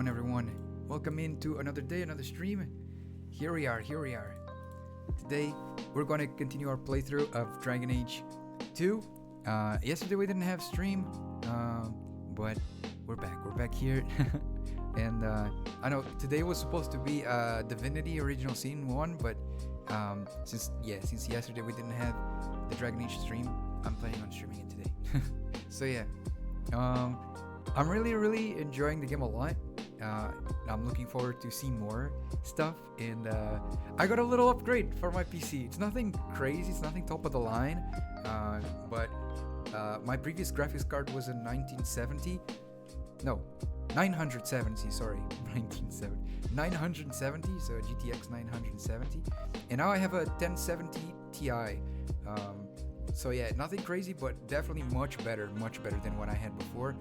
everyone. Welcome into another day, another stream. Here we are. Today, we're going to continue our playthrough of Dragon Age 2. Yesterday we didn't have stream, but we're back here. And I know today was supposed to be Divinity Original Sin 1, but since yesterday we didn't have the Dragon Age stream, I'm planning on streaming it today. So yeah, I'm really enjoying the game a lot. I'm looking forward to see more stuff, and I got a little upgrade for my PC. It's nothing crazy, it's nothing top of the line, but my previous graphics card was a 970, sorry, 970, so a GTX 970, and now I have a 1070 Ti. So yeah, nothing crazy, but definitely much better than what I had before.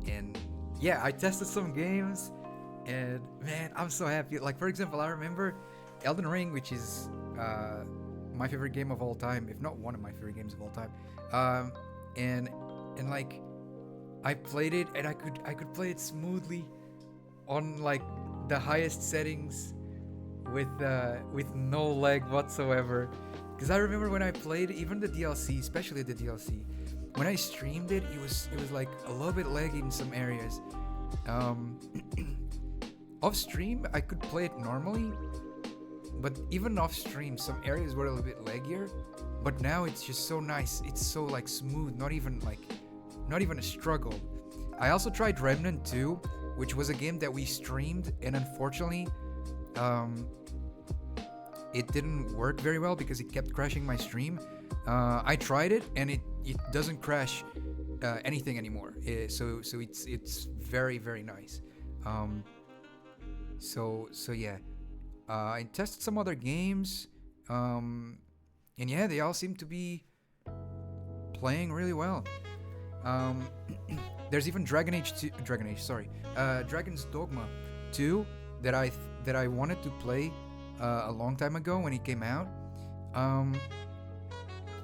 And yeah, I tested some games, and man, I'm so happy. Like, for example, I remember Elden Ring, which is my favorite game of all time, if not one of my favorite games of all time. And like, I played it, and I could play it smoothly on like the highest settings with no lag whatsoever. Because I remember when I played even the DLC, especially the DLC, when I streamed it, it was like a little bit laggy in some areas. Off stream, I could play it normally, but even off stream, some areas were a little bit laggier. But now it's just so nice. It's so like smooth, not even a struggle. I also tried Remnant 2, which was a game that we streamed, and unfortunately, it didn't work very well because it kept crashing my stream. I tried it, and it doesn't crash anything anymore. So it's very nice. So yeah, I tested some other games, and yeah, they all seem to be playing really well. There's even Dragon's Dogma 2 that I wanted to play a long time ago when it came out.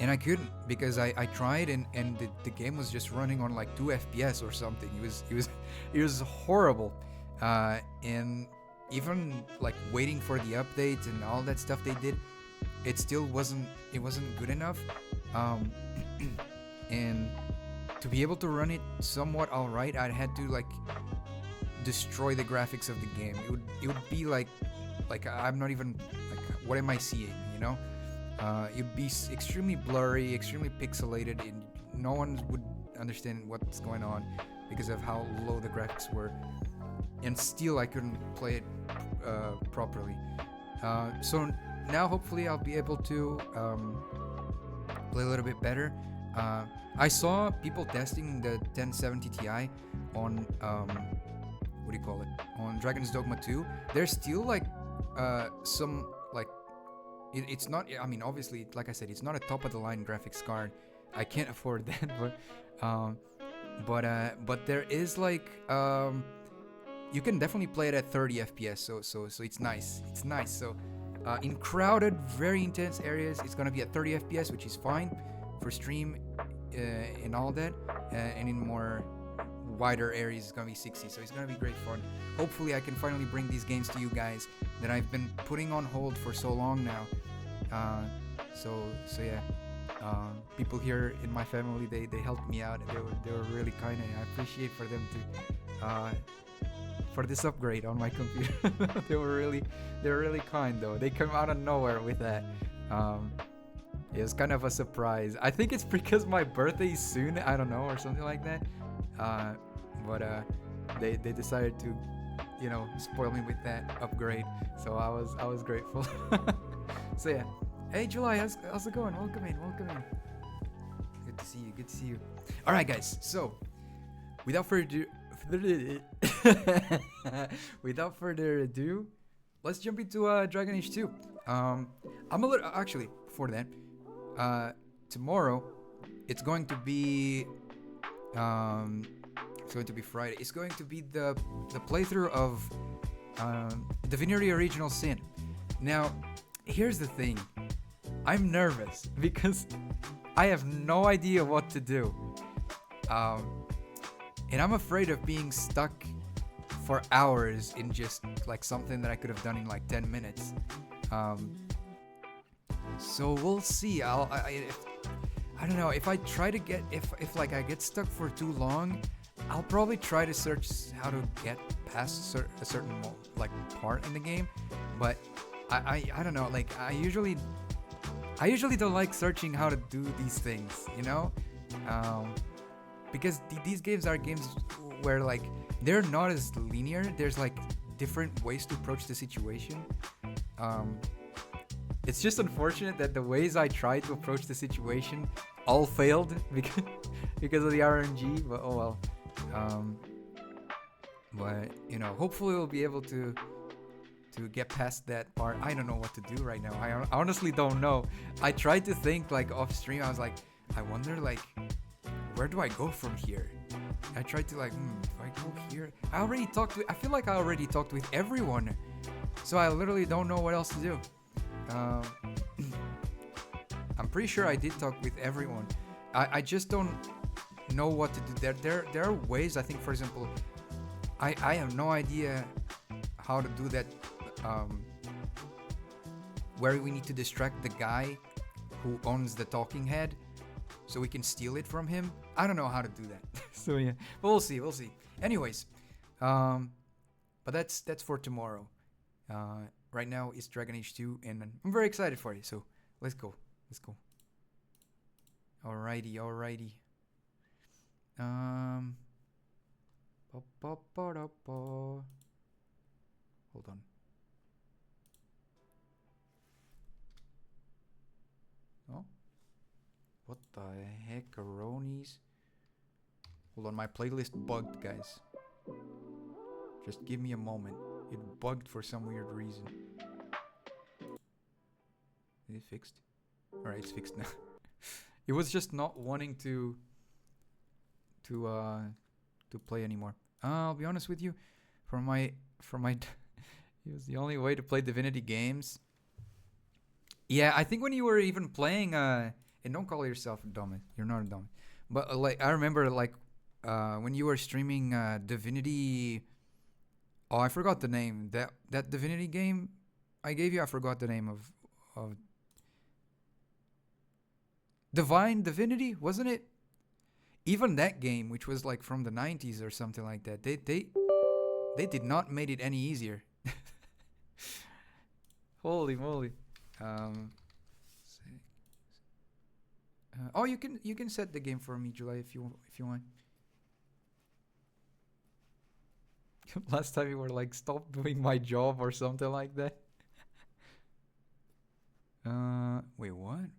And I couldn't because I tried, and the game was just running on like 2 FPS or something. It was horrible. And even like waiting for the updates and all that stuff they did, it still wasn't good enough. And to be able to run it somewhat alright, I had to like destroy the graphics of the game. It would be like I'm not even like, what am I seeing, you know? It'd be extremely blurry, extremely pixelated, and no one would understand what's going on because of how low the graphics were. And still, I couldn't play it properly. So now, hopefully, I'll be able to play a little bit better. I saw people testing the 1070 Ti on on Dragon's Dogma 2. There's still like some like. It's not. I mean, obviously, like I said, it's not a top of the line graphics card. I can't afford that, but there is like you can definitely play it at 30 FPS. So it's nice. It's nice. So in crowded, very intense areas, it's gonna be at 30 FPS, which is fine for stream and all that. And in more wider areas, it's gonna be 60. So it's gonna be great fun. Hopefully, I can finally bring these games to you guys that I've been putting on hold for so long now. So yeah, people here in my family, they helped me out. They were really kind, and I appreciate for them to for this upgrade on my computer. they were really kind though. They came out of nowhere with that. It was kind of a surprise. I think it's because my birthday is soon. I don't know, or something like that. But they decided to, spoil me with that upgrade. So I was grateful. So yeah. Hey July, how's it going? Welcome in. Good to see you. All right, guys. So without further ado, let's jump into Dragon Age 2. I'm a little actually before that. Tomorrow, it's going to be Friday. It's going to be the playthrough of Divinity Original Sin. Now, here's the thing. I'm nervous because I have no idea what to do. And I'm afraid of being stuck for hours in just like something that I could have done in like 10 minutes. So we'll see. I don't know if I try to get if like I get stuck for too long, I'll probably try to search how to get past a certain like part in the game. But I don't know. Like I usually don't like searching how to do these things, you know, because these games are games where like they're not as linear. There's like different ways to approach the situation. It's just unfortunate that the ways I tried to approach the situation all failed because of the RNG. But oh well. But you know, hopefully we'll be able to get past that part. I don't know what to do right now. I honestly don't know. I tried to think like off stream. I was like, I wonder like, where do I go from here? I tried to like, if I go here, I feel like I already talked with everyone, so I literally don't know what else to do. I'm pretty sure I did talk with everyone. I just don't know what to do. There are ways. I think, for example, I have no idea how to do that. Where we need to distract the guy who owns the talking head, so we can steal it from him. I don't know how to do that. So yeah, but we'll see. Anyways, but that's for tomorrow. Right now it's Dragon Age 2, and I'm very excited for it. So let's go. Alrighty. Hold on. Oh, what the heck, Aronies? Hold on, my playlist bugged, guys. Just give me a moment. It bugged for some weird reason. Is it fixed? Alright, it's fixed now. It was just not wanting to play anymore. I'll be honest with you, for my it was the only way to play Divinity games. Yeah, I think when you were even playing and don't call yourself a dummy. You're not a dummy. But like I remember like when you were streaming Divinity. Oh, I forgot the name. That Divinity game I gave you. I forgot the name of Divine Divinity, wasn't it? Even that game, which was like from the 90s or something like that, they did not made it any easier. Holy moly. Oh, you can set the game for me, July, if you want. Last time you were like, stop doing my job or something like that. Wait, what?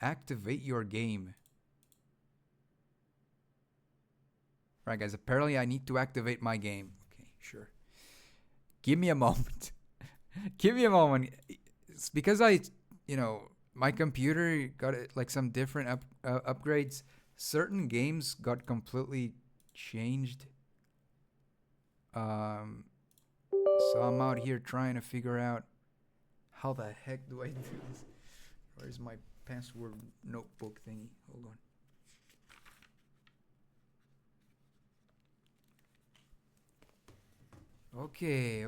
Activate your game. Right, guys, apparently I need to activate my game. Okay, sure. Give me a moment. Give me a moment. It's because my computer got like some different upgrades. Certain games got completely changed. So I'm out here trying to figure out how the heck do I do this. Where's my password notebook thingy? Hold on. Okay.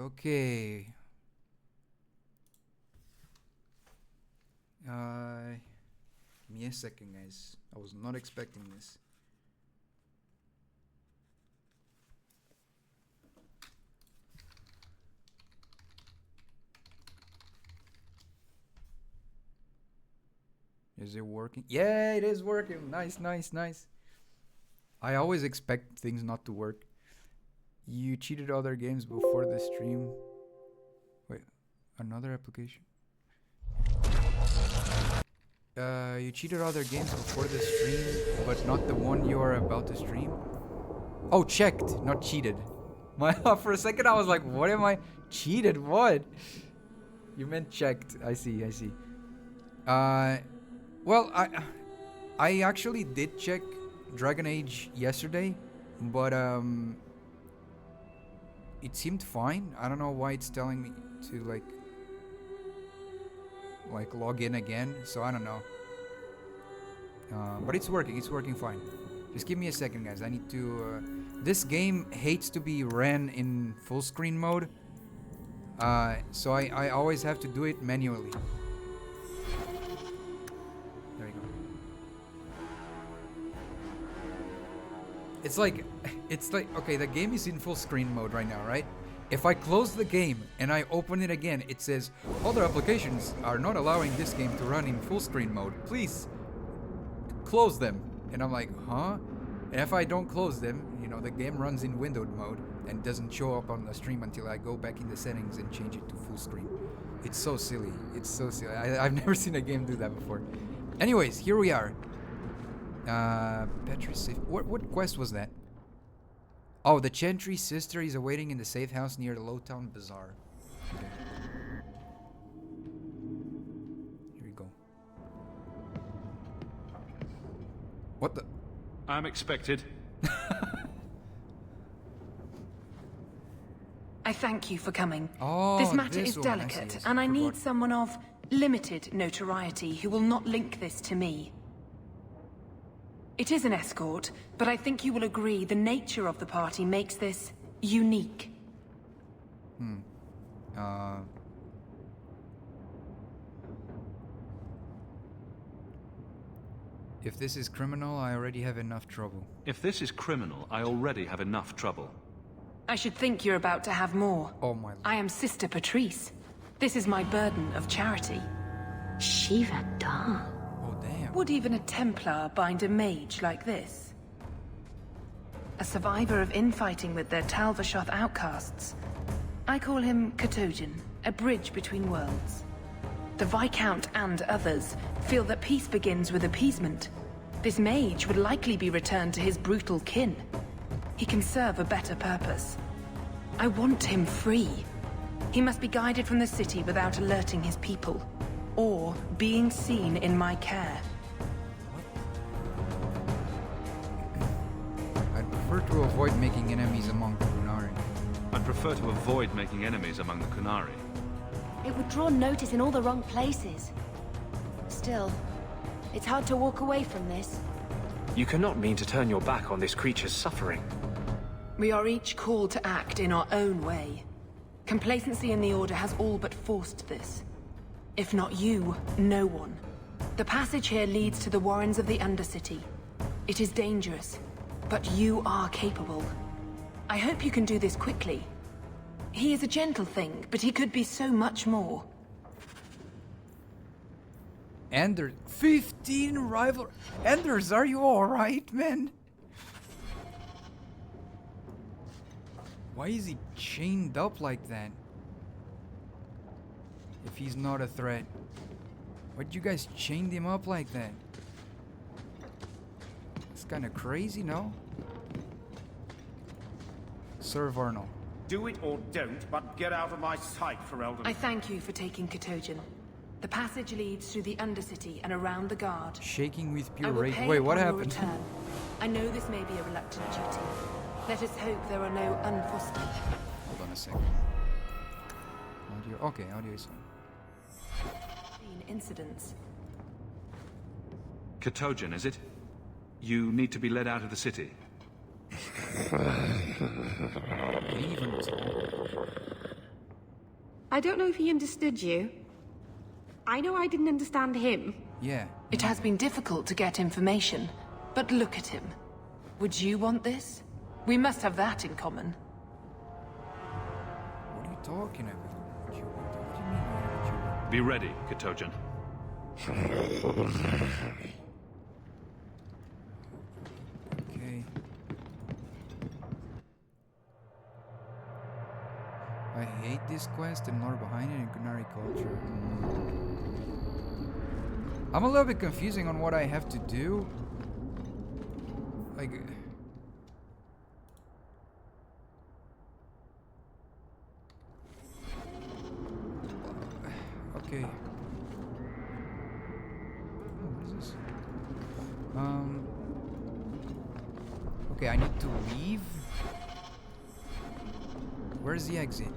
Give me a second, guys. I was not expecting this. Is it working? Yeah, it is working. Nice. I always expect things not to work. You cheated other games before the stream. Wait, another application? You cheated other games before the stream, but not the one you are about to stream? Oh, checked, not cheated. For a second I was like, what am I? Cheated? What? You meant checked. I see. Well, I actually did check Dragon Age yesterday, but it seemed fine. I don't know why it's telling me to like log in again, so I don't know. But it's working fine. Just give me a second, guys. I need to this game hates to be ran in full screen mode. So I always have to do it manually. There you go. It's like, okay, the game is in full screen mode right now, right? If I close the game and I open it again, it says, other applications are not allowing this game to run in full screen mode. Please close them. And I'm like, huh? And if I don't close them, you know, the game runs in windowed mode and doesn't show up on the stream until I go back in the settings and change it to full screen. It's so silly. It's so silly. I've never seen a game do that before. Anyways, here we are. Petra's safe. What quest was that? Oh, the Chantry sister is awaiting in the safe house near the Lowtown Bazaar. Okay. Here we go. What the? I'm expected. I thank you for coming. Oh, this matter is one. delicate, Yes, and I need forgot. someone of limited notoriety who will not link this to me. It is an escort, but I think you will agree the nature of the party makes this unique. If this is criminal, I already have enough trouble. If this is criminal, I already have enough trouble. I should think you're about to have more. Oh my lord. I am Sister Patrice. This is my burden of charity. Shiva Da. Oh damn. Would even a Templar bind a mage like this? A survivor of infighting with their Talvashoth outcasts. I call him Katojan, a bridge between worlds. The Viscount and others feel that peace begins with appeasement. This mage would likely be returned to his brutal kin. He can serve a better purpose. I want him free. He must be guided from the city without alerting his people, or being seen in my care. I'd prefer to avoid making enemies among the Brunari. I'd prefer to avoid making enemies among the Kunari. It would draw notice in all the wrong places. Still, it's hard to walk away from this. You cannot mean to turn your back on this creature's suffering. We are each called to act in our own way. Complacency in the Order has all but forced this. If not you, no one. The passage here leads to the Warrens of the Undercity. It is dangerous, but you are capable. I hope you can do this quickly. He is a gentle thing, but he could be so much more. Anders, 15 rival. Anders, are you alright, man? Why is he chained up like that? If he's not a threat. Why'd you guys chain him up like that? It's kinda crazy, no? Sir Vernal. Do it or don't, but get out of my sight, Ferelden. I thank you for taking Katojan. The passage leads through the Undercity and around the Guard. Shaking with I pure will rage. pay Wait, what upon your happened? return. I know this may be a reluctant duty. Let us hope there are no unforeseen. Hold on a second. Audio. Okay, audio is on. Incidents. Katojan, is it? You need to be led out of the city. Can he even talk? I don't know if he understood you. I know I didn't understand him. Yeah. It has been difficult to get information, but look at him. Would you want this? We must have that in common. What are you talking about? What do you mean? What do you want? Be ready, Katojan. Okay. I hate this quest and lore behind it in Kunari culture. I'm a little bit confusing on what I have to do. Like... Okay. Oh, what is this? Okay, I need to leave. Where's the exit?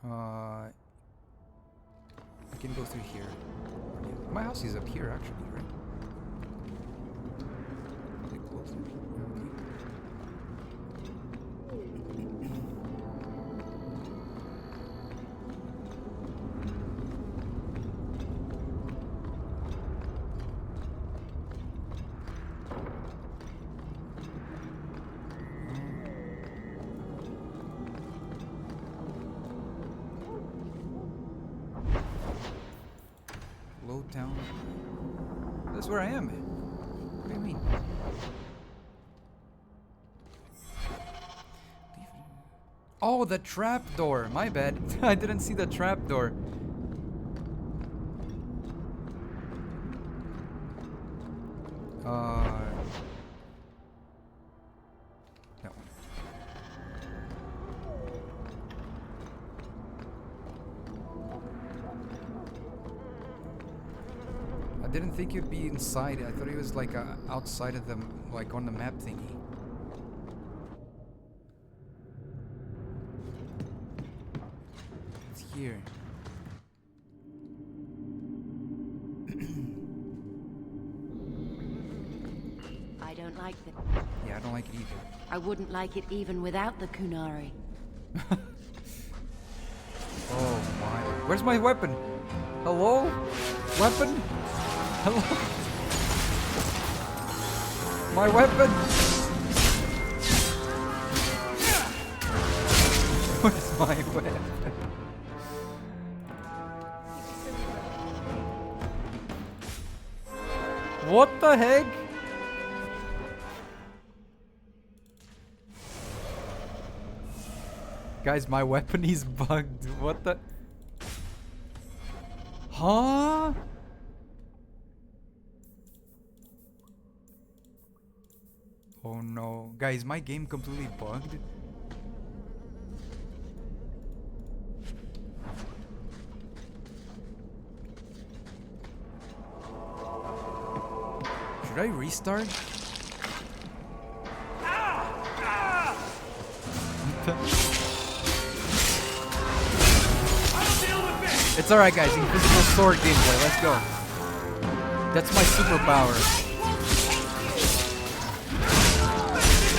I can go through here. My house is up here, actually, right? Low town. That's where I am. What do you mean? Oh, the trap door. My bad. I didn't see the trap door. That one. I didn't think you'd be inside. I thought he was like outside of them, like on the map thingy. It's here. I don't like it. Yeah, I don't like it either. I wouldn't like it even without the Kunari. Oh my. Where's my weapon? Hello? Weapon? Hello? My weapon? Where's my weapon? What the heck? Guys, my weapon is bugged. What the? Huh? Oh no. Guys, my game completely bugged. Should I restart? It's alright guys, invisible sword gameplay, let's go. That's my superpower.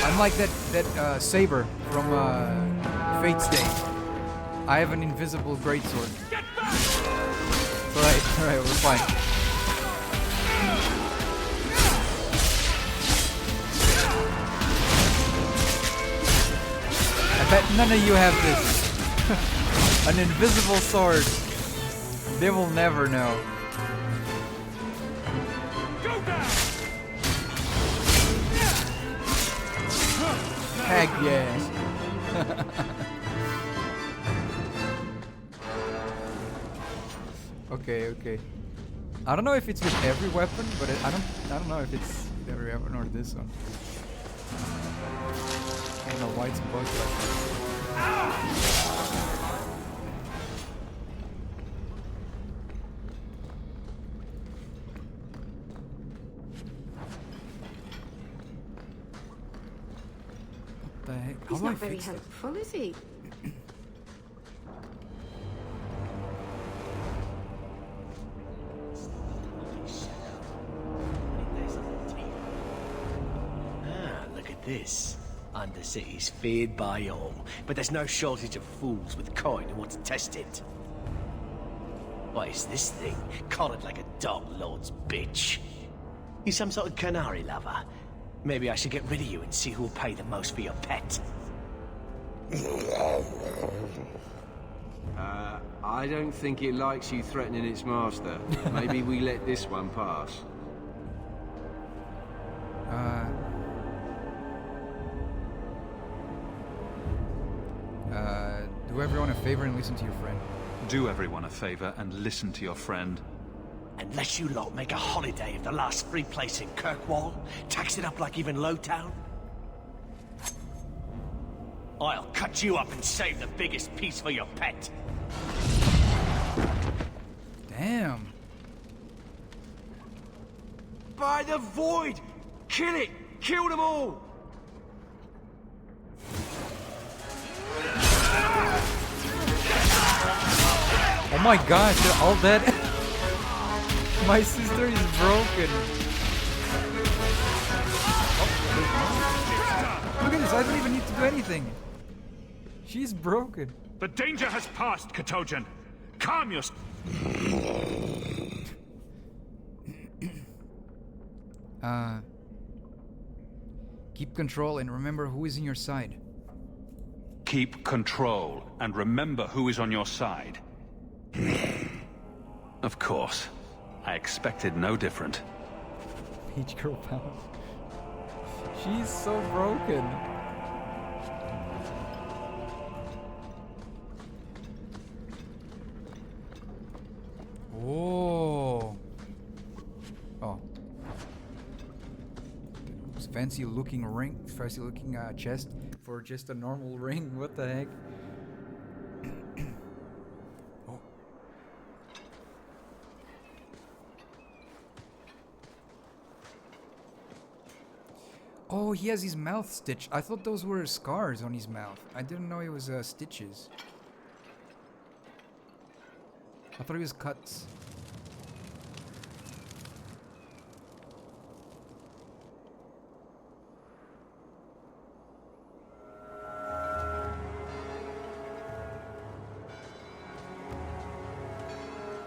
I'm like that saber from Fate's Day. I have an invisible greatsword. Alright, we're fine. I bet none of you have this. An invisible sword. They will never know. Heck yeah. Okay. I don't know if it's with every weapon, but I don't know if it's every weapon or this one. I don't know why it's bugged like this. What the heck? He's How do I not very fix it? helpful, is he? Look at this. Undercity's feared by all, but there's no shortage of fools with coin who want to test it. What is this thing? Collared like a dog lord's bitch. You some sort of canary lover? Maybe I should get rid of you and see who'll pay the most for your pet. I don't think it likes you threatening its master. Maybe we let this one pass. Do everyone a favor and listen to your friend. Do everyone a favor and listen to your friend. Unless you lot make a holiday of the last free place in Kirkwall, tax it up like even Lowtown, I'll cut you up and save the biggest piece for your pet. Damn. By the void! Kill it! Kill them all! Oh my gosh, they're all dead. My sister is broken. Oh, anything. She's broken. The danger has passed, Katojan. Calm yourself. Keep control and remember who is in your side. Keep control and remember who is on your side. Of course. I expected no different. Peach girl power. She's so broken. Oh. Oh. It's fancy looking ring, fancy looking chest for just a normal ring. What the heck? Oh. Oh, he has his mouth stitched. I thought those were scars on his mouth. I didn't know it was stitches. I thought it was cuts.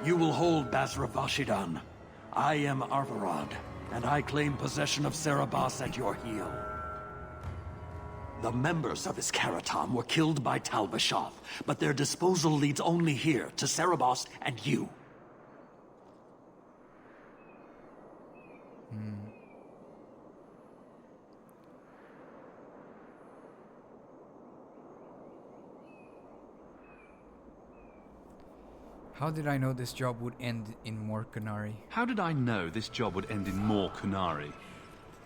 You will hold Basra Vashidan. I am Arvarad, and I claim possession of Cerebos at your heel. The members of his Karatam were killed by Tal-Vashoth, but their disposal leads only here, to Cerebos and you. How did I know this job would end in more Kunari? How did I know this job would end in more Kunari?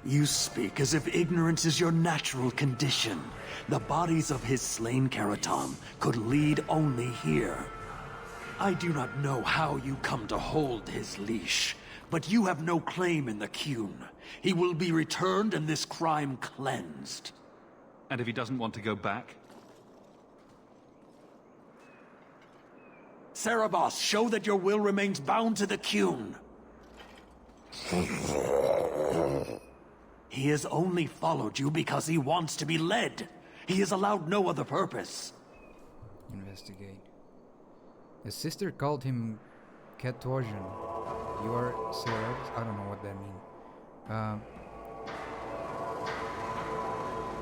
You speak as if ignorance is your natural condition. The bodies of his slain Karatam could lead only here. I do not know how you come to hold his leash, but you have no claim in the Qun. He will be returned and this crime cleansed. And if he doesn't want to go back? Cerebos, show that your will remains bound to the Qun. He has only followed you because he wants to be led. He has allowed no other purpose. Investigate. His sister called him Ketojan. You are Cerebos? I don't know what that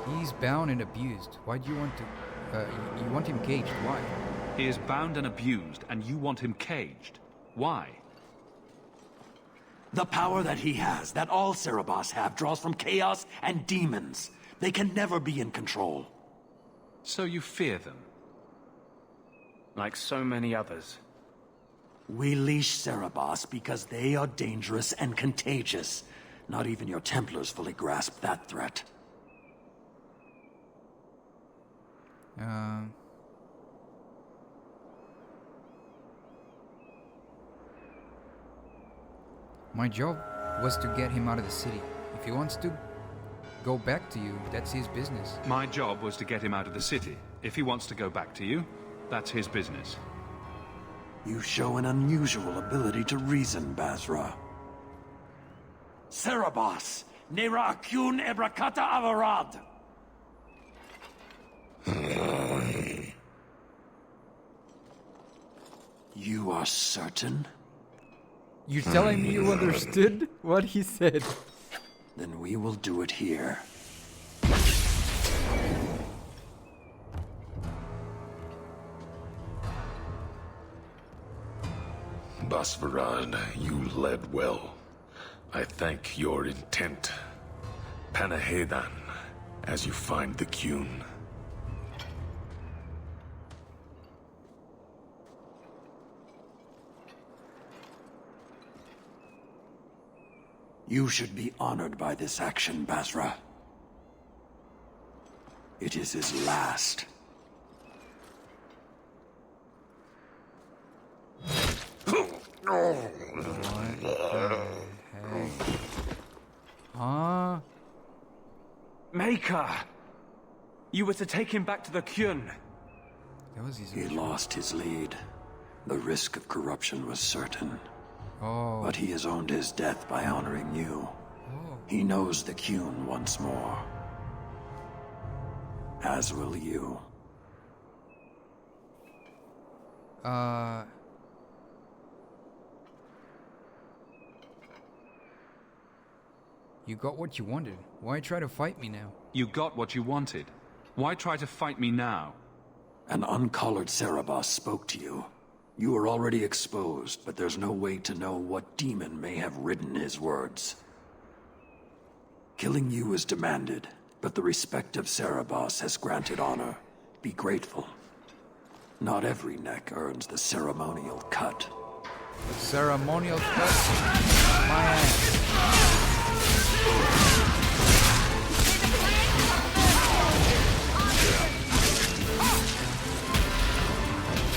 means. He's bound and abused. Why do you want to... you want him caged? Why? He is bound and abused, and you want him caged. Why? The power that he has, that all Cerebos have, draws from chaos and demons. They can never be in control. So you fear them? Like so many others. We leash Cerebos because they are dangerous and contagious. Not even your Templars fully grasp that threat. My job was to get him out of the city. If he wants to go back to you, that's his business. My job was to get him out of the city. If he wants to go back to you, that's his business. You show an unusual ability to reason, Basra. Cerebos! Nera Qun Ebrakata Avarad! You are certain? You're telling me you understood what he said? Then we will do it here. Basvarad, you led well. I thank your intent. Panahedan, as you find the Qun. You should be honored by this action, Basra. It is his last. Huh? Maker! You were to take him back to the Qun. That was his He lost his lead. The risk of corruption was certain. Oh. But he has owned his death by honoring you. Oh. He knows the Qun once more. As will you. You got what you wanted. Why try to fight me now? You got what you wanted. Why try to fight me now? An uncollared Cerebos spoke to you. You are already exposed, but there's no way to know what demon may have written his words. Killing you is demanded, but the respect of Cerebos has granted honor. Be grateful. Not every neck earns the ceremonial cut. The ceremonial cut? My ass.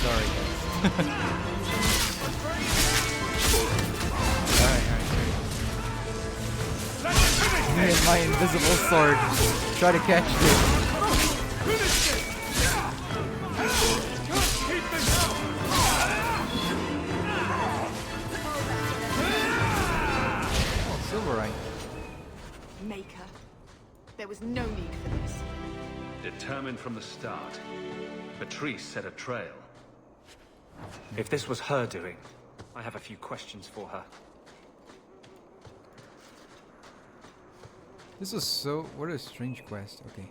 Sorry, guys. Me and my invisible sword try to catch this. Oh, Silverite. Maker. There was no need for this. Determined from the start. Patrice set a trail. If this was her doing, I have a few questions for her. This was so... What a strange quest. Okay.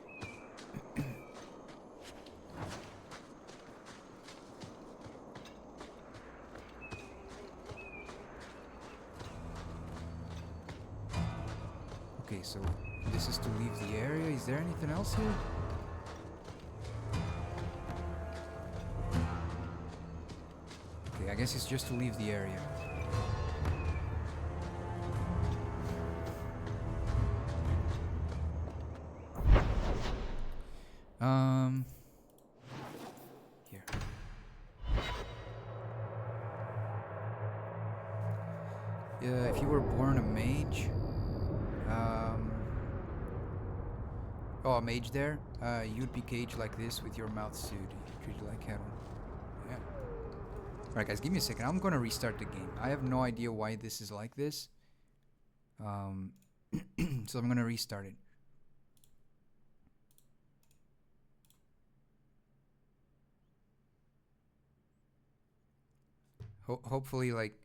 Okay, so this is to leave the area. Is there anything else here? Okay, I guess it's just to leave the area. Here. Yeah, if you were born a mage, oh, a mage there, you'd be caged like this with your mouth sewed, treated like cattle. Yeah. Alright guys, give me a second. I'm gonna restart the game. I have no idea why this is like this. So I'm gonna restart it. Hopefully, like,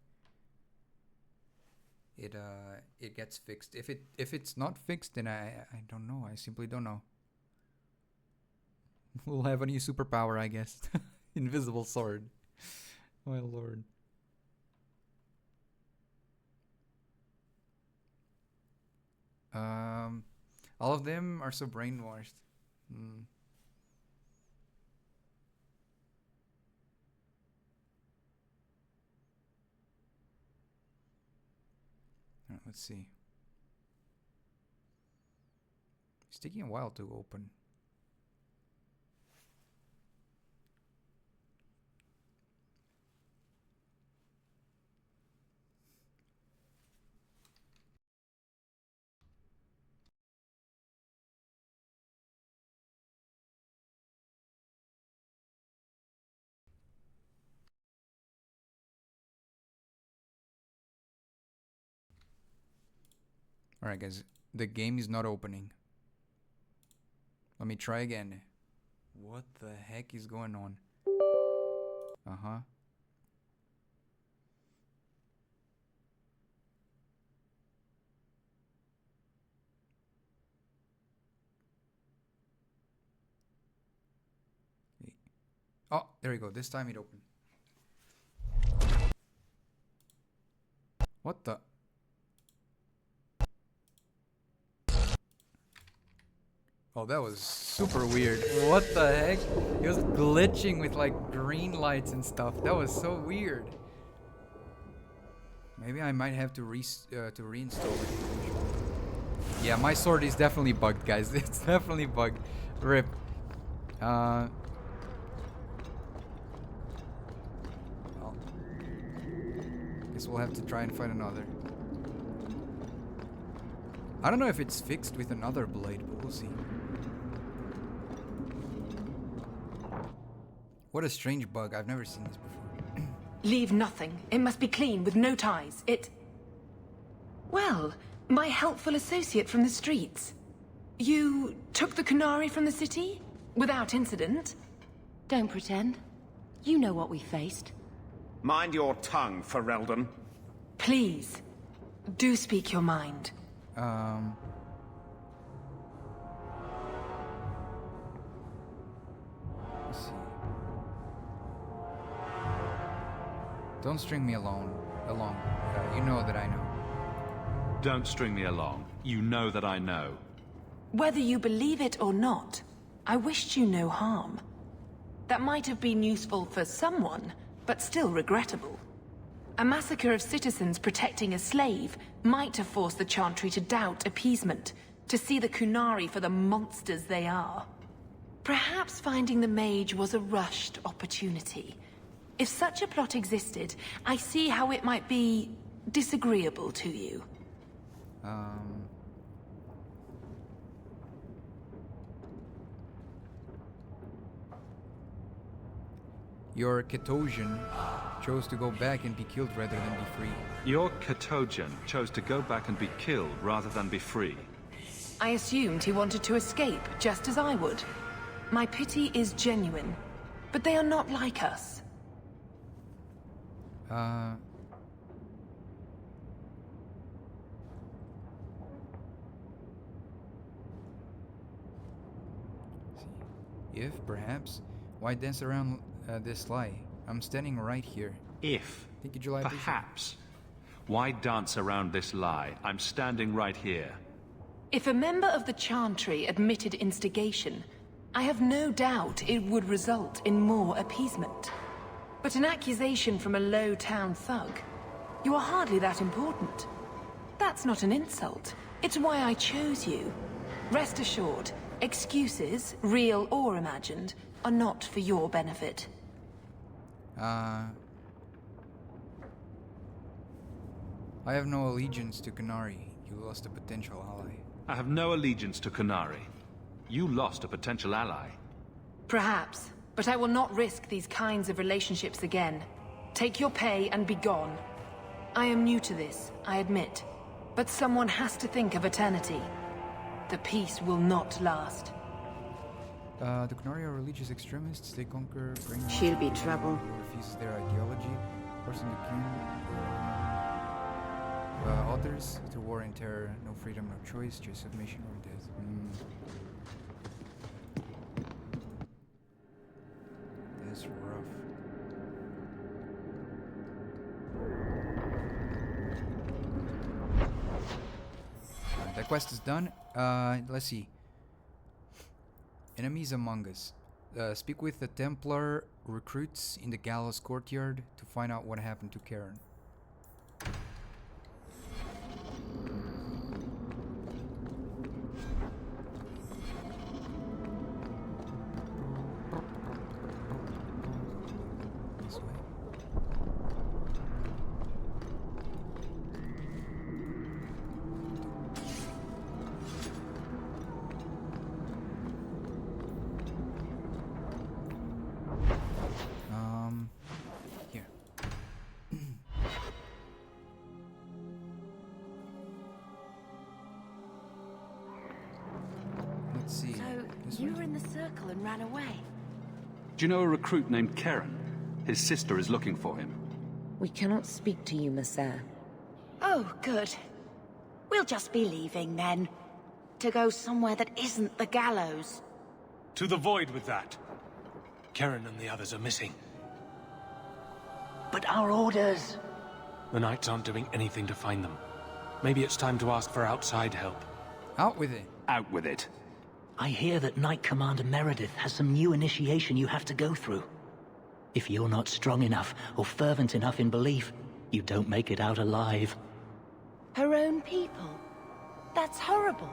it gets fixed. If it's not fixed, then I don't know. I simply don't know. We'll have a new superpower, I guess. Invisible sword. My lord. All of them are so brainwashed. Alright, let's see. It's taking a while to open. Alright guys, the game is not opening. Let me try again. What the heck is going on? Uh-huh. Oh, there we go. This time it opened. What the? Oh, that was super weird. What the heck? It was glitching with like green lights and stuff. That was so weird. Maybe I might have to reinstall it. Yeah, my sword is definitely bugged, guys. It's definitely bugged. RIP. Well, guess we'll have to try and find another. I don't know if it's fixed with another blade, but we'll see. What a strange bug. I've never seen this before. Leave nothing. It must be clean, with no ties. Well, my helpful associate from the streets. You took the Kunari from the city? Without incident. Don't pretend. You know what we faced. Mind your tongue, Ferelden. Please, do speak your mind. Let's see. Don't string me along. You know that I know. Don't string me along. You know that I know. Whether you believe it or not, I wished you no harm. That might have been useful for someone, but still regrettable. A massacre of citizens protecting a slave might have forced the Chantry to doubt appeasement, to see the Kunari for the monsters they are. Perhaps finding the mage was a rushed opportunity. If such a plot existed, I see how it might be disagreeable to you. Your Ketosian chose to go back and be killed rather than be free. Your Katojan chose to go back and be killed rather than be free. I assumed he wanted to escape, just as I would. My pity is genuine, but they are not like us. If, perhaps, why dance around this lie? I'm standing right here. If, Thank you, July. perhaps, why dance around this lie? I'm standing right here. If a member of the Chantry admitted instigation, I have no doubt it would result in more appeasement. But an accusation from a low-town thug, you are hardly that important. That's not an insult. It's why I chose you. Rest assured, excuses, real or imagined, are not for your benefit. I have no allegiance to Kunari. You lost a potential ally. I have no allegiance to Kunari. You lost a potential ally. Perhaps, but I will not risk these kinds of relationships again. Take your pay and be gone. I am new to this, I admit, but someone has to think of eternity. The peace will not last. The Kunari are religious extremists. They conquer, bring She'll be trouble. who refuses their ideology, forcing the king. Others to war and terror. No freedom, no choice, just submission or death. That's rough. That quest is done. Let's see. Enemies among us. Speak with the Templar recruits in the gallows courtyard to find out what happened to Karen. This way. Here. Let's see. So, This you way? were in the circle and ran away? Do you know a recruit named Karen? His sister is looking for him. We cannot speak to you, Messer. Oh, good. We'll just be leaving then. To go somewhere that isn't the gallows. To the void with that. Karen and the others are missing. But our orders... The Knights aren't doing anything to find them. Maybe it's time to ask for outside help. Out with it. Out with it. I hear that Knight Commander Meredith has some new initiation you have to go through. If you're not strong enough or fervent enough in belief, you don't make it out alive. Her own people? That's horrible.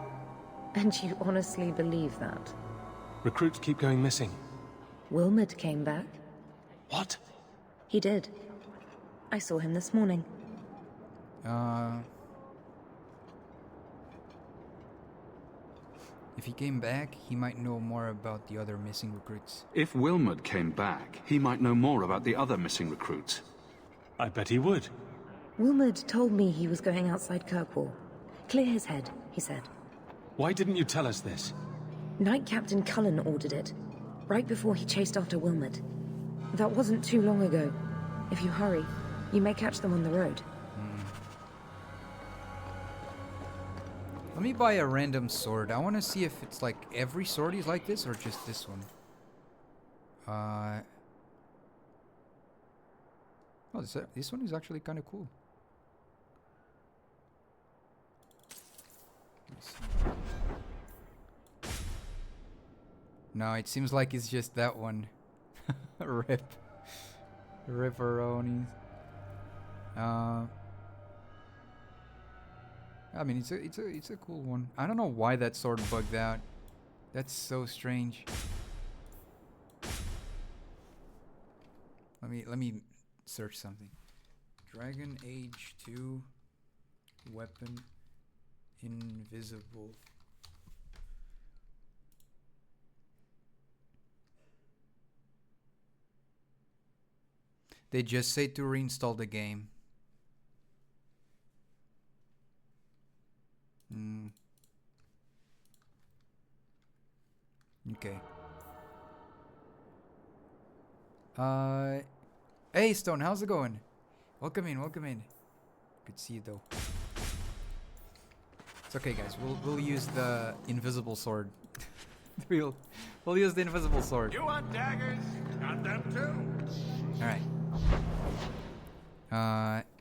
And you honestly believe that? Recruits keep going missing. Wilmot came back. What? He did. I saw him this morning. If he came back, he might know more about the other missing recruits. If Wilmot came back, he might know more about the other missing recruits. I bet he would. Wilmot told me he was going outside Kirkwall. Clear his head, he said. Why didn't you tell us this? Knight Captain Cullen ordered it. right before he chased after Wilmot. That wasn't too long ago. If you hurry, you may catch them on the road. Let me buy a random sword. I want to see if it's like every sword is like this or just this one. Oh, this one is actually kind of cool. Let me see. No, it seems like it's just that one. Rip. Ripperonis. I mean, it's a cool one. I don't know why that sword bugged out. That's so strange. Let me search something. Dragon Age 2 weapon invisible. They just say to reinstall the game. Okay. Hey Stone, how's it going? Welcome in, welcome in. Good to see you though. It's okay, guys. We'll use the invisible sword. we'll use the invisible sword. You want daggers? Got them too. All right.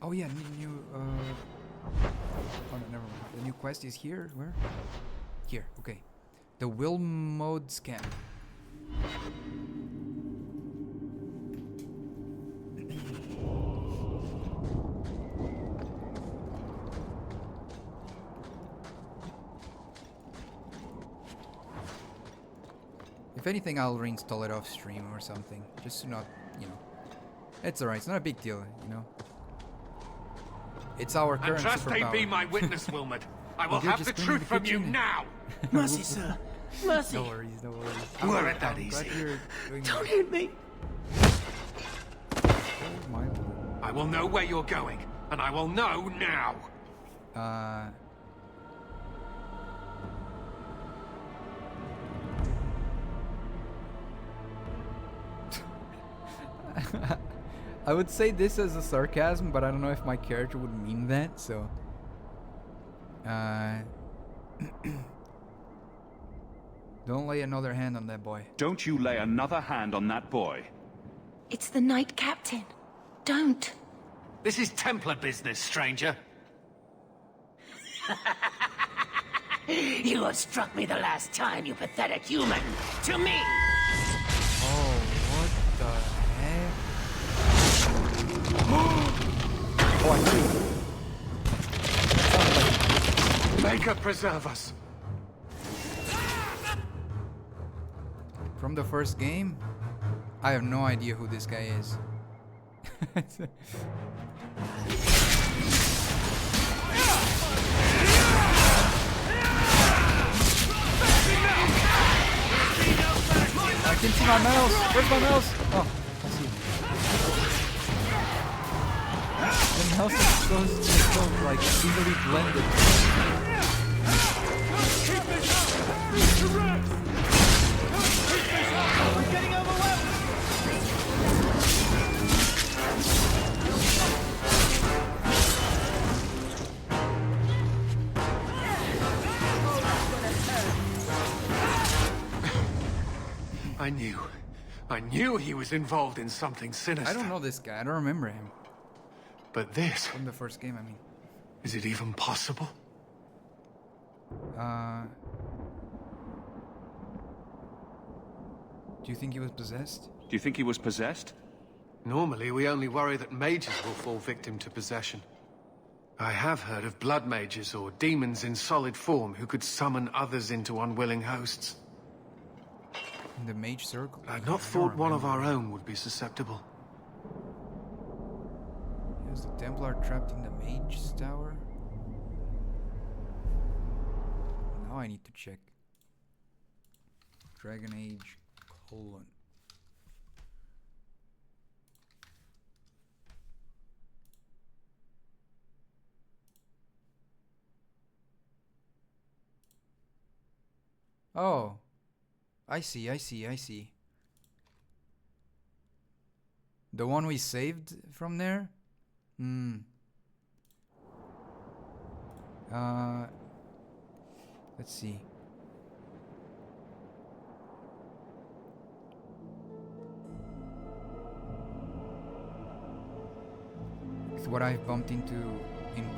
Oh yeah, new. Oh no, never mind. The new quest is here. Where? Here. Okay. The will mode scan. If anything, I'll reinstall it off stream or something, just to not, you know. It's alright. It's not a big deal, you know. It's our current And trust superpower. they be my witness, Wilmot. I will have the truth from you now. Mercy, sir. Mercy. No worries, no worries. Were it that easy? Don't hit me. Oh my lord. I will know where you're going, and I will know now. I would say this as a sarcasm, but I don't know if my character would mean that, so... Don't lay another hand on that boy. Don't you lay another hand on that boy. It's the Knight Captain. Don't. This is Templar business, stranger. You have struck me the last time, you pathetic human. To me! Oh, what the heck? Oh, I see. Maker preserve us. From the first game? I have no idea who this guy is. I can see my mouse. Where's my mouse? Oh, I see. The mouse is so like easily blended. We're getting overwhelmed. I knew he was involved in something sinister. I don't know this guy. I don't remember him. But this... From the first game, I mean. Is it even possible? Do you think he was possessed? Do you think he was possessed? Normally, we only worry that mages will fall victim to possession. I have heard of blood mages or demons in solid form who could summon others into unwilling hosts. In the mage circle? I'd not thought one of our own would be susceptible. Is the Templar trapped in the mage's tower? Now I need to check. Dragon Age : Oh, I see. The one we saved from there? Let's see. With what I've bumped into in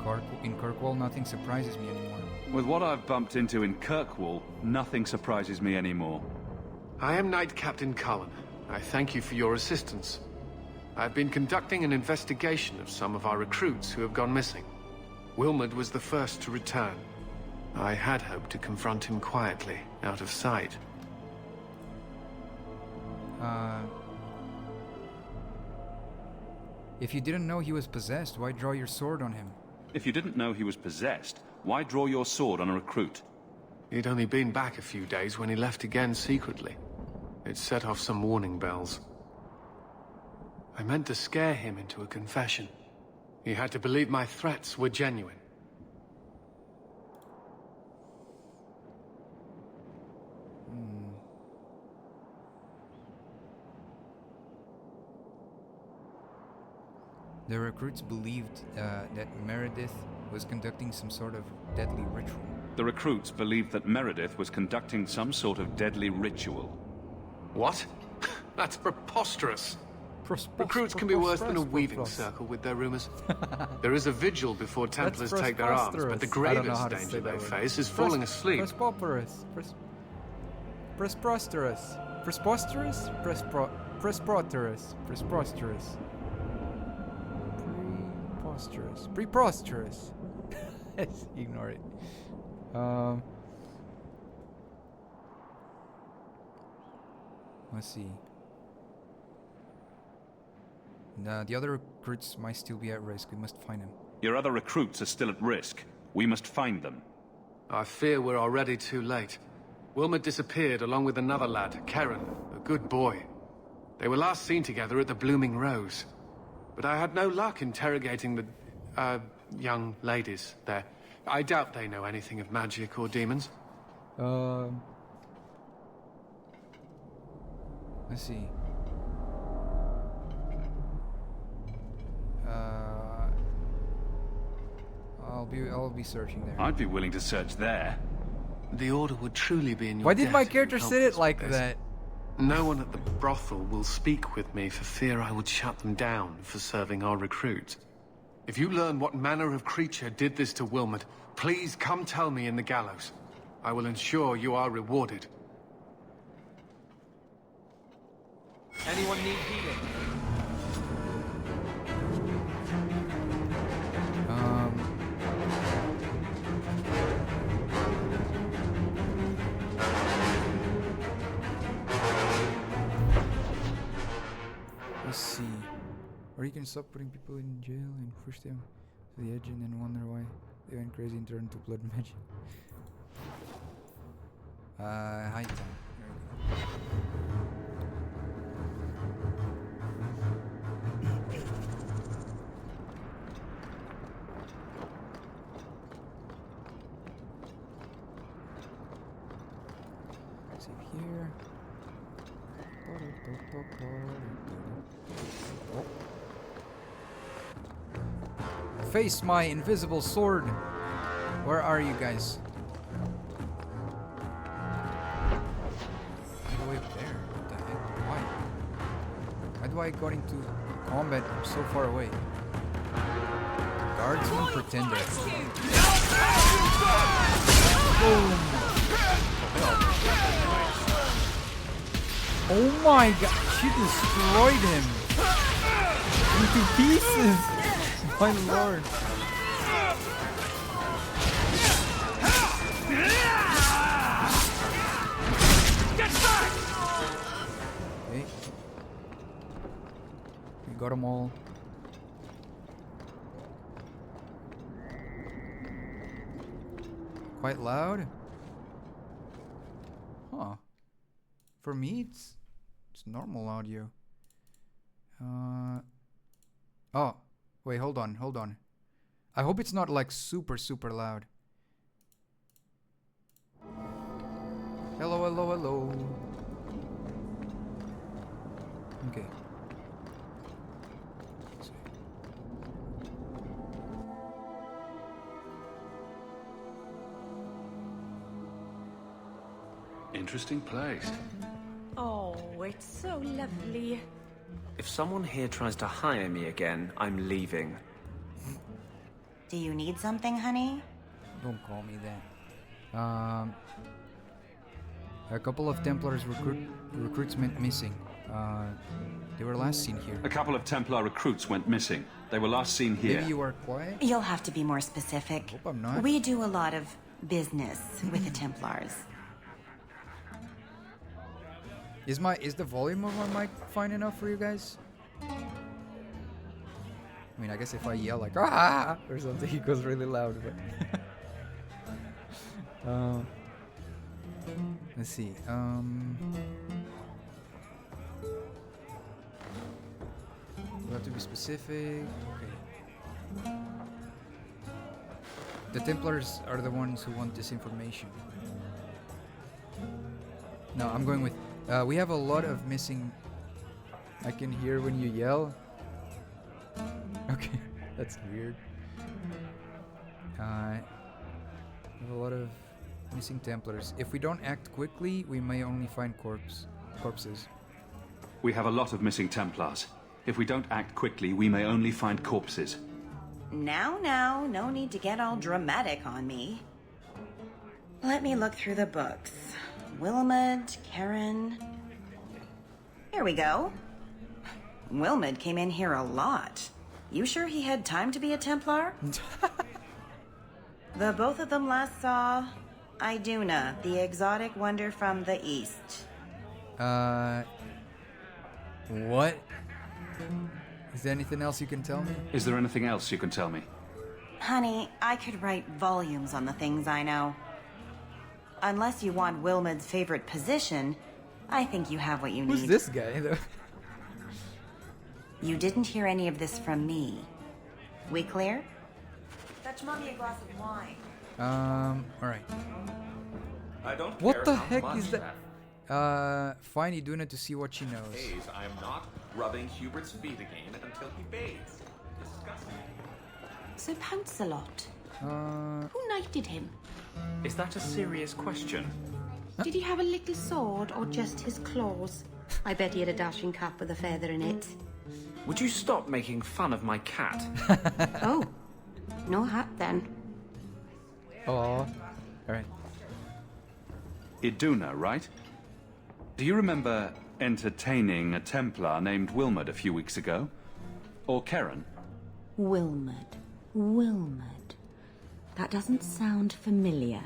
Kirkwall, nothing surprises me anymore. With what I've bumped into in Kirkwall, nothing surprises me anymore. I am Knight Captain Cullen. I thank you for your assistance. I've been conducting an investigation of some of our recruits who have gone missing. Wilmot was the first to return. I had hoped to confront him quietly, out of sight. If you didn't know he was possessed, why draw your sword on him? If you didn't know he was possessed, why draw your sword on a recruit? He'd only been back a few days when he left again secretly. It set off some warning bells. I meant to scare him into a confession. He had to believe my threats were genuine. The recruits believed that Meredith was conducting some sort of deadly ritual. The recruits believed that Meredith was conducting some sort of deadly ritual. What? That's preposterous. Recruits can be worse than a weaving circle with their rumors. There is a vigil before Templars take their arms, but the gravest danger they face is falling asleep. Preposterous. Preposterous. Preposterous? Preposterous. Preposterous. Preposterous. Let's ignore it. Let's see. The other recruits might still be at risk. We must find them. Your other recruits are still at risk. We must find them. I fear we're already too late. Wilmot disappeared along with another lad, Karen, a good boy. They were last seen together at the Blooming Rose. But I had no luck interrogating the, young ladies there. I doubt they know anything of magic or demons. Let's see. I'll be searching there. I'd be willing to search there. The Order would truly be in your Why did my debt if character you say helped it us like with this. that? No one at the brothel will speak with me for fear I would shut them down for serving our recruits. If you learn what manner of creature did this to Wilmot, please come tell me in the gallows. I will ensure you are rewarded. Anyone need healing? Let's see. Or you can stop putting people in jail and push them to the edge and then wonder why they went crazy and turned to blood magic. High time. There we go. Save here. Face my invisible sword. Where are you guys? All the way up there. What the heck? Why? Why do I got into combat so far away? Guardsman Pretender. Boom! Oh my god! She destroyed him into pieces. My lord. Get back! Okay. We got them all. Quite loud? Huh. For me, it's normal audio. Oh. Wait, hold on. I hope it's not like super loud. Hello. Okay. interesting place. Oh, it's so lovely. If someone here tries to hire me again, I'm leaving. Do you need something, honey? Don't call me that. A couple of Templars recruits went missing. They were last seen here. A couple of Templar recruits went missing. They were last seen here. Maybe you are quiet? You'll have to be more specific. Hope I'm not. We do a lot of business with the Templars. Is the volume of my mic fine enough for you guys? I mean, I guess if I yell like ah or something, it goes really loud. But let's see. We have to be specific. Okay. The Templars are the ones who want this information. No, I'm going with. We have a lot of missing. I can hear when you yell. Okay, that's weird. We have a lot of missing Templars. If we don't act quickly, we may only find corpses. We have a lot of missing Templars. If we don't act quickly, we may only find corpses. Now, no need to get all dramatic on me. Let me look through the books. Wilmot, Karen... Here we go. Wilmot came in here a lot. You sure he had time to be a Templar? The both of them last saw Iduna, the exotic wonder from the east. What? Is there anything else you can tell me? Is there anything else you can tell me? Honey, I could write volumes on the things I know. Unless you want Wilmot's favorite position, I think you have what you need. Who's this guy, though? You didn't hear any of this from me. We clear? Fetch Mommy a glass of wine. Alright. I don't What care the how heck much is that? Fine, you doing it to see what she knows. Pays, I am not rubbing Hubert's feet again until he bathes. Disgusting. Sir Pouncelot. Who knighted him? Is that a serious question? Did he have a little sword or just his claws? I bet he had a dashing cap with a feather in it. Would you stop making fun of my cat? Oh, no hat then. Oh, alright. Iduna, right? Do you remember entertaining a Templar named Wilmot a few weeks ago? Or Karen? Wilmot. That doesn't sound familiar.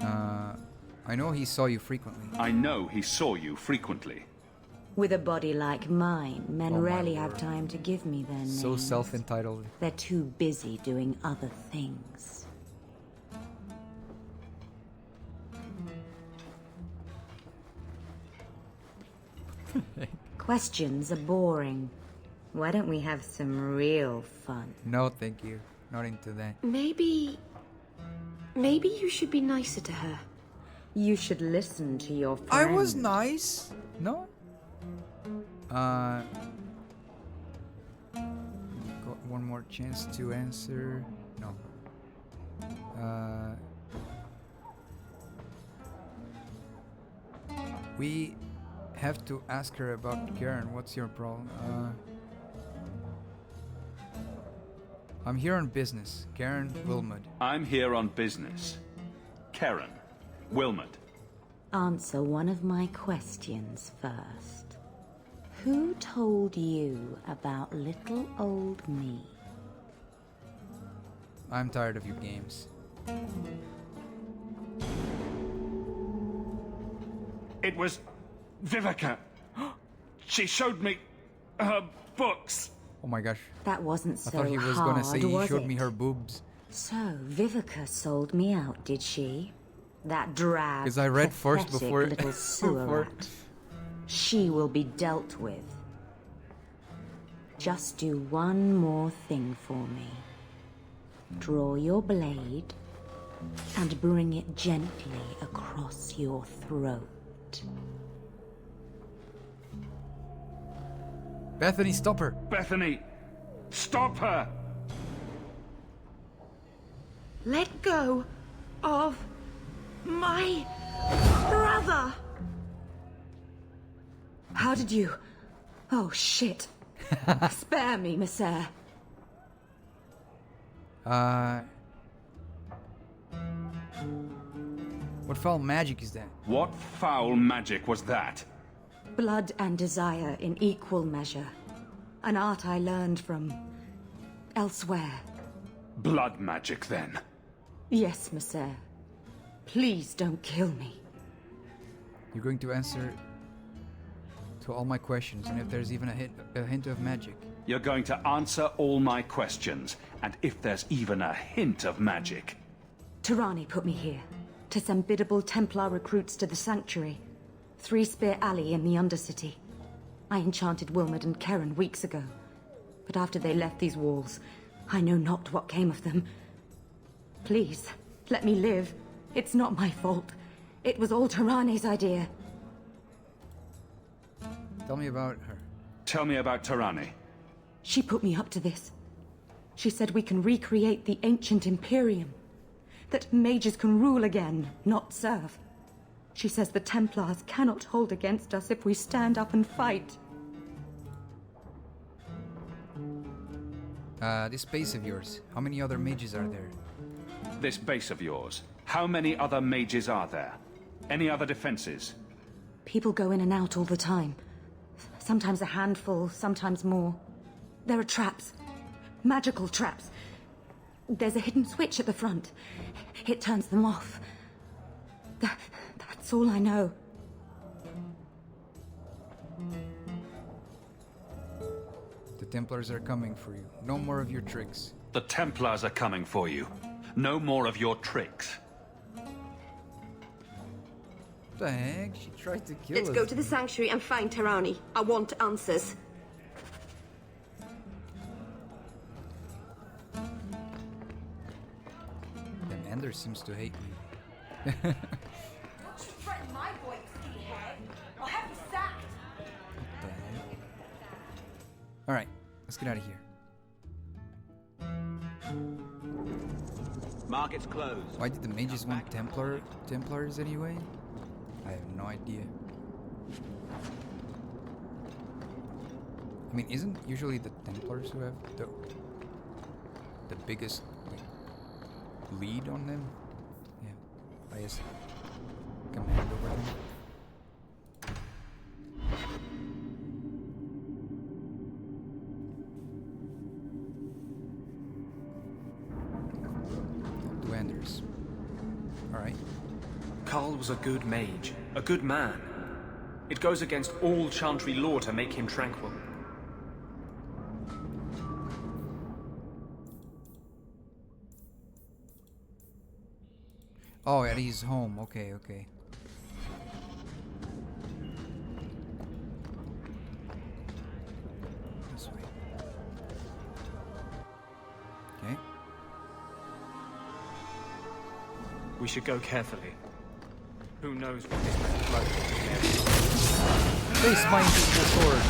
I know he saw you frequently. I know he saw you frequently. With a body like mine, men Oh my rarely have word. time to give me their names. So self-entitled. They're too busy doing other things. Questions are boring. Why don't we have some real fun? No, thank you. Not into that. Maybe you should be nicer to her. You should listen to your friend. I was nice. No? Got one more chance to answer. No. We have to ask her about Karen. What's your problem? I'm here on business. Karen Wilmot. I'm here on business. Karen. Wilmot. Answer one of my questions first. Who told you about little old me? I'm tired of your games. It was Vivica. She showed me her books. Oh my gosh. That wasn't I so thought he was hard, gonna say he was showed it? me her boobs. So, Vivica sold me out, did she? That drab, 'Cause I read first pathetic before- little sewer before- rat. She will be dealt with. Just do one more thing for me. Draw your blade and bring it gently across your throat. Bethany, stop her. Bethany, stop her! let go of my brother. How did you... Oh, shit. Spare me, Messer. What foul magic is that? What foul magic was that? Blood and desire in equal measure. An art I learned from... elsewhere. Blood magic, then? Yes, Messer. Please don't kill me. You're going to answer to all my questions, and if there's even a hint of magic. You're going to answer all my questions, and if there's even a hint of magic. Tirani put me here, to send biddable Templar recruits to the Sanctuary. 3 Spear Alley in the Undercity. I enchanted Wilmot and Keren weeks ago. But after they left these walls, I know not what came of them. Please, let me live. It's not my fault. It was all Tirani's idea. Tell me about her. Tell me about Tirani. She put me up to this. She said we can recreate the ancient Imperium. That mages can rule again, not serve. She says the Templars cannot hold against us if we stand up and fight. This base of yours, how many other mages are there? This base of yours, how many other mages are there? Any other defenses? People go in and out all the time. Sometimes a handful, sometimes more. There are traps. Magical traps. There's a hidden switch at the front. It turns them off. That's all I know. The Templars are coming for you. No more of your tricks. The Templars are coming for you. No more of your tricks. What the heck? She tried to kill us. Let's go to the Sanctuary and find Tirani. I want answers. And Ender seems to hate me. Don't you threaten my boy, skinhead. I'll have you sacked. What the heck? Alright, let's get out of here. Market's closed. Why did the mages want Templars anyway? I have no idea. I mean, isn't usually the Templars who have the biggest lead on them? Yeah, highest command over them. To Anders. Alright. Carl was a good mage, a good man. It goes against all Chantry law to make him tranquil. Oh, at his home. Okay, okay. This way. Okay. We should go carefully. Who knows what this man's blood Face my invisible sword.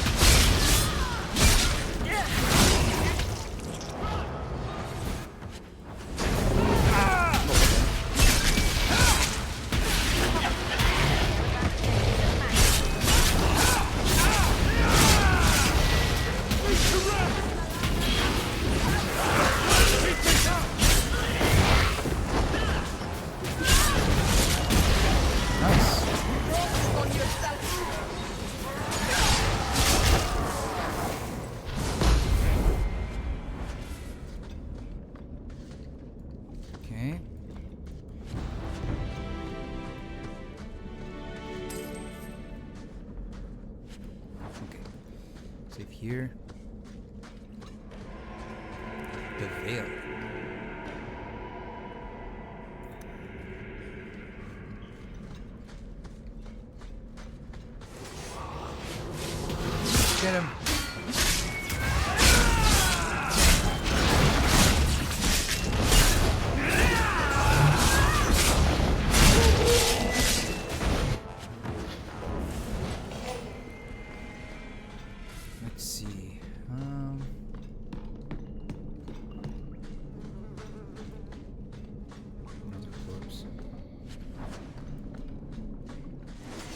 Okay. Okay. Save here. The veil. Get him. Let's see.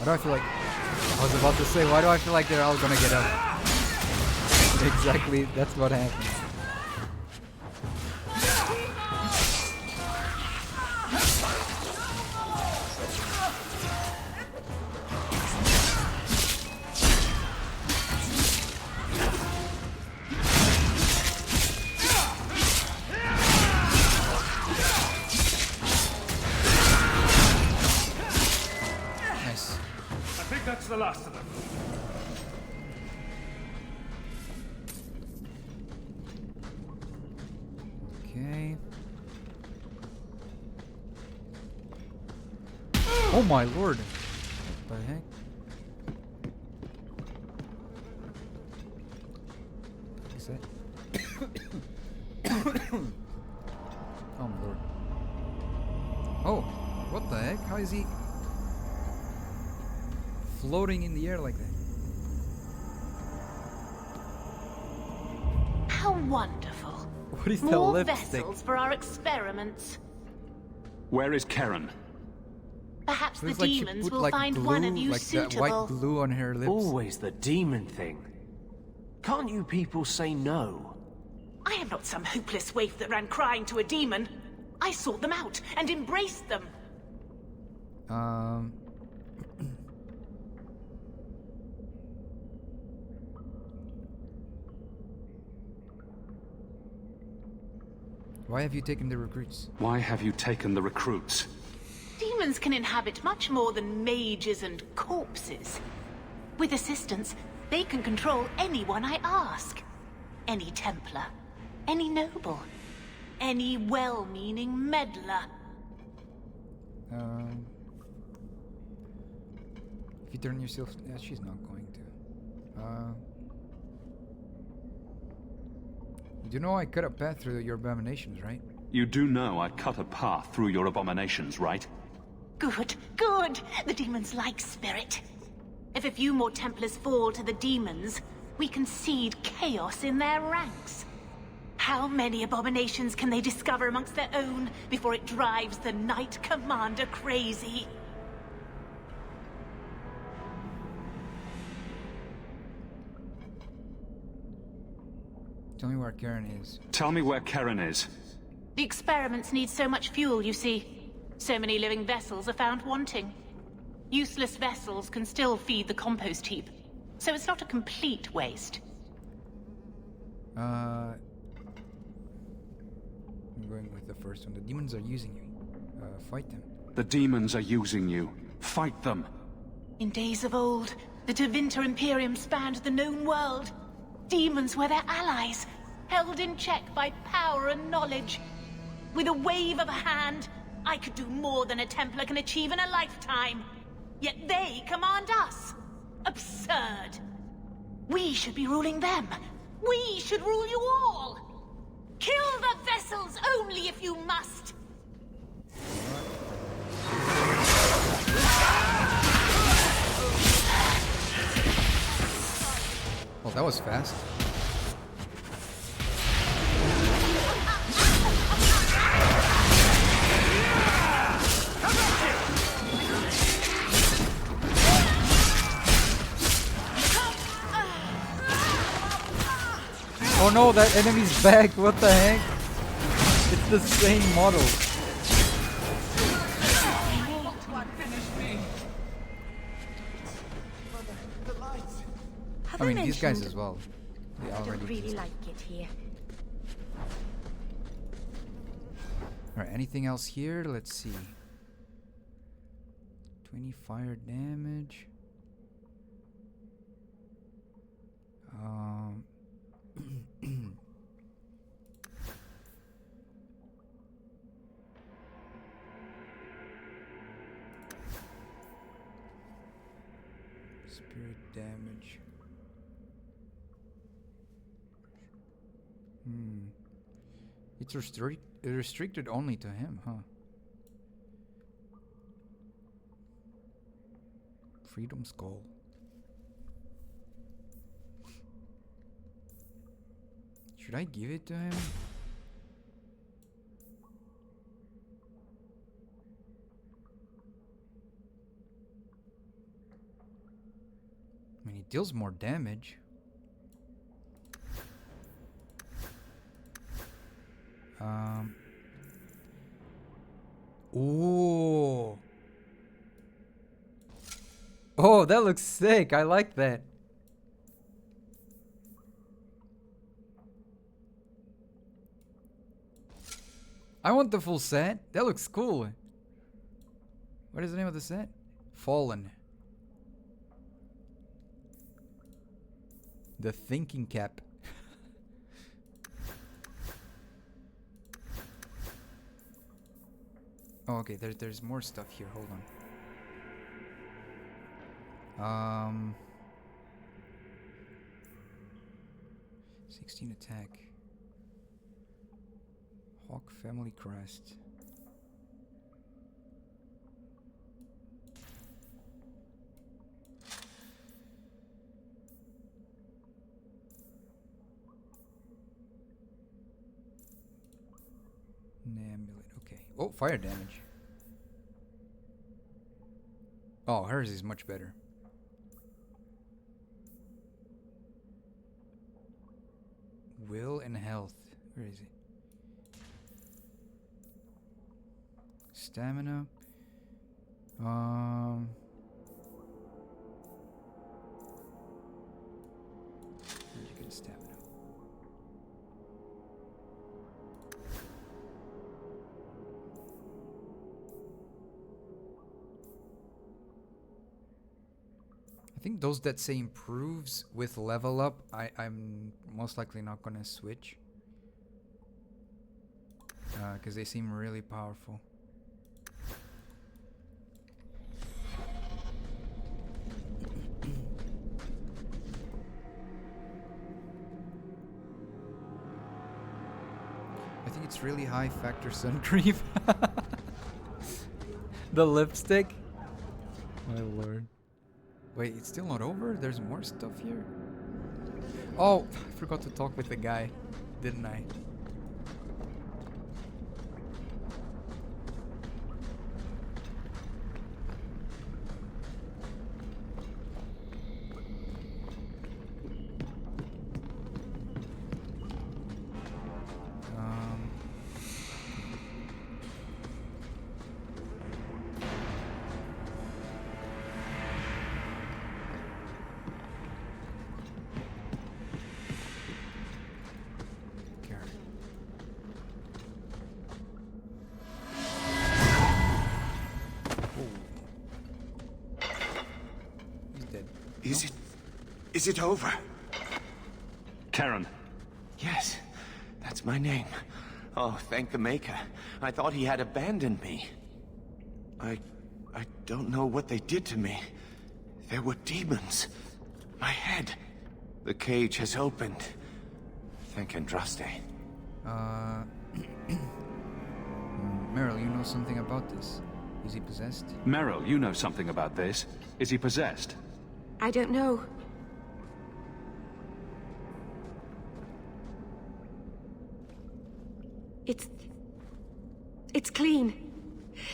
Why do I feel like... I was about to say, why do I feel like they're all gonna get up? Exactly, that's what happens. That's the last of them. Okay. Oh my lord. What the heck? Is that? Oh my lord. Oh, what the heck? How is he floating in the air like that? How wonderful. What is the More lipstick? vessels for our experiments. Where is Karen? Perhaps the Looks like she demons put, will like, find glue, one of you like suitable. that white glue on her lips. Always the demon thing. Can't you people say no? I am not some hopeless waif that ran crying to a demon. I sought them out and embraced them. Why have you taken the recruits? Why have you taken the recruits? Demons can inhabit much more than mages and corpses. With assistance, they can control anyone I ask. Any Templar, any noble, any well-meaning meddler. If you turn yourself... Yeah, she's not going to. You know I cut a path through your abominations, right? You do know I cut a path through your abominations, right? Good, good. The demons like spirit. If a few more Templars fall to the demons, we can seed chaos in their ranks. How many abominations can they discover amongst their own before it drives the Knight Commander crazy? Tell me where Karen is. Tell me where Karen is. The experiments need so much fuel, you see. So many living vessels are found wanting. Useless vessels can still feed the compost heap, so it's not a complete waste. I'm going with the first one. The demons are using you. Fight them. The demons are using you. Fight them. In days of old, the Tevinter Imperium spanned the known world. Demons were their allies, held in check by power and knowledge. With a wave of a hand, I could do more than a Templar can achieve in a lifetime. Yet they command us. Absurd. We should be ruling them. We should rule you all. Kill the vessels only if you must. Well, that was fast. Oh no, that enemy's back. What the heck? It's the same model. I mean, these guys as well. They I don't already really exist. like it here. Alright, anything else here? Let's see. 20 fire damage. Spirit damage. It's restricted only to him, huh? Freedom Skull. Should I give it to him? It deals more damage. Ooh. Oh, that looks sick. I like that. I want the full set. That looks cool. What is the name of the set? Fallen. The thinking cap. Oh, okay. There's more stuff here. Hold on. 16 attack. Hawke family crest. An amulet. Okay. Oh, fire damage. Oh, hers is much better. Will and health. Where is it? Stamina. You get stamina. I think those that say improves with level up, I'm most likely not gonna switch. Because they seem really powerful. I think it's really high factor sun cream. The lipstick? My lord. Wait, it's still not over? There's more stuff here? Oh, I forgot to talk with the guy, didn't I? Is it over? Karen. Yes, that's my name. Oh, thank the Maker. I thought he had abandoned me. I don't know what they did to me. There were demons. My head. The cage has opened. Thank Andraste. Meryl, you know something about this? Is he possessed? Meryl, you know something about this. Is he possessed? I don't know. It's clean.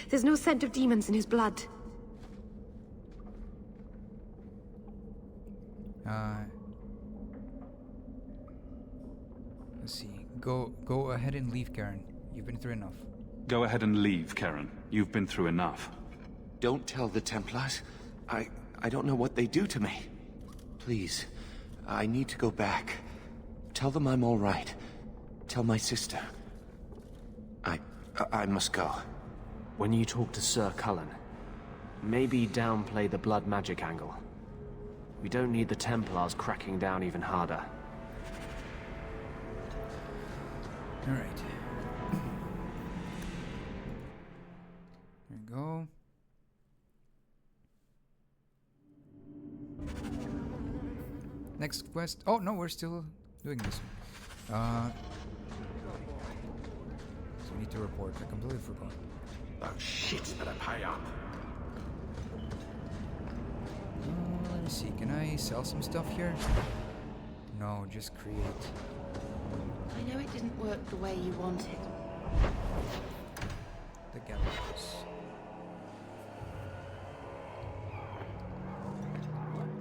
There's no scent of demons in his blood. Let's see. Go ahead and leave, Karen. You've been through enough. Go ahead and leave, Karen. You've been through enough. Don't tell the Templars. I don't know what they do to me. Please, I need to go back. Tell them I'm all right. Tell my sister. I must go. When you talk to Sir Cullen, maybe downplay the blood magic angle. We don't need the Templars cracking down even harder. Alright. There we go. Next quest. Oh, no, we're still doing this one. So we need to report. I completely forgot. Oh, shit, better pay up. Let me see. Can I sell some stuff here? No, just create. I know it didn't work the way you wanted. The gallows.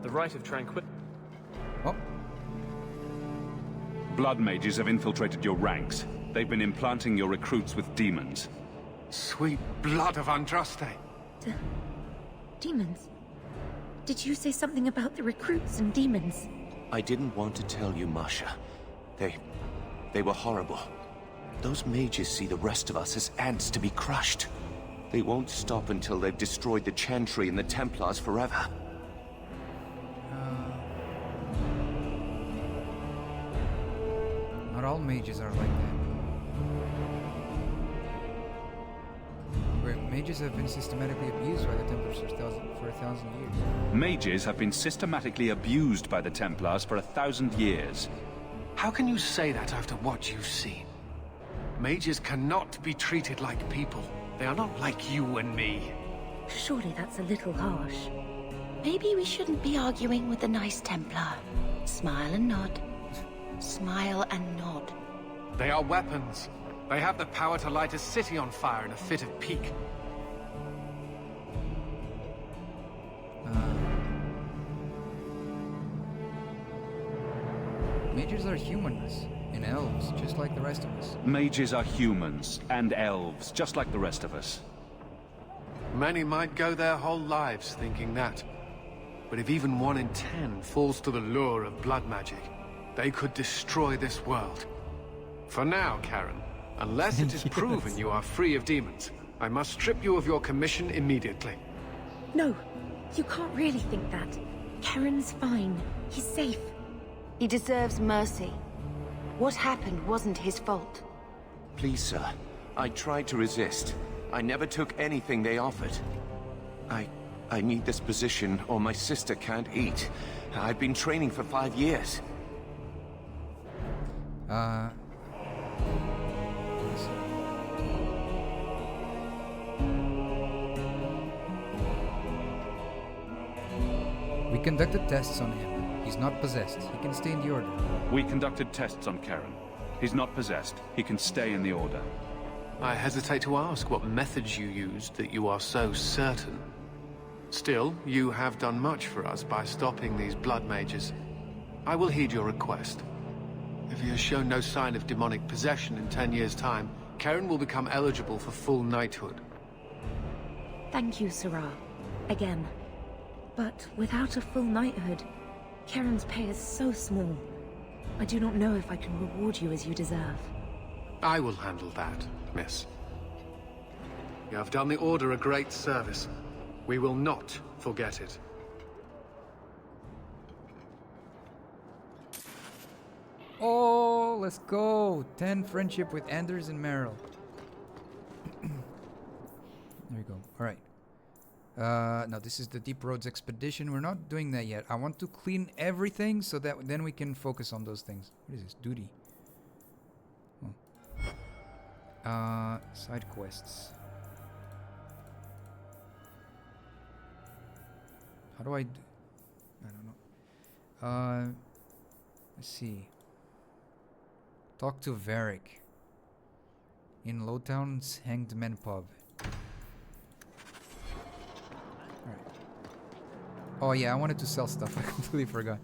The rite of tranquility. Oh. Blood mages have infiltrated your ranks. They've been implanting your recruits with demons. Sweet blood of Andraste. Demons? Did you say something about the recruits and demons? I didn't want to tell you, Masha. They were horrible. Those mages see the rest of us as ants to be crushed. They won't stop until they've destroyed the Chantry and the Templars forever. Not all mages are like that. Mages have been systematically abused by the Templars for 1,000 years. Mages have been systematically abused by the Templars for 1,000 years. How can you say that after what you've seen? Mages cannot be treated like people. They are not like you and me. Surely that's a little harsh. Maybe we shouldn't be arguing with the nice Templar. Smile and nod. Smile and nod. They are weapons. They have the power to light a city on fire in a fit of pique. Mages are humans and elves, just like the rest of us. Mages are humans and elves, just like the rest of us. Many might go their whole lives thinking that. But if even 1 in 10 falls to the lure of blood magic, they could destroy this world. For now, Karen, unless it is proven you are free of demons, I must strip you of your commission immediately. No, you can't really think that. Karen's fine. He's safe. He deserves mercy. What happened wasn't his fault. Please, sir. I tried to resist. I never took anything they offered. I need this position or my sister can't eat. I've been training for 5 years. We conducted tests on him. He's not possessed. He can stay in the Order. We conducted tests on Karen. He's not possessed. He can stay in the Order. I hesitate to ask what methods you used that you are so certain. Still, you have done much for us by stopping these blood mages. I will heed your request. If he has shown no sign of demonic possession in 10 years' time, Karen will become eligible for full knighthood. Thank you, Sarah. Again. But without a full knighthood, Karen's pay is so small. I do not know if I can reward you as you deserve. I will handle that, miss. You have done the Order a great service. We will not forget it. Oh, let's go! 10 friendship with Anders and Meryl. There we go. Alright. Now this is the Deep Roads Expedition. We're not doing that yet. I want to clean everything so that then we can focus on those things. What is this? Duty. Oh. Side quests. How do I do? I don't know. Let's see. Talk to Varric in Lowtown's Hanged Men pub. Alright. Oh yeah, I wanted to sell stuff. I completely forgot.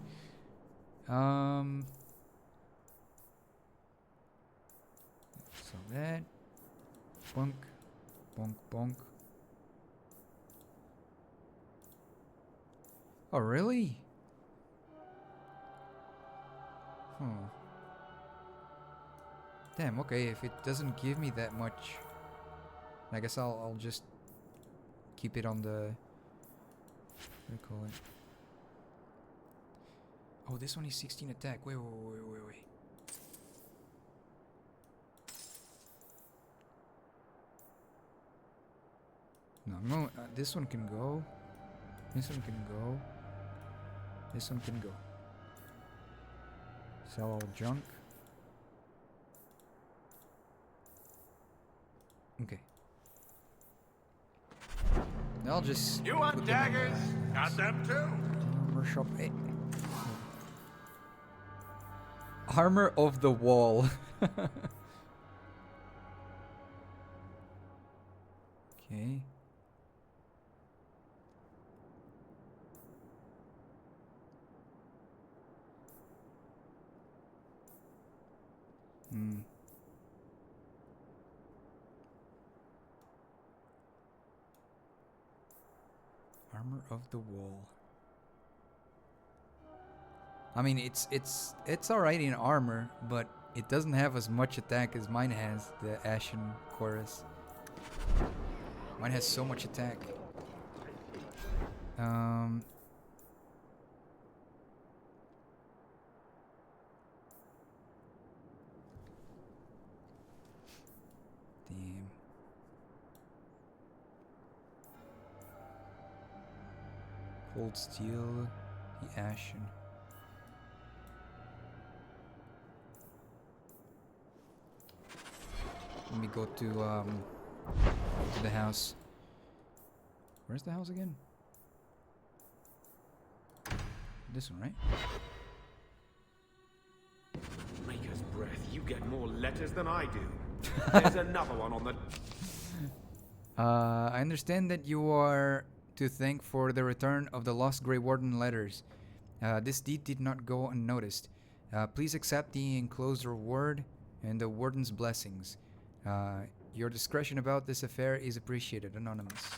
So that. Bonk. Bonk bonk. Oh really? Damn, okay, if it doesn't give me that much, I guess I'll just keep it on the, what do you call it? Oh, this one is 16 attack. Wait. No, this one can go. This one can go. This one can go. Sell all junk. Okay. I'll just. You want daggers? Got them too. Armor shop. Hey. Armor of the wall. Okay. Armor of the Wall. I mean, it's alright in armor, but it doesn't have as much attack as mine has, the Ashen Chorus. Mine has so much attack. Damn. Cold Steel, the Ashen. Let me go to the house. Where's the house again? This one, right? Maker's breath, you get more letters than I do. There's another one on the... I understand that you are to thank for the return of the lost Grey Warden letters. This deed did not go unnoticed. Please accept the enclosed reward and the Warden's blessings. Your discretion about this affair is appreciated. Anonymous.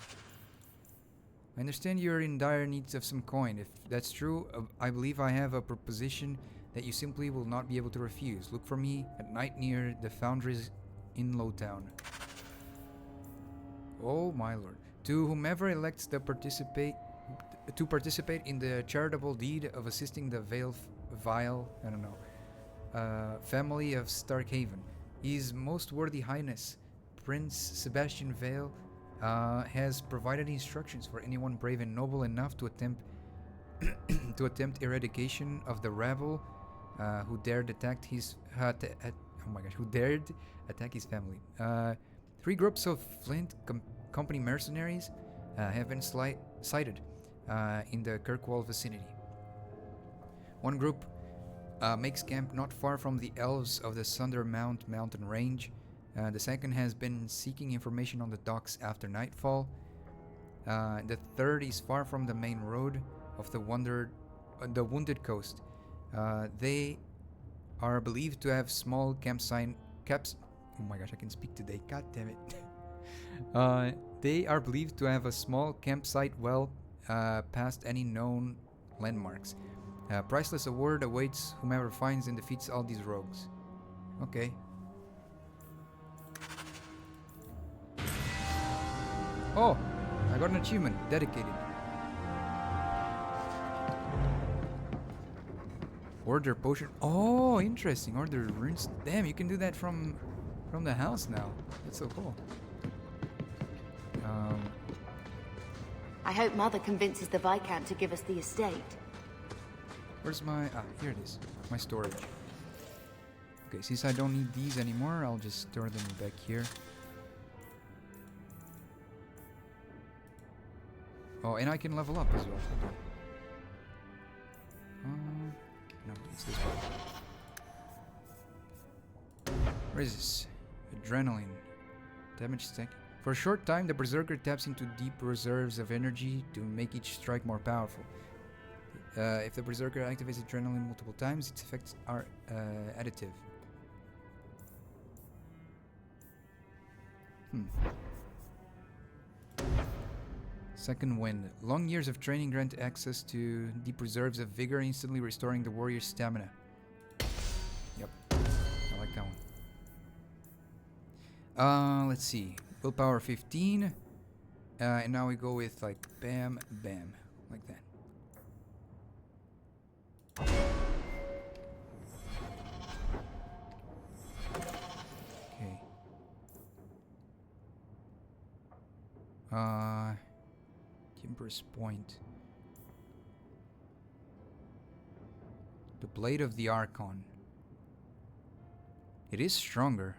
I understand you're in dire needs of some coin. If that's true, I believe I have a proposition that you simply will not be able to refuse. Look for me at night near the foundries in Lowtown. Oh my lord. To whomever elects to participate in the charitable deed of assisting the family of Starkhaven, His Most Worthy Highness, Prince Sebastian Vale, has provided instructions for anyone brave and noble enough to attempt eradication of the rabble who dared attack his family. 3 groups of Flint Company mercenaries have been sighted in the Kirkwall vicinity. One group makes camp not far from the elves of the Sundermount mountain range. The second has been seeking information on the docks after nightfall. The third is far from the main road of the Wounded Coast. They are believed to have small oh my gosh, I can speak today. God damn it. They are believed to have a small campsite well past any known landmarks. Priceless award awaits whomever finds and defeats all these rogues. Okay. Oh, I got an achievement. Dedicated. Order potion. Oh, interesting. Order runes. Damn, you can do that from the house now. That's so cool. I hope Mother convinces the Viscount to give us the estate. Where's my... Ah, here it is. My storage. Okay, since I don't need these anymore, I'll just store them back here. Oh, and I can level up as well. No, it's this one. Where is this? Adrenaline. Damage stack. For a short time, the Berserker taps into deep reserves of energy to make each strike more powerful. If the Berserker activates Adrenaline multiple times, its effects are additive. Second Wind. Long years of training grant access to deep reserves of vigor, instantly restoring the warrior's stamina. Yep. I like that one. Let's see. Willpower 15. And now we go with like bam, bam. Like that. Okay. Timber's Point. The Blade of the Archon. It is stronger.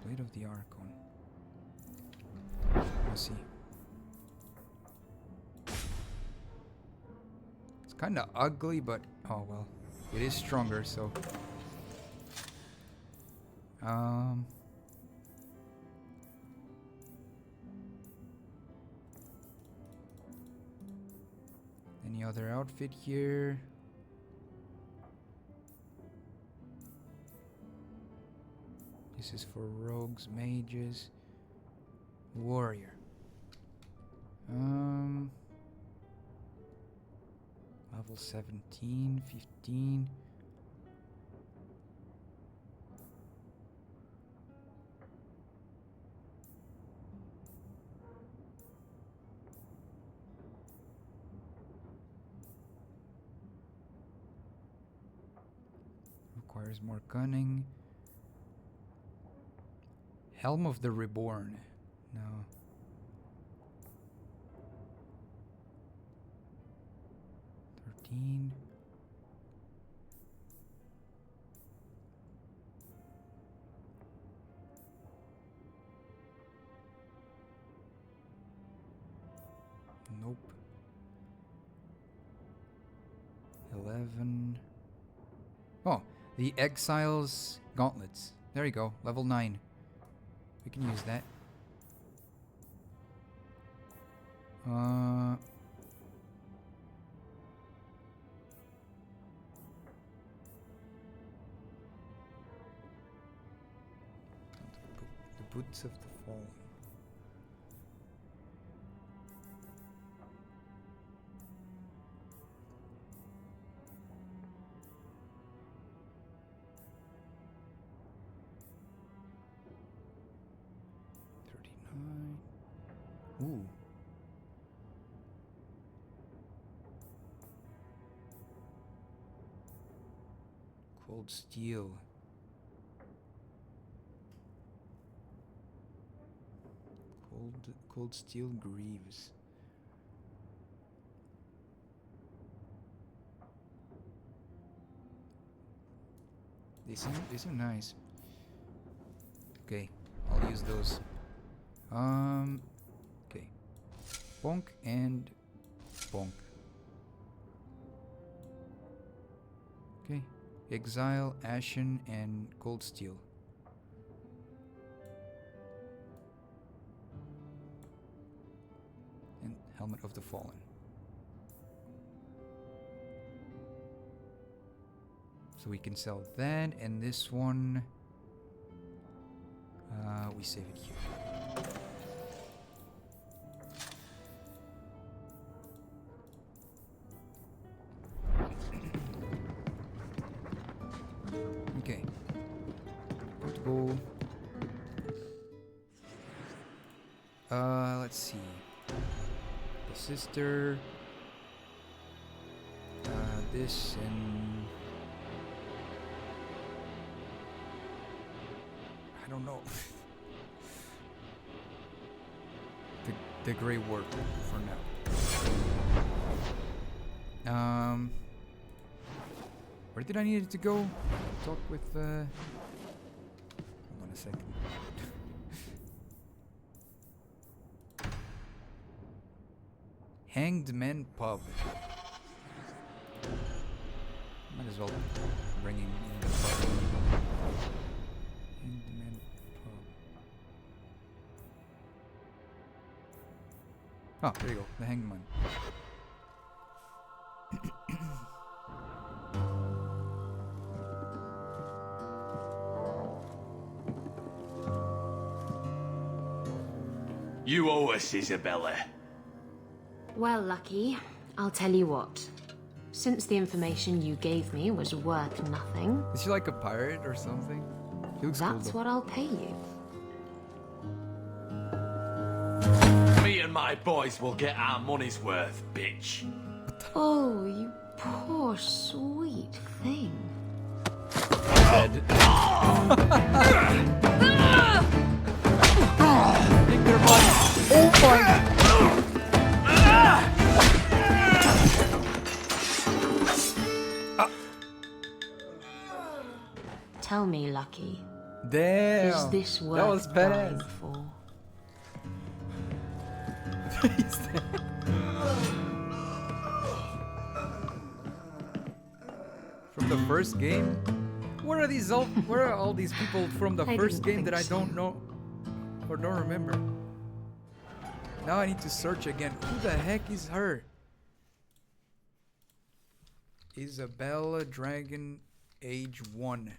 Blade of the Archon. Let's see. It's kind of ugly, but oh well. It is stronger, so. Any other outfit here? This is for rogues, mages. Warrior. Level 17, 15. Requires more cunning. Helm of the Reborn. No. Nope. 11. Oh, the Exile's Gauntlets. There you go, level 9. We can use that. The Boots of the Fallen. Ooh. Cold steel. Cold steel greaves. They seem nice. Okay, I'll use those. Okay. Bonk and bonk. Okay. Exile, Ashen, and Cold Steel. And Helmet of the Fallen. So we can sell that, and this one we save it here. Okay. Let's go. Let's see. The sister. This and I don't know. the Grey Work for now. Where did I need it to go? Talk with hold on a second. Hanged Men Pub. Might as well bring him in the pub. Hanged Men Pub. Oh, there you go. The Hanged Man. You owe us, Isabella. Well, Lucky, I'll tell you what. Since the information you gave me was worth nothing... Is she like a pirate or something? She looks That's cool, what I'll pay you. Me and my boys will get our money's worth, bitch. Oh, you poor sweet thing. Dead. Take their money. Oh my. Tell me, Lucky. Damn. Is this worth that was dying badass. for? From the first game? Where are all these people from the I first didn't game that I think so. don't know or don't remember? Now I need to search again. Who the heck is her? Isabella Dragon Age 1.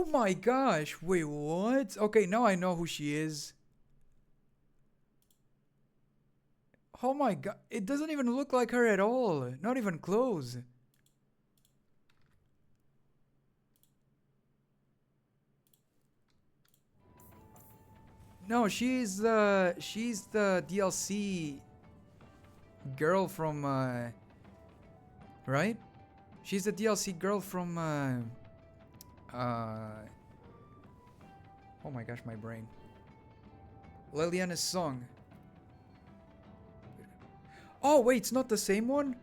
my gosh. Wait, what? Okay, now I know who she is. Oh my god. It doesn't even look like her at all. Not even close. No, she's the DLC girl from right? She's the DLC girl from oh my gosh, my brain. Liliana's song. Oh wait, it's not the same one?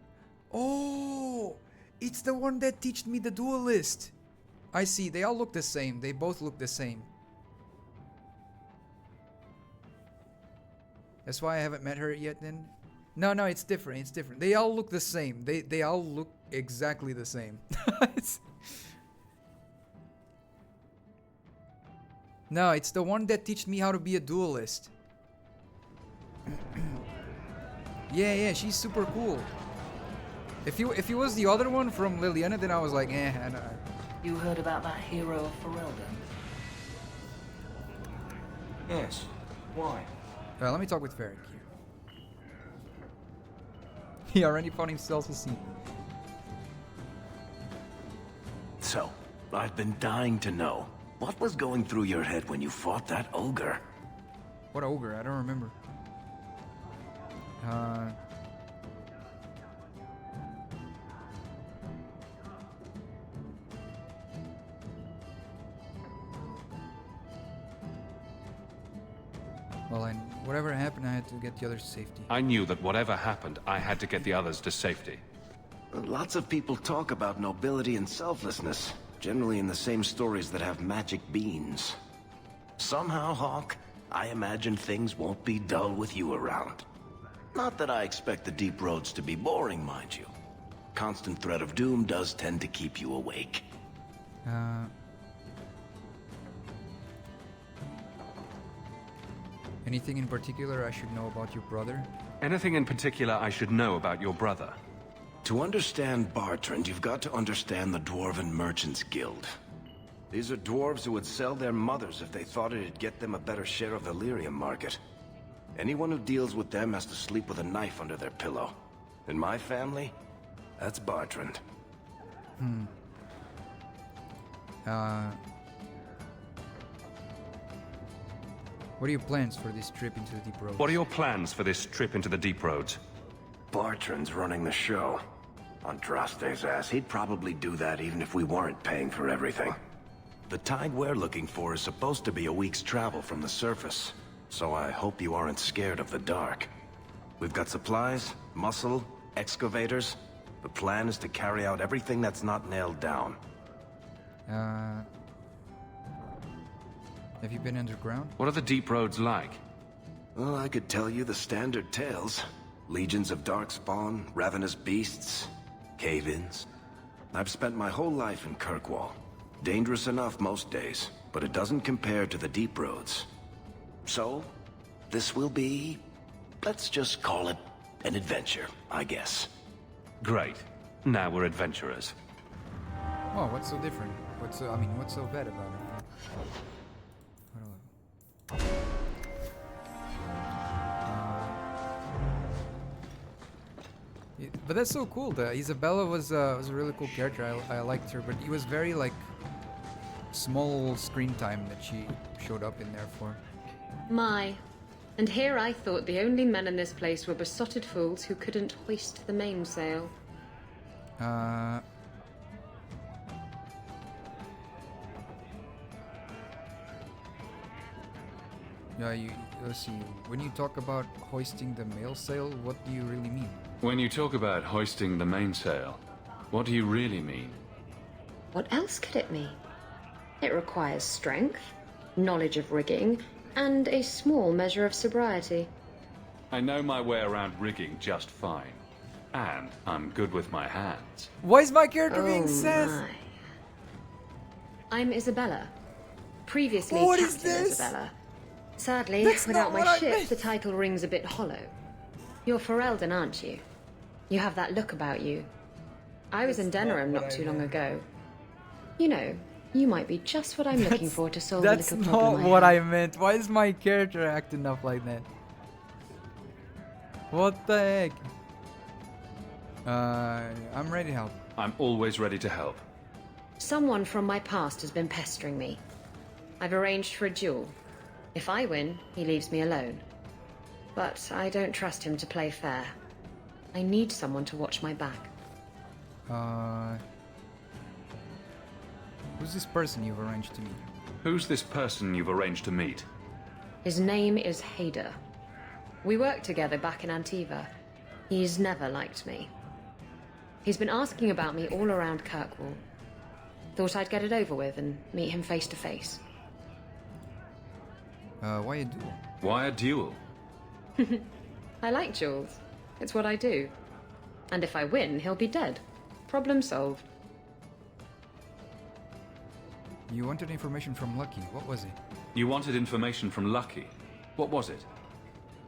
Oh, it's the one that taught me the duelist. I see, they all look the same. They both look the same. That's why I haven't met her yet then. No, it's different. It's different. They all look the same. They all look exactly the same. No, it's the one that taught me how to be a duelist. Yeah, she's super cool. If it was the other one from Liliana, then I was like, I don't know. You heard about that hero of Ferelden? Yes. Why? Let me talk with Varric here. He already found himself a seat. So, I've been dying to know. What was going through your head when you fought that ogre? What ogre? I don't remember. Well, whatever happened, I had to get the others to safety. I knew that whatever happened, I had to get the others to safety. Lots of people talk about nobility and selflessness, generally in the same stories that have magic beans. Somehow, Hawke, I imagine things won't be dull with you around. Not that I expect the deep roads to be boring, mind you. Constant threat of doom does tend to keep you awake. Anything in particular I should know about your brother? Anything in particular I should know about your brother? To understand Bartrand, you've got to understand the Dwarven Merchants Guild. These are dwarves who would sell their mothers if they thought it'd get them a better share of the lyrium market. Anyone who deals with them has to sleep with a knife under their pillow. In my family, that's Bartrand. What are your plans for this trip into the deep roads? What are your plans for this trip into the deep roads? Bartrand's running the show. On Draste's ass, he'd probably do that even if we weren't paying for everything. The tide we're looking for is supposed to be a week's travel from the surface, so I hope you aren't scared of the dark. We've got supplies, muscle, excavators. The plan is to carry out everything that's not nailed down. Have you been underground? What are the deep roads like? Well, I could tell you the standard tales. Legions of darkspawn, ravenous beasts, cave-ins. I've spent my whole life in Kirkwall. Dangerous enough most days, but it doesn't compare to the deep roads. So, this will be... let's just call it an adventure, I guess. Great. Now we're adventurers. Oh, what's so different? What's so bad about it? But that's so cool. Isabella was a really cool character. I liked her, but it was very like small screen time that she showed up in there for. And here I thought the only men in this place were besotted fools who couldn't hoist the mainsail. Let's see. When you talk about hoisting the mainsail, what do you really mean? When you talk about hoisting the mainsail, what do you really mean? What else could it mean? It requires strength, knowledge of rigging, and a small measure of sobriety. I know my way around rigging just fine. And I'm good with my hands. Why is my character being sassy? My. I'm Isabella. Previously Captain Isabella. Sadly, without my ship, the title rings a bit hollow. You're Ferelden, aren't you? You have that look about you. I was in Denerim not too long ago. You know, You might be just what I'm looking for to solve a That's little not problem what I I have. meant. Why is my character acting up like that? What the heck? I'm ready to help. I'm always ready to help. Someone from my past has been pestering me. I've arranged for a duel. If I win, he leaves me alone. But I don't trust him to play fair. I need someone to watch my back. Who's this person you've arranged to meet? Who's this person you've arranged to meet? His name is Hader. We worked together back in Antiva. He's never liked me. He's been asking about me all around Kirkwall. Thought I'd get it over with and meet him face to face. Why a duel? Why a duel? I like duels. It's what I do. And if I win, he'll be dead. Problem solved. You wanted information from Lucky. What was it? You wanted information from Lucky. What was it?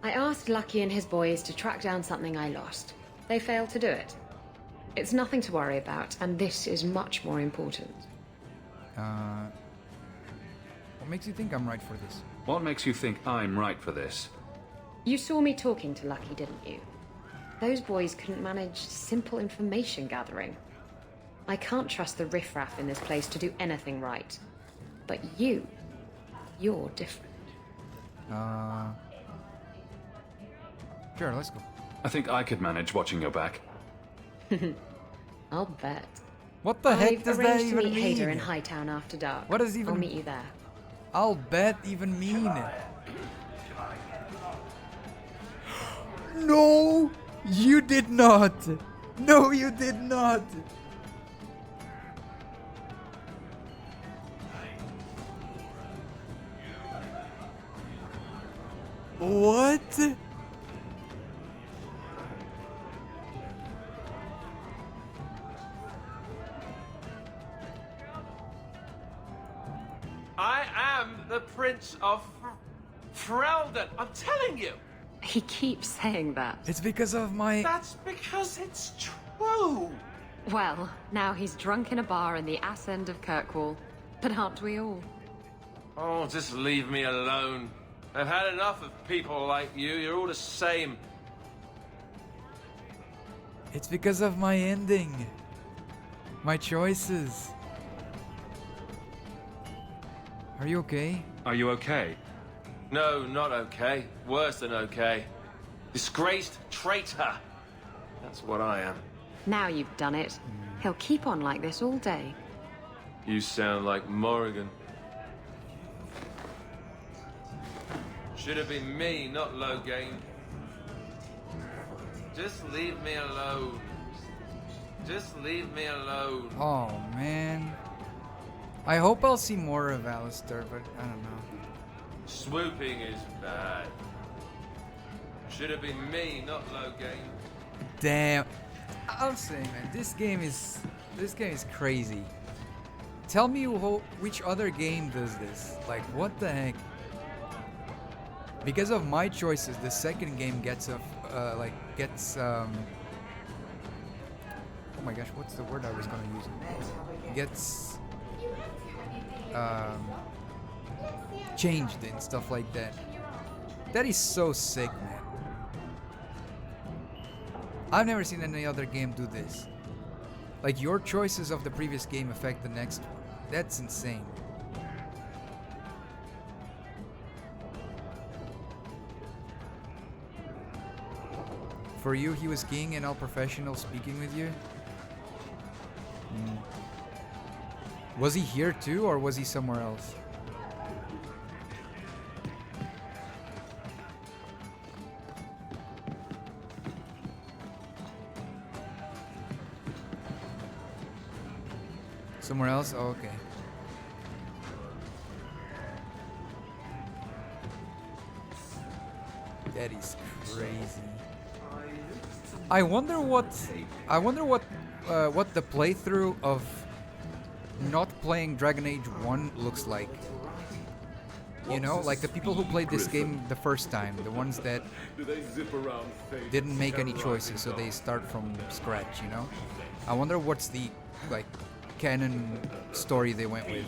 I asked Lucky and his boys to track down something I lost. They failed to do it. It's nothing to worry about, and this is much more important. What makes you think I'm right for this? What makes you think I'm right for this? You saw me talking to Lucky, didn't you? Those boys couldn't manage simple information gathering. I can't trust the riffraff in this place to do anything right. But you're different. Sure, let's go. I think I could manage watching your back. I'll bet. What the heck does that I've arranged even to meet Hader mean? in Hightown after dark. What does even... I'll meet you there. I'll bet even mean. No, you did not. No, you did not. What? I am the Prince of Ferelden. I'm telling you. He keeps saying that. It's because of my... That's because it's true. Well, now he's drunk in a bar in the ass end of Kirkwall. But aren't we all? Oh, just leave me alone. I've had enough of people like you. You're all the same. It's because of my ending. My choices. Are you okay? Are you okay? No, not okay. Worse than okay. Disgraced traitor. That's what I am. Now you've done it. He'll keep on like this all day. You sound like Morrigan. Should have been me, not Logain. Just leave me alone. Just leave me alone. Oh, man. I hope I'll see more of Alistair, but I don't know. Swooping is bad. Should have been me, not Logain. Damn. I'm saying, man, this game is crazy. Tell me which other game does this. Like, what the heck? Because of my choices, the second game gets oh my gosh, what's the word I was gonna use? Gets changed and stuff like that. That is so sick, man. I've never seen any other game do this. Like, your choices of the previous game affect the next one. That's insane. For you, he was king and all professional speaking with you? Was he here too, or was he somewhere else? Somewhere else? Oh, okay. That is crazy. I wonder what the playthrough of not playing Dragon Age 1 looks like. You know, like the people who played this game the first time, the ones that didn't make any choices, so they start from scratch, you know? I wonder what's the, like, canon story they went with.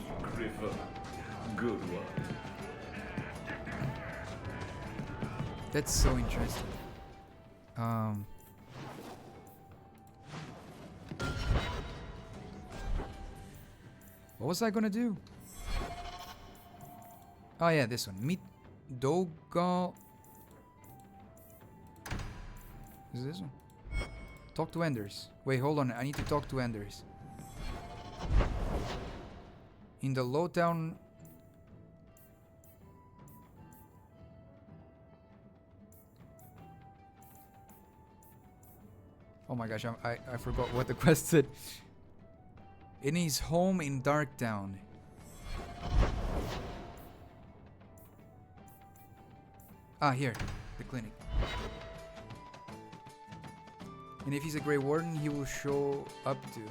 Good one. That's so interesting. What was I gonna do? Oh yeah, this one. Meet Dogal. Is this one? Talk to Enders. Wait, hold on. I need to talk to Enders. In the lowdown. Oh my gosh, I forgot what the quest said. In his home in Darktown. Ah, here. The clinic. And if he's a Grey Warden, he will show up to.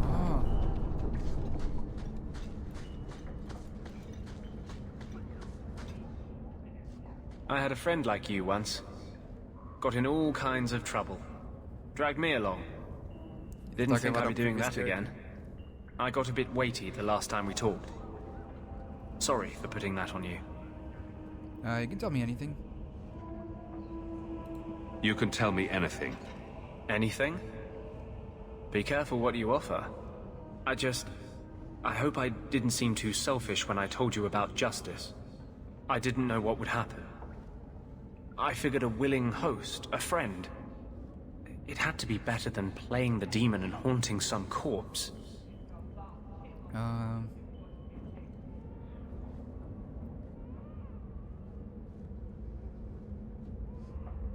Ah. I had a friend like you once. Got in all kinds of trouble. Dragged me along. Didn't think I'd be doing that again. I got a bit weighty the last time we talked. Sorry for putting that on you. You can tell me anything. You can tell me anything. Anything? Be careful what you offer. I hope I didn't seem too selfish when I told you about justice. I didn't know what would happen. I figured a willing host, a friend. It had to be better than playing the demon and haunting some corpse.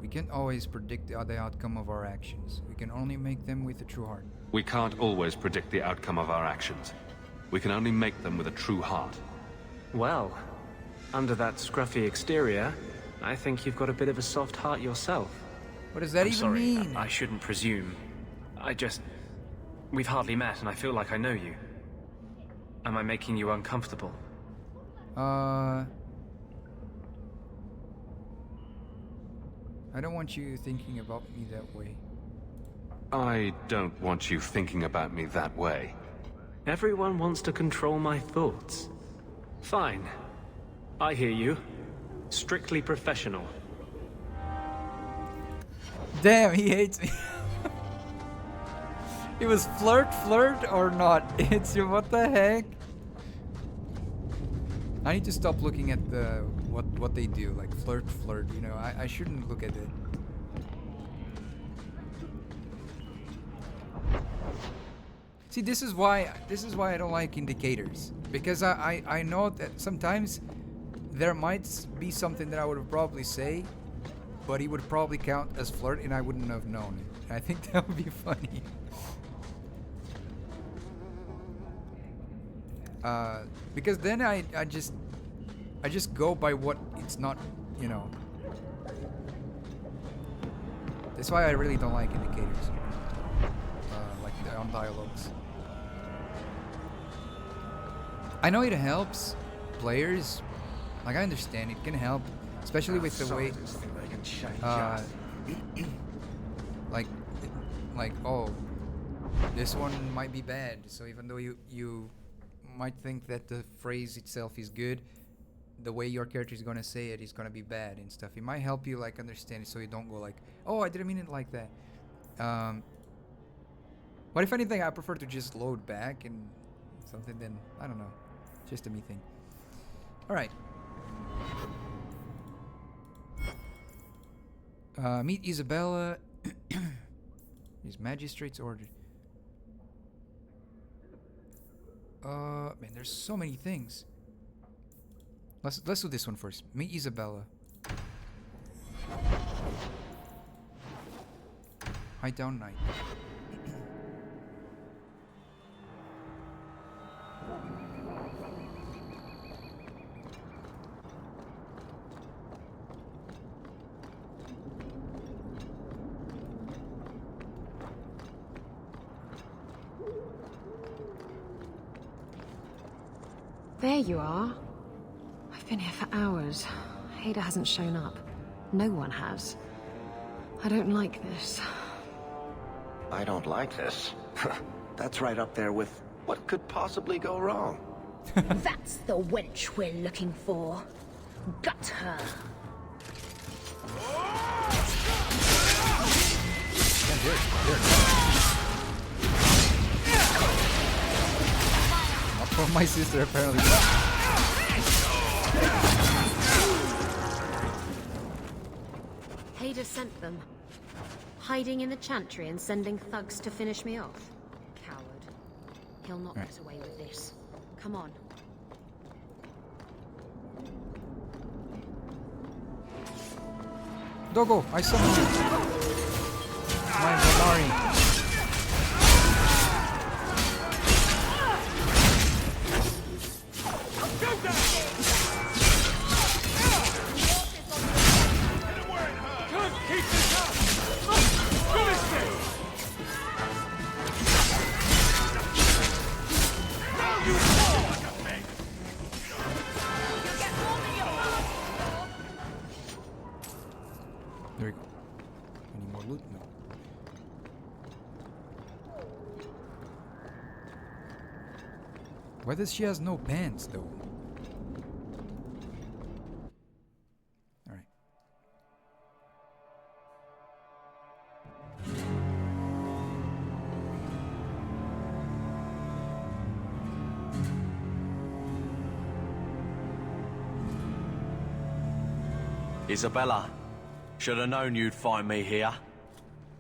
We can't always predict the outcome of our actions. We can only make them with a true heart. We can't always predict the outcome of our actions. We can only make them with a true heart. Well, under that scruffy exterior, I think you've got a bit of a soft heart yourself. What does that even mean? I shouldn't presume. We've hardly met and I feel like I know you. Am I making you uncomfortable? I don't want you thinking about me that way. I don't want you thinking about me that way. Everyone wants to control my thoughts. Fine. I hear you. Strictly professional. Damn, he hates me. It was flirt or not? It's what the heck? I need to stop looking at the what they do, like flirt, you know. I shouldn't look at it. See, this is why I don't like indicators, because I know that sometimes there might be something that I would probably say, but he would probably count as flirt and I wouldn't have known it. I think that would be funny. Because then I just go by what it's not, you know. That's why I really don't like indicators, like on dialogues. I know it helps players, like I understand it can help, especially with the way, like oh, this one might be bad, so even though you might think that the phrase itself is good, the way your character is gonna say it is gonna be bad and stuff. It might help you like understand it, so you don't go like, oh, I didn't mean it like that. But if anything, I prefer to just load back and something. Then I don't know, just a me thing. All right. Meet Isabella. His magistrate's order. Man, there's so many things. Let's do this one first. Meet Isabella. High down night. There you are. I've been here for hours. Ada hasn't shown up. No one has. I don't like this. I don't like this. That's right up there with What could possibly go wrong? That's the wench we're looking for. Gut her. Not from my sister, apparently. Thedas sent them. Hiding in the chantry and sending thugs to finish me off. Coward. He'll not get away with this. Come on. Dogo, I summoned you. My Valari. There we go. Any more loot? No. Why does she has no pants though? Alright. Isabella, should have known you'd find me here.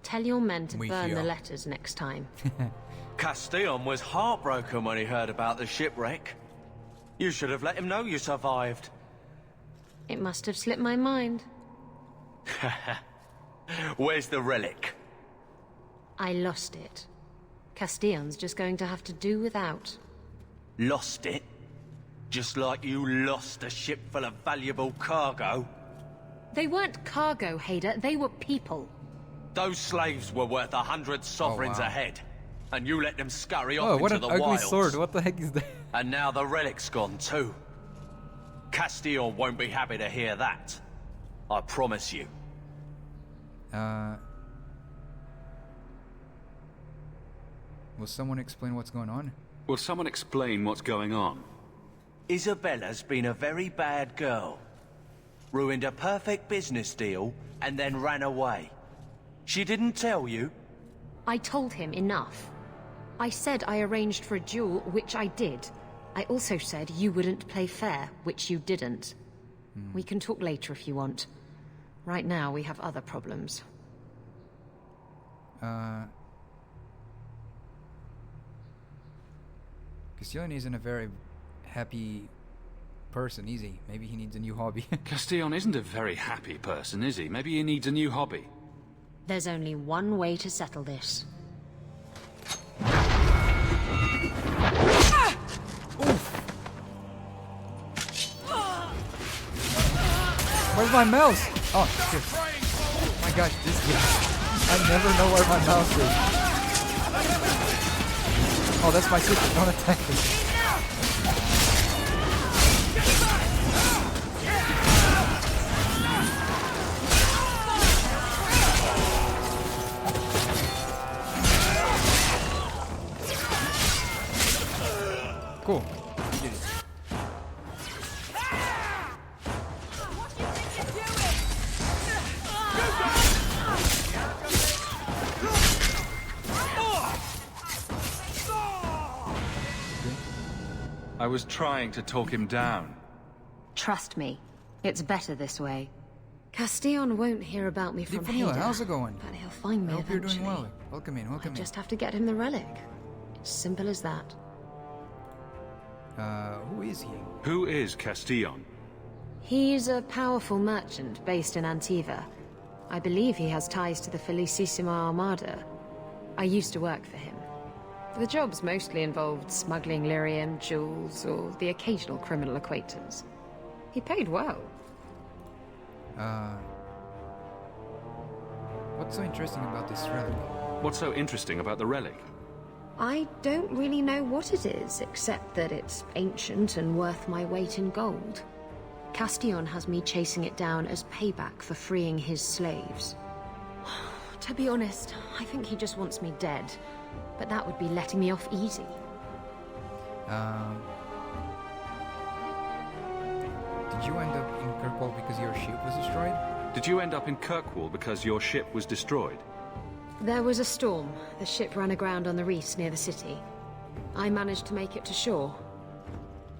Tell your men to burn the letters next time. Castillon was heartbroken when he heard about the shipwreck. You should have let him know you survived. It must have slipped my mind. Where's the relic? I lost it. Castillon's just going to have to do without. Lost it? Just like you lost a ship full of valuable cargo? They weren't cargo, Hader. They were people. Those slaves were worth 100 sovereigns a head. And you let them scurry off what into an the ugly wilds. sword. What the heck is that? And now the relic's gone too. Castillon won't be happy to hear that. I promise you. Will someone explain what's going on? Will someone explain what's going on? Isabella's been a very bad girl. Ruined a perfect business deal and then ran away. She didn't tell you? I told him enough. I said I arranged for a duel, which I did. I also said you wouldn't play fair, which you didn't. We can talk later if you want. Right now, we have other problems. Castillon isn't a very happy person, is he? Maybe he needs a new hobby. Castillon isn't a very happy person, is he? Maybe he needs a new hobby. There's only one way to settle this. Where's my mouse? Oh, shit. Oh my gosh, this game. I never know where my mouse is. Oh, that's my sister. Don't attack me. Cool. You did it. I was trying to talk him down. Trust me, it's better this way. Castillon won't hear about me from Vanilla, Hader, how's it going? but he'll find me I hope you're eventually. doing well. Welcome in, welcome I just have to get him the relic. It's simple as that. Who is he? Who is Castillon? He's a powerful merchant based in Antiva. I believe he has ties to the Felicissima Armada. I used to work for him. The jobs mostly involved smuggling lyrium, jewels, or the occasional criminal acquaintance. He paid well. What's so interesting about this relic? What's so interesting about the relic? I don't really know what it is, except that it's ancient and worth my weight in gold. Castillon has me chasing it down as payback for freeing his slaves. To be honest, I think he just wants me dead. But that would be letting me off easy. Did you end up in Kirkwall because your ship was destroyed? Did you end up in Kirkwall because your ship was destroyed? There was a storm. The ship ran aground on the reefs near the city. I managed to make it to shore.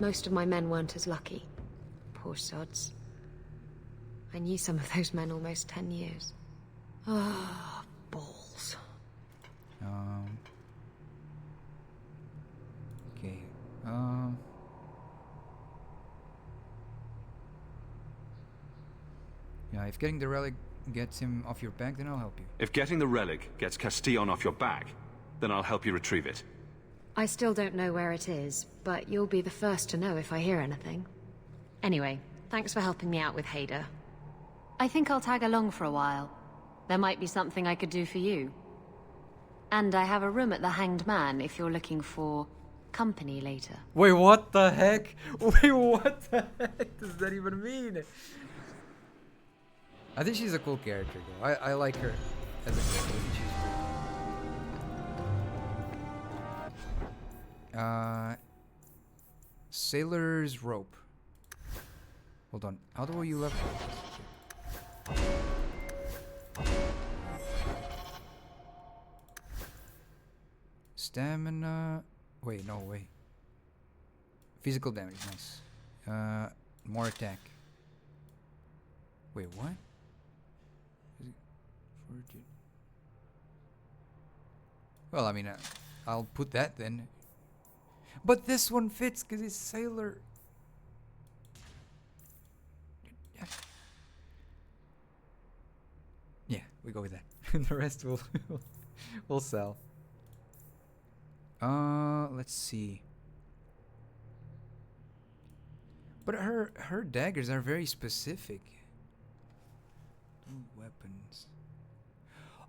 Most of my men weren't as lucky. Poor sods. I knew some of those men almost 10 years. Ah, balls. Okay. Yeah, if getting the relic gets him off your back, then I'll help you. If getting the relic gets Castillon off your back, then I'll help you retrieve it. I still don't know where it is, but you'll be the first to know if I hear anything. Anyway, thanks for helping me out with Hader. I think I'll tag along for a while. There might be something I could do for you. And I have a room at the Hanged Man if you're looking for company later. Wait, what the heck? Wait, what the heck does that even mean? I think she's a cool character, though. I like her as a character. I think she's cool. Sailor's rope. Hold on. How do you level? Stamina. Wait, no, wait. Physical damage, nice. More attack. Wait, what? Well, I mean, I'll put that then. But this one fits because it's sailor. Yeah, we go with that. The rest will sell. Let's see. But her daggers are very specific. Weapons.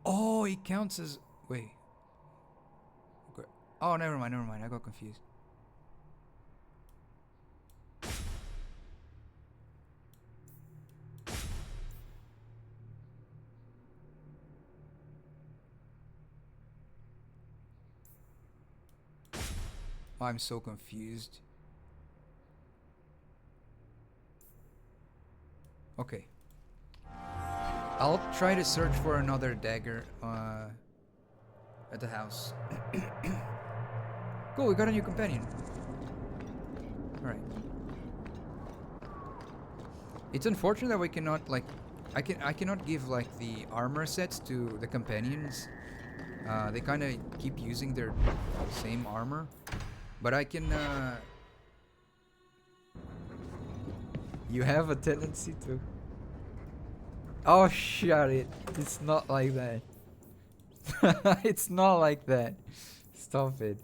Oh, it counts as... Wait. Okay. Oh, never mind. I got confused. I'm so confused. Okay. I'll try to search for another dagger at the house. Cool, we got a new companion. Alright. It's unfortunate that we cannot, like... I cannot give, like, the armor sets to the companions. They kind of keep using their same armor. But I can, You have a tendency to... Oh, shut it. It's not like that. It's not like that. Stop it.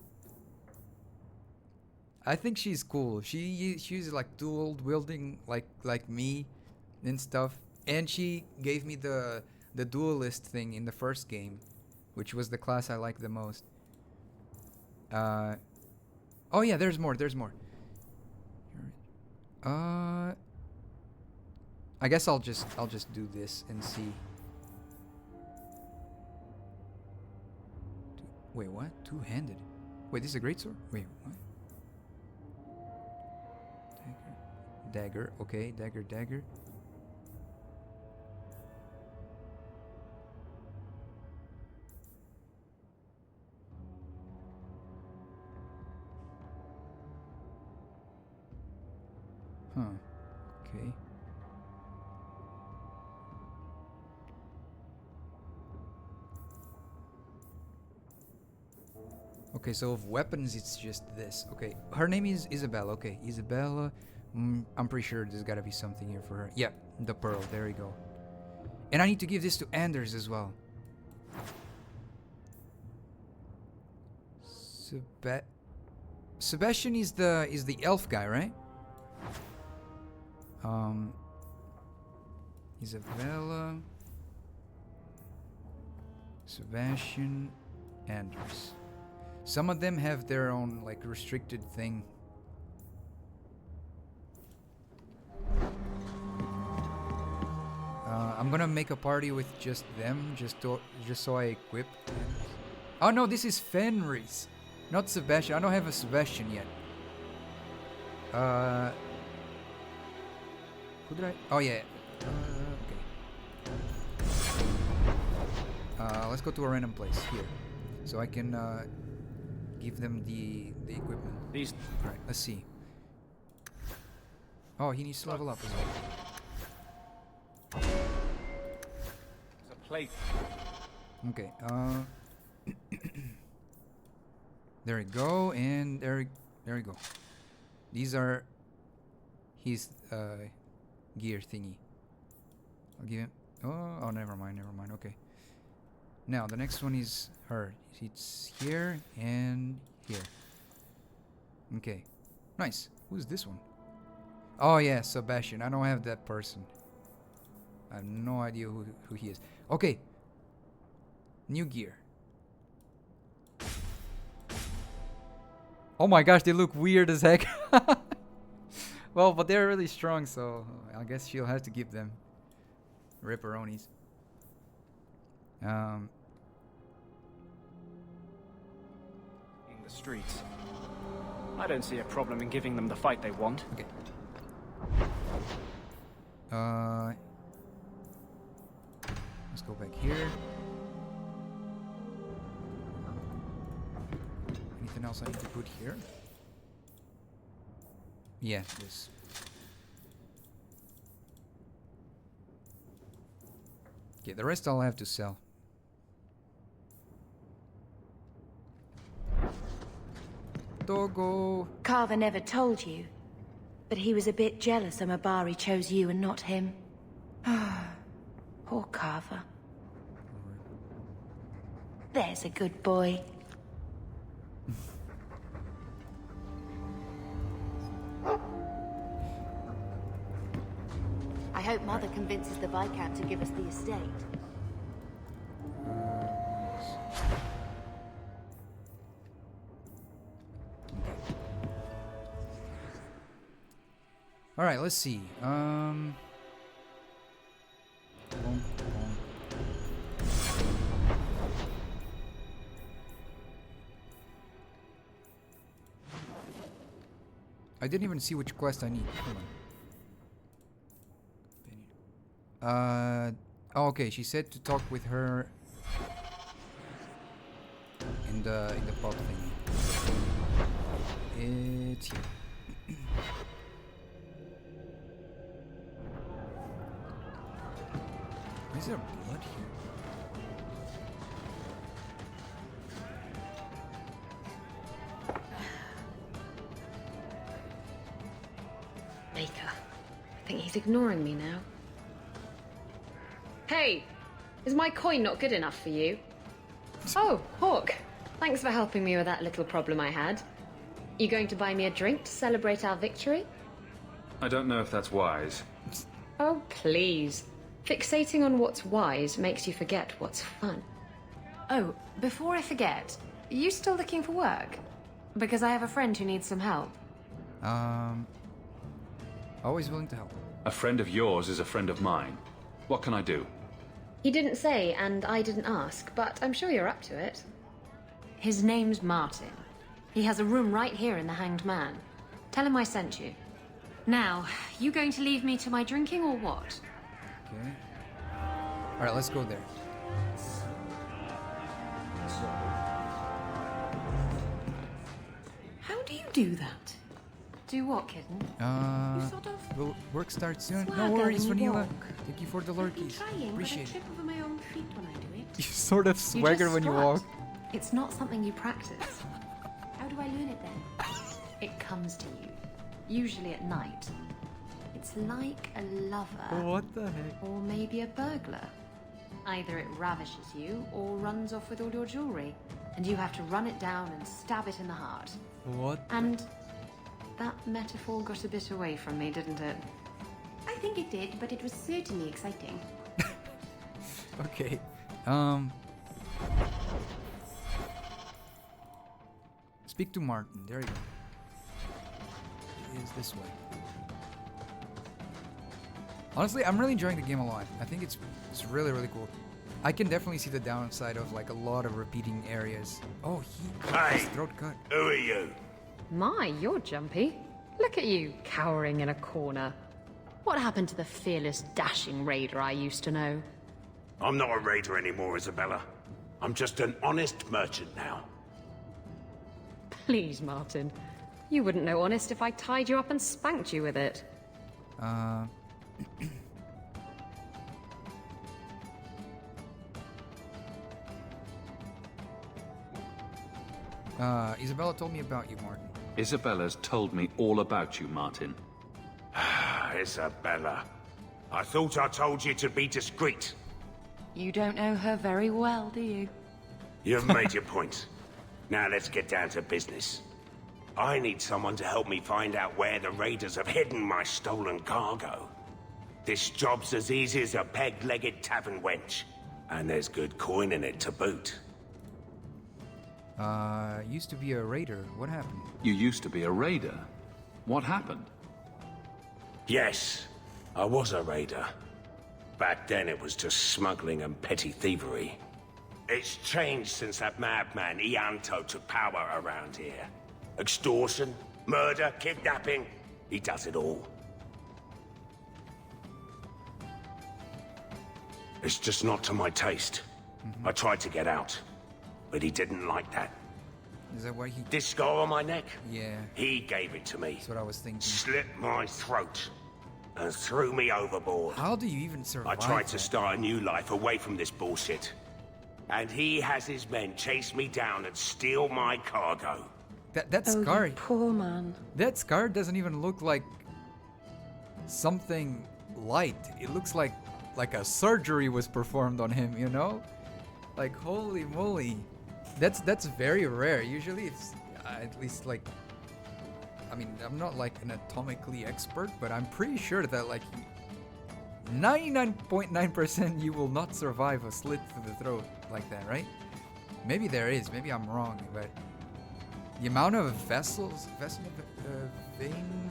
I think she's cool. She's like dual wielding like me and stuff. And she gave me the duelist thing in the first game, which was the class I liked the most. Oh yeah, there's more. I guess I'll just do this and see. Wait, what? Two-handed. Wait, this is a greatsword? Wait, what? Dagger. Okay, dagger. Huh. Okay. Okay, so of weapons, it's just this. Okay, her name is Isabella. Okay, Isabella. I'm pretty sure there's gotta be something here for her. Yeah, the pearl. There we go. And I need to give this to Anders as well. Sebastian is the elf guy, right? Isabella, Sebastian, Anders. Some of them have their own like restricted thing. I'm gonna make a party with just them, just so I equip them. Oh no, this is Fenris, not Sebastian. I don't have a Sebastian yet. Who did I? Oh yeah. Okay. Let's go to a random place here, so I can give them the equipment. These. All right. Let's see. Oh, he needs to level up as well. There's a plate. Okay. There we go, and there we go. These are his gear thingy. I'll give him. Oh, never mind. Okay. Now the next one is her. It's here and here. Okay. Nice. Who's this one? Oh yeah, Sebastian. I don't have that person. I have no idea who he is. Okay. New gear. Oh my gosh, they look weird as heck. Well, but they're really strong, so I guess she'll have to give them ripperonis. In the streets. I don't see a problem in giving them the fight they want. Okay. Let's go back here. Anything else I need to put here? Yeah, this. Okay, the rest I'll have to sell. Togo. Carver never told you, but he was a bit jealous Amabari chose you and not him. Poor Carver. There's a good boy. I hope Mother convinces the Viscount to give us the estate. All right, let's see. I didn't even see which quest I need. Hold on. Oh, okay. She said to talk with her in the pub thingy. It's here. Is there blood here? Baker. I think he's ignoring me now. Hey! Is my coin not good enough for you? Oh, Hawke. Thanks for helping me with that little problem I had. You going to buy me a drink to celebrate our victory? I don't know if that's wise. Oh, please. Fixating on what's wise makes you forget what's fun. Oh, before I forget, are you still looking for work? Because I have a friend who needs some help. Always willing to help. A friend of yours is a friend of mine. What can I do? He didn't say, and I didn't ask, but I'm sure you're up to it. His name's Martin. He has a room right here in the Hanged Man. Tell him I sent you. Now, you going to leave me to my drinking or what? Okay. Alright, let's go there. How do you do that? Do what, kitten? You sort of will work start soon? No swagger worries, when you Vanilla. walk. Thank you for the lurkies. Appreciate it. Over my own feet when I do it. You sort of swagger just when you strut. walk. It's not something you practice. How do I learn it then? It comes to you, usually at night. It's like a lover. What the heck? Or maybe a burglar. Either it ravishes you or runs off with all your jewelry, and you have to run it down and stab it in the heart. What? And that metaphor got a bit away from me, didn't it? I think it did, but it was certainly exciting. Okay. Speak to Martin. There you go. It is this way. Honestly, I'm really enjoying the game a lot. I think it's really, really cool. I can definitely see the downside of like a lot of repeating areas. Oh, he got his throat cut. Who are you? My, you're jumpy. Look at you, cowering in a corner. What happened to the fearless, dashing raider I used to know? I'm not a raider anymore, Isabella. I'm just an honest merchant now. Please, Martin. You wouldn't know honest if I tied you up and spanked you with it. Isabella told me about you, Martin. Isabella's told me all about you, Martin. Isabella. I thought I told you to be discreet. You don't know her very well, do you? You've made your point. Now let's get down to business. I need someone to help me find out where the raiders have hidden my stolen cargo. This job's as easy as a peg-legged tavern wench. And there's good coin in it to boot. Used to be a raider. What happened? You used to be a raider. What happened? Yes, I was a raider. Back then it was just smuggling and petty thievery. It's changed since that madman Ianto took power around here. Extortion, murder, kidnapping. He does it all. It's just not to my taste. I tried to get out, but he didn't like that. Is that why he... This scar on my neck? Yeah. He gave it to me. That's what I was thinking. Slit my throat and threw me overboard. How do you even survive I tried to start a new life away from this bullshit. And he has his men chase me down and steal my cargo. That scar... poor man. That scar doesn't even look like something light. It looks like a surgery was performed on him, you know? Like, holy moly. That's very rare. Usually it's at least like... I mean, I'm not like an anatomically expert, but I'm pretty sure that like 99.9% you will not survive a slit through the throat like that, right? Maybe there is. Maybe I'm wrong, but the amount of vein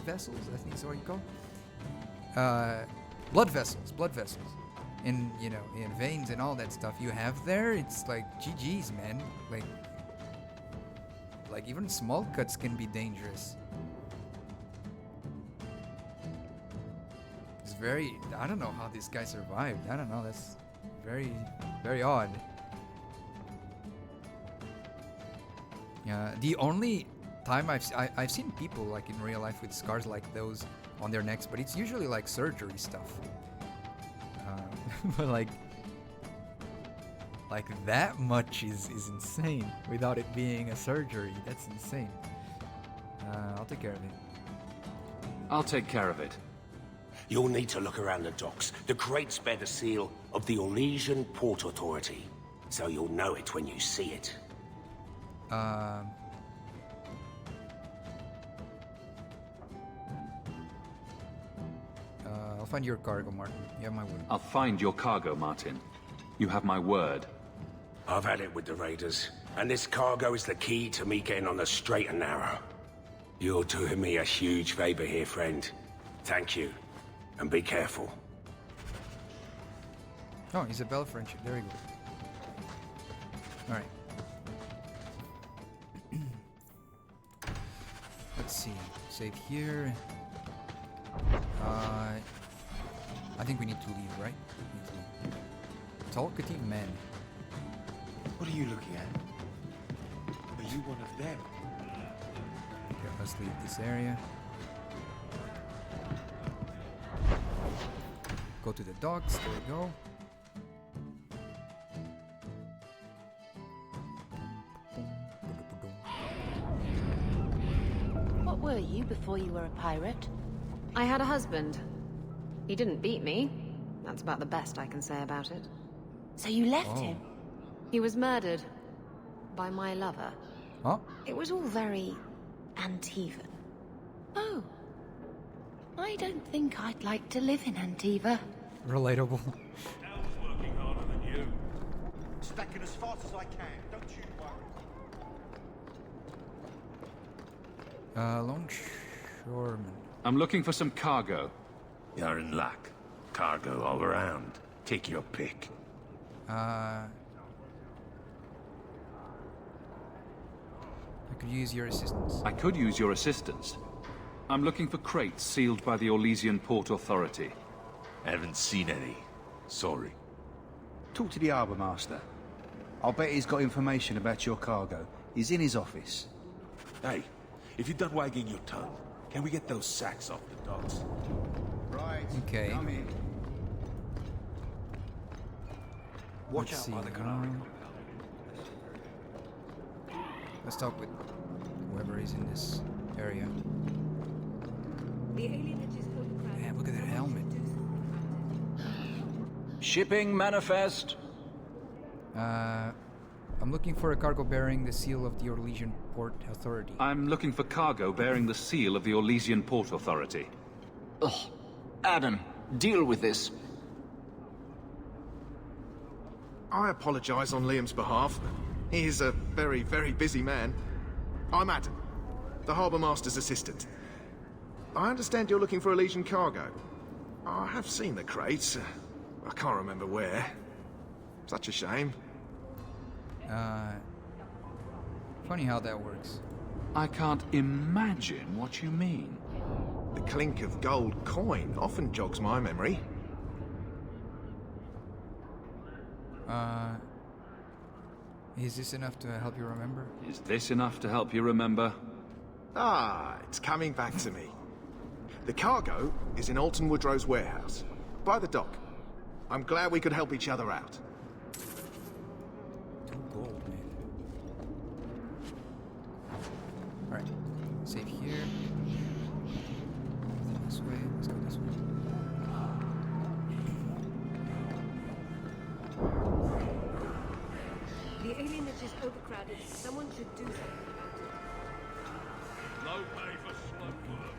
vessels, I think is what you call blood vessels, in in veins and all that stuff you have there. It's like GG's, man. Like even small cuts can be dangerous. It's very... I don't know how this guy survived. I don't know. That's very, very odd. The only time I've seen people like in real life with scars like those on their necks, but it's usually like surgery stuff. But like that much is insane without it being a surgery. That's insane. I'll take care of it. I'll take care of it. You'll need to look around the docks. The crates bear the seal of the Ornesian Port Authority, so you'll know it when you see it. I'll find your cargo, Martin. You have my word. I'll find your cargo, Martin. You have my word. I've had it with the raiders, and this cargo is the key to me getting on the straight and narrow. You're doing me a huge favor here, friend. Thank you, and be careful. Oh, Isabella friendship. Very good. All right. Let's see. Save here. I think we need to leave, right? Talkative man. What are you looking at? Are you one of them? Okay, let's leave this area. Go to the docks. There we go. What were you before you were a pirate? I had a husband. He didn't beat me. That's about the best I can say about it. So you left him? He was murdered by my lover. Huh? It was all very Antivan. Oh. I don't think I'd like to live in Antiva. Relatable. Working harder than you. Stacking as fast as I can, don't you worry. Longshoreman. I'm looking for some cargo. You're in luck. Cargo all around. Take your pick. I could use your assistance. I could use your assistance. I'm looking for crates sealed by the Orlesian Port Authority. Haven't seen any. Sorry. Talk to the harbour master. I'll bet he's got information about your cargo. He's in his office. Hey, if you're done wagging your tongue, can we get those sacks off the docks? Right. Okay. Come in. Watch out by the canal. Let's talk with whoever is in this area. Damn, look at that helmet. Shipping manifest. I'm looking for a cargo bearing the seal of the Orlesian Port Authority. I'm looking for cargo bearing the seal of the Orlesian Port Authority. Ugh. Adam, deal with this. I apologize on Liam's behalf. He is a very, very busy man. I'm Adam, the Harbour Master's assistant. I understand you're looking for Orlesian cargo. I have seen the crates. I can't remember where. Such a shame. Funny how that works. I can't imagine what you mean. The clink of gold coin often jogs my memory. Is this enough to help you remember? Is this enough to help you remember? Ah, it's coming back to me. The cargo is in Alton Woodrow's warehouse, by the dock. I'm glad we could help each other out. 2 gold, man. Alright, save here. This way, let's go this way. The alienage is overcrowded. Someone should do something about it. No pay for slug work.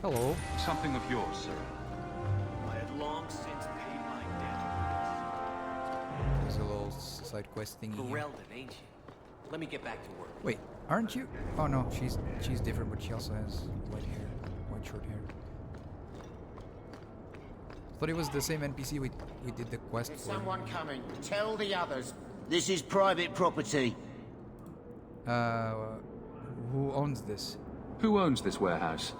Hello. Something of yours, sir. I had long since paid my debt. There's a little side quest thingy here. Ferelden, ain't you? Let me get back to work. Wait, aren't you? Oh no, she's different, but she also has white hair, white short hair. Thought it was the same NPC we did the quest There's for. someone coming. Tell the others. This is private property. Who owns this? Who owns this warehouse?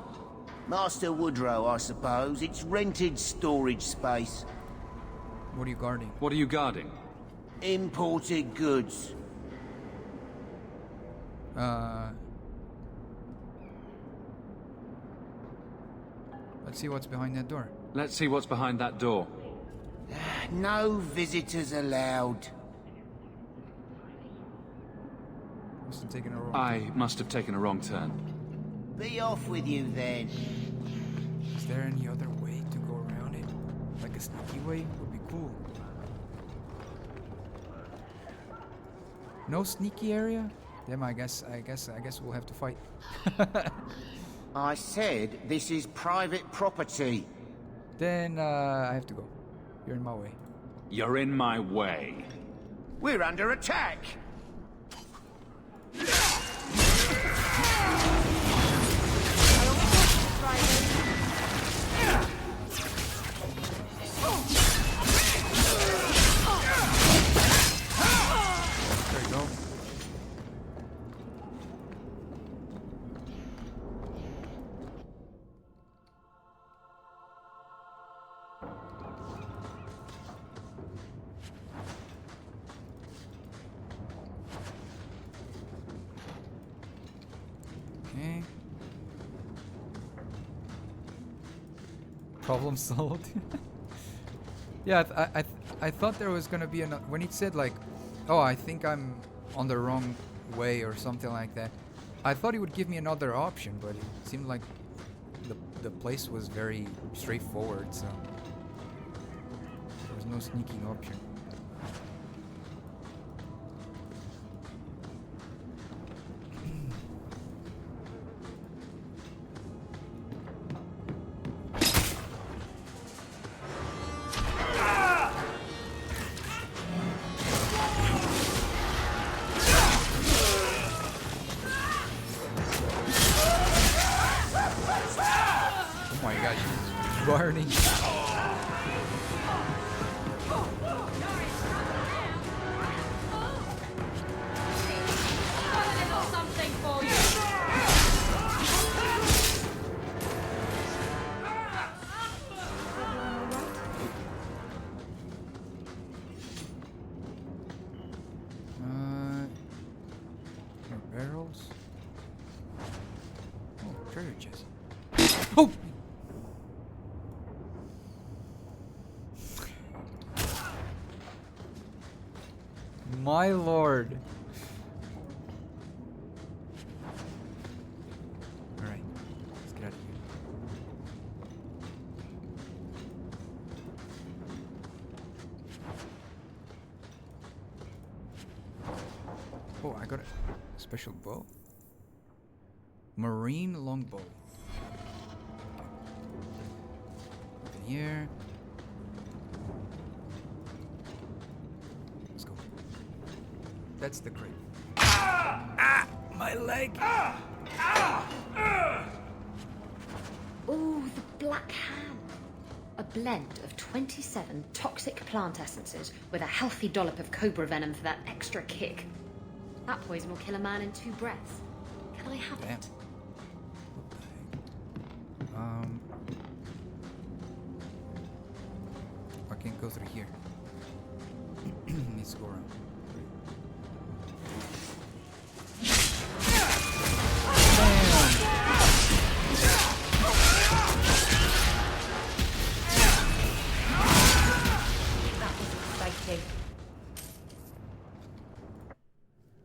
Master Woodrow, I suppose. It's rented storage space. What are you guarding? What are you guarding? Imported goods. Let's see what's behind that door. Let's see what's behind that door. No visitors allowed. Must have taken a wrong I must have taken a wrong turn. Be off with you then. Is there any other way to go around it? Like a sneaky way would be cool. No sneaky area? Damn, I guess we'll have to fight. I said this is private property. Then I have to go. You're in my way. You're in my way. We're under attack. There you go. Okay. Problem solved. Yeah, I thought there was gonna be another. When it said like, "Oh, I think I'm on the wrong way" or something like that, I thought it would give me another option, but it seemed like the place was very straightforward, so there was no sneaking option. Oh my gosh, she's burning. Treasure chest. Oh! My lord. Alright, let's get out of here. Oh, I got a special bow. Marine longbow. Open here. Let's go. That's the crate. Ah! My leg! Ooh, the black ham. A blend of 27 toxic plant essences with a healthy dollop of cobra venom for that extra kick. That poison will kill a man in 2 breaths. Can I have it? I can't go through here. Needs to go around. That was exciting.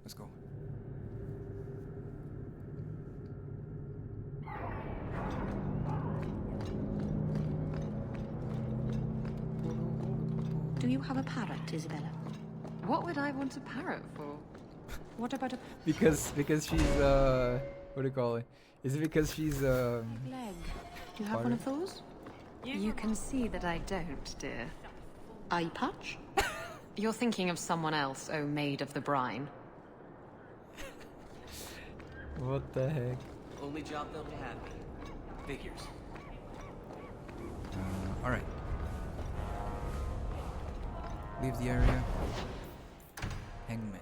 Let's go. Do you have a parrot, Isabella? What would I want a parrot for? What about a... Because she's what do you call it? Is it because she's leg? Do you have one of Pirate? those? You can see that I don't, dear. Eye patch? You're thinking of someone else, oh maid of the brine. What the heck? Only job they'll have me. Figures. Alright. Leave the area. Hangman.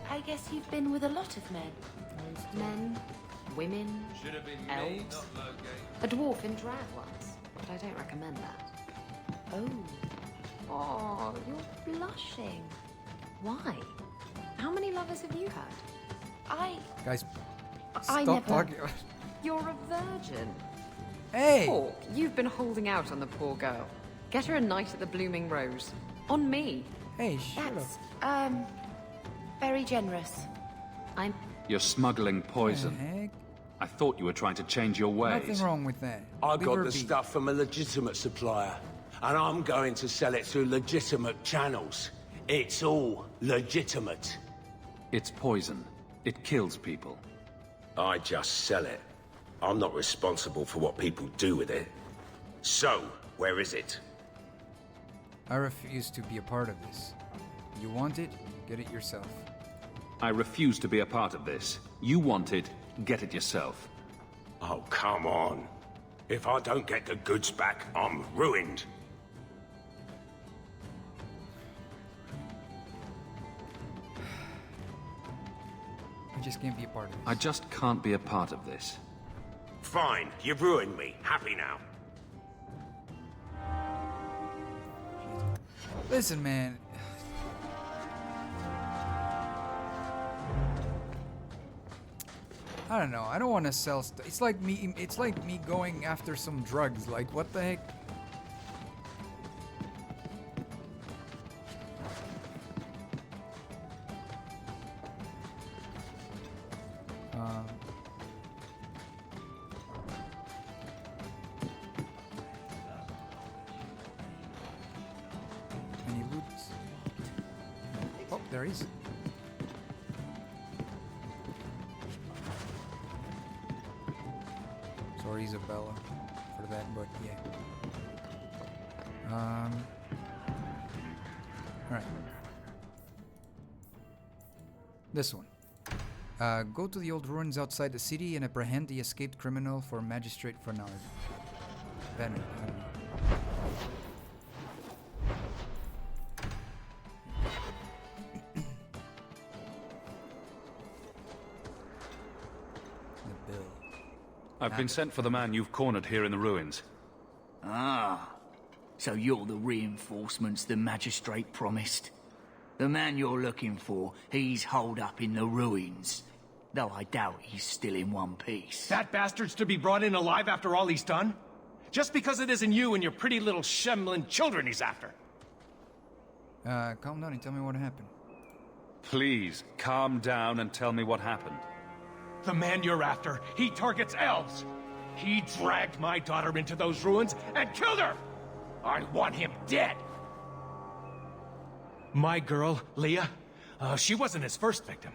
I guess you've been with a lot of men. Men, women, Should have been me, elves. not Logate. A dwarf in drag once, but I don't recommend that. Oh, you're blushing. Why? How many lovers have you had? Guys, I stop never- talking. You're a virgin. Hey! Hawke, you've been holding out on the poor girl. Get her a night at the Blooming Rose. On me. Hey, shut That's, very generous. You're smuggling poison. heck? I thought you were trying to change your ways. Nothing wrong with that. I Leave got her the be. stuff from a legitimate supplier, and I'm going to sell it through legitimate channels. It's all legitimate. It's poison. It kills people. I just sell it. I'm not responsible for what people do with it. So, where is it? I refuse to be a part of this. You want it? Get it yourself. I refuse to be a part of this. You want it, get it yourself. Oh, come on. If I don't get the goods back, I'm ruined. I just can't be a part of it. I just can't be a part of this. Fine, you've ruined me. Happy now. Listen, man. I don't know. I don't want to sell stuff. It's like me. It's like me going after some drugs. Like, what the heck? Any loot? Oh, there is. Sorry, Isabella, for that, but yeah. Alright. This one. Go to the old ruins outside the city and apprehend the escaped criminal for Magistrate Bernard. Bernard, I don't know. The bill. I've been sent for the man you've cornered here in the ruins. Ah. So you're the reinforcements the magistrate promised. The man you're looking for, he's holed up in the ruins. Though I doubt he's still in one piece. That bastard's to be brought in alive after all he's done? Just because it isn't you and your pretty little shemlin children he's after. Calm down and tell me what happened. Please, calm down and tell me what happened. The man you're after, he targets elves. He dragged my daughter into those ruins and killed her! I want him dead! My girl, Leah, she wasn't his first victim.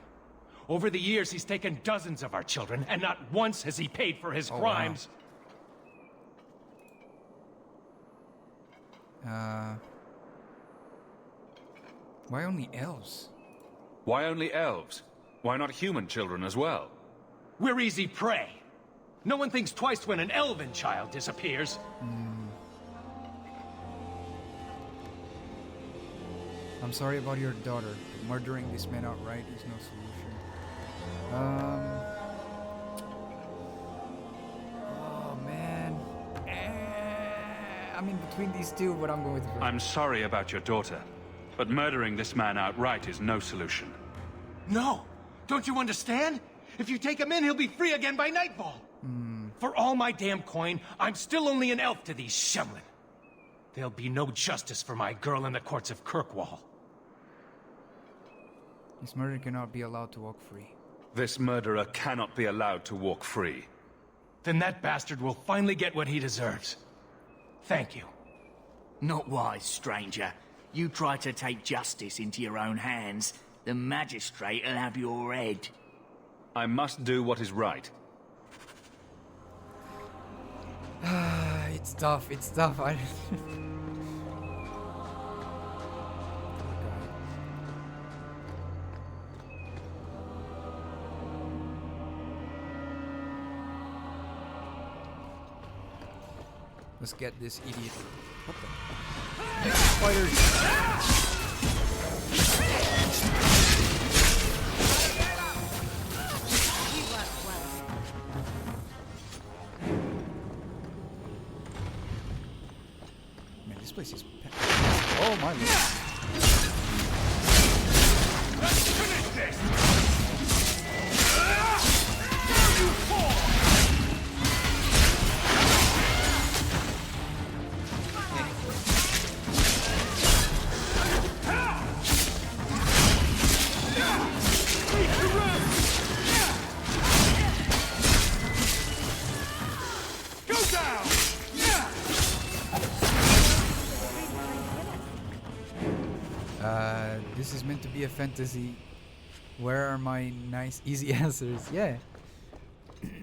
Over the years, he's taken dozens of our children, and not once has he paid for his crimes. Wow. Why only elves? Why only elves? Why not human children as well? We're easy prey. No one thinks twice when an elven child disappears. I'm sorry about your daughter, but murdering this man outright is no solution. Oh man. I'm in between these two, but I'm going with the first. I'm sorry about your daughter, but murdering this man outright is no solution. No! Don't you understand? If you take him in, he'll be free again by nightfall. For all my damn coin, I'm still only an elf to these shemlin. There'll be no justice for my girl in the courts of Kirkwall. This murderer cannot be allowed to walk free. This murderer cannot be allowed to walk free. Then that bastard will finally get what he deserves. Thank you. Not wise, stranger. You try to take justice into your own hands, the magistrate'll have your head. I must do what is right. It's tough, it's tough. Let's get this idiot. What the? Spiders! Man, this place is packed. Oh my lord. Let's finish this! This is meant to be a fantasy. Where are my nice, easy answers? Yeah. Damn,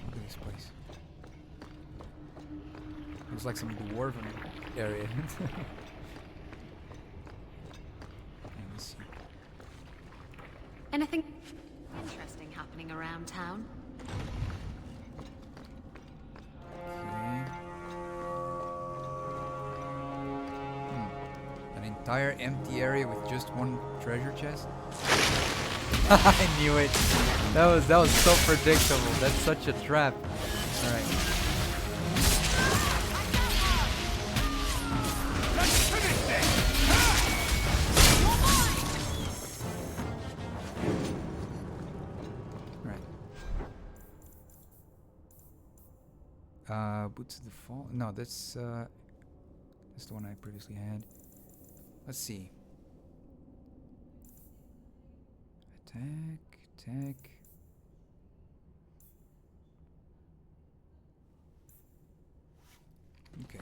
look at this place. Looks like some dwarven area. Let's see. Anything interesting happening around town? An entire empty area with just one treasure chest. I knew it. That was so predictable. That's such a trap. All right. Boots of the Fall. No, that's the one I previously had. Let's see. Attack. Okay.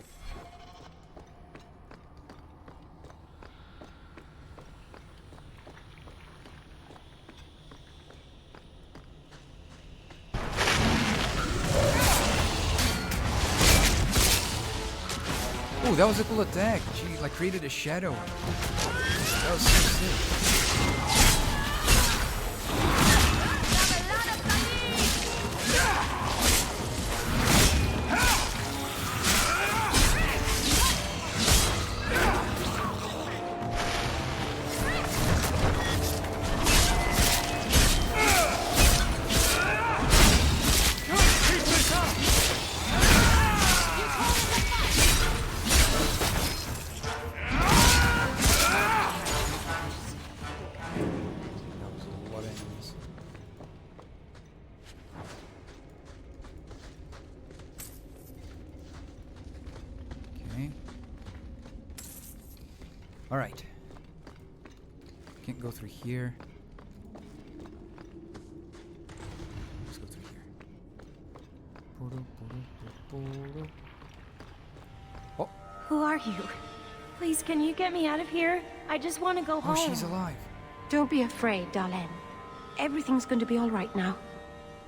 Oh, that was a cool attack. She like created a shadow. That was so sick. Alright. Can't go through here. Let's go through here. Oh. Who are you? Please, can you get me out of here? I just want to go home. Oh, she's alive. Don't be afraid, Darlene. Everything's going to be all right now.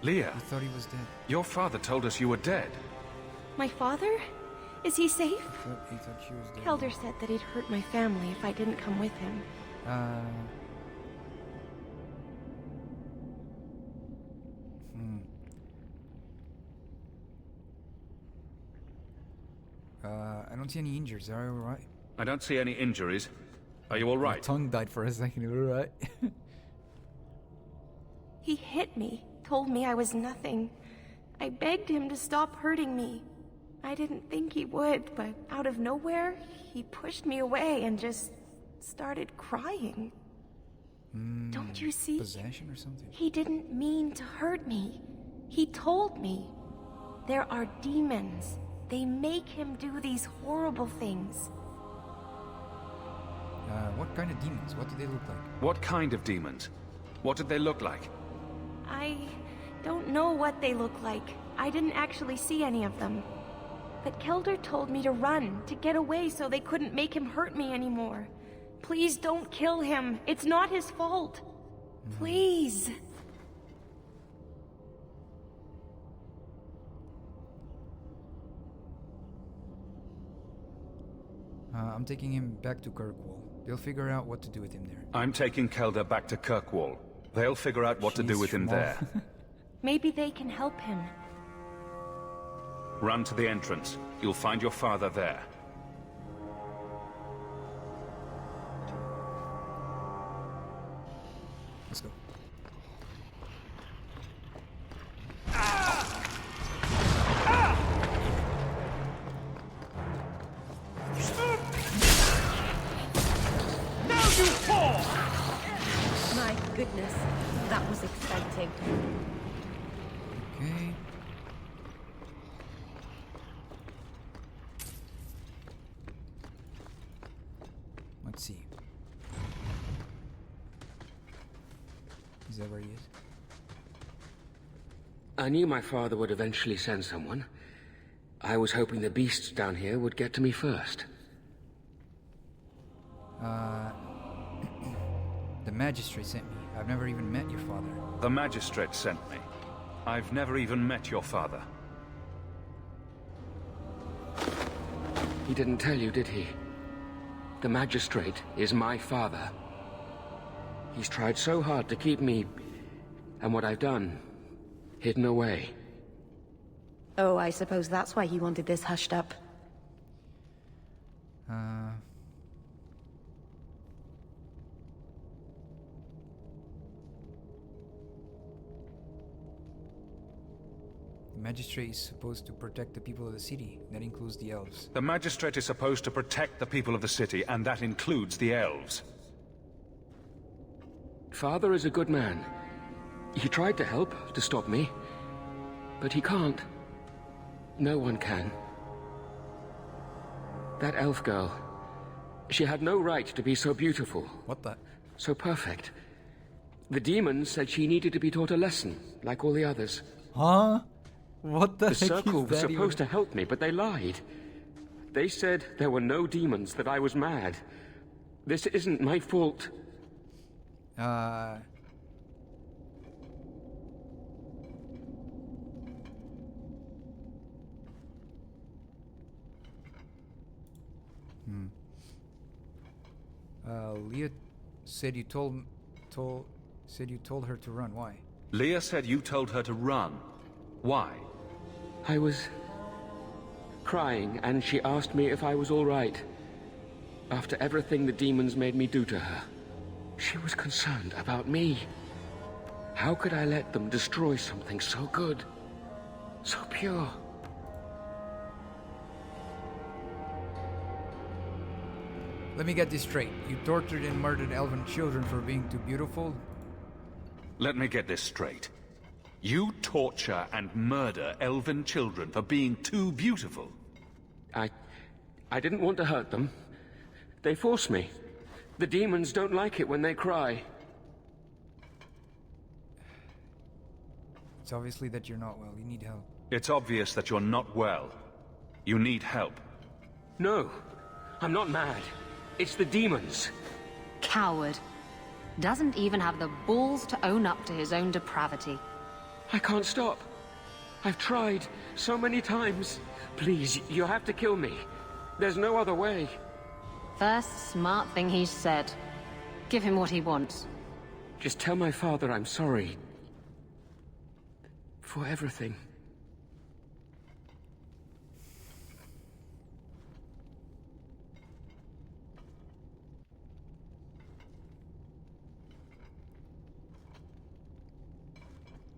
Leah. I thought he was dead. Your father told us you were dead. My father? Is he safe? He thought she was dead. Kelder said that he'd hurt my family if I didn't come with him. I don't see any injuries. Are you alright? I don't see any injuries. Are you alright? My tongue died for a second. You alright? He hit me, told me I was nothing. I begged him to stop hurting me. I didn't think he would, but out of nowhere, he pushed me away and just started crying. Don't you see? Possession or something? He didn't mean to hurt me. He told me. There are demons. They make him do these horrible things. What kind of demons? What do they look like? What kind of demons? What did they look like? I don't know what they look like. I didn't actually see any of them. But Kelder told me to run, to get away so they couldn't make him hurt me anymore. Please don't kill him. It's not his fault. Please. I'm taking him back to Kirkwall. They'll figure out what to do with him there. I'm taking Kelder back to Kirkwall. They'll figure out what to do with him there. Maybe they can help him. Run to the entrance. You'll find your father there. Let's go. Now you fall! My goodness, that was exciting. Okay. Let's see. Is that where he is? I knew my father would eventually send someone. I was hoping the beasts down here would get to me first. The magistrate sent me. I've never even met your father. The magistrate sent me. I've never even met your father. He didn't tell you, did he? The magistrate is my father. He's tried so hard to keep me, and what I've done, hidden away. Oh, I suppose that's why he wanted this hushed up. The magistrate is supposed to protect the people of the city. That includes the elves. The magistrate is supposed to protect the people of the city, and that includes the elves. Father is a good man. He tried to help, to stop me. But he can't. No one can. That elf girl, she had no right to be so beautiful. What the? So perfect. The demons said she needed to be taught a lesson, like all the others. Huh? What the The heck circle is was that supposed to help me, but they lied. They said there were no demons, that I was mad. This isn't my fault. Leah said you told her to run. Why? Leah said you told her to run. Why? I was crying, and she asked me if I was all right. After everything the demons made me do to her, she was concerned about me. How could I let them destroy something so good, so pure? Let me get this straight. You tortured and murdered elven children for being too beautiful? Let me get this straight. You torture and murder elven children for being too beautiful. I didn't want to hurt them. They forced me. The demons don't like it when they cry. It's obviously that you're not well. You need help. It's obvious that you're not well. You need help. No, I'm not mad. It's the demons. Coward. Doesn't even have the balls to own up to his own depravity. I can't stop. I've tried so many times. Please, you have to kill me. There's no other way. First smart thing he's said. Give him what he wants. Just tell my father I'm sorry. For everything.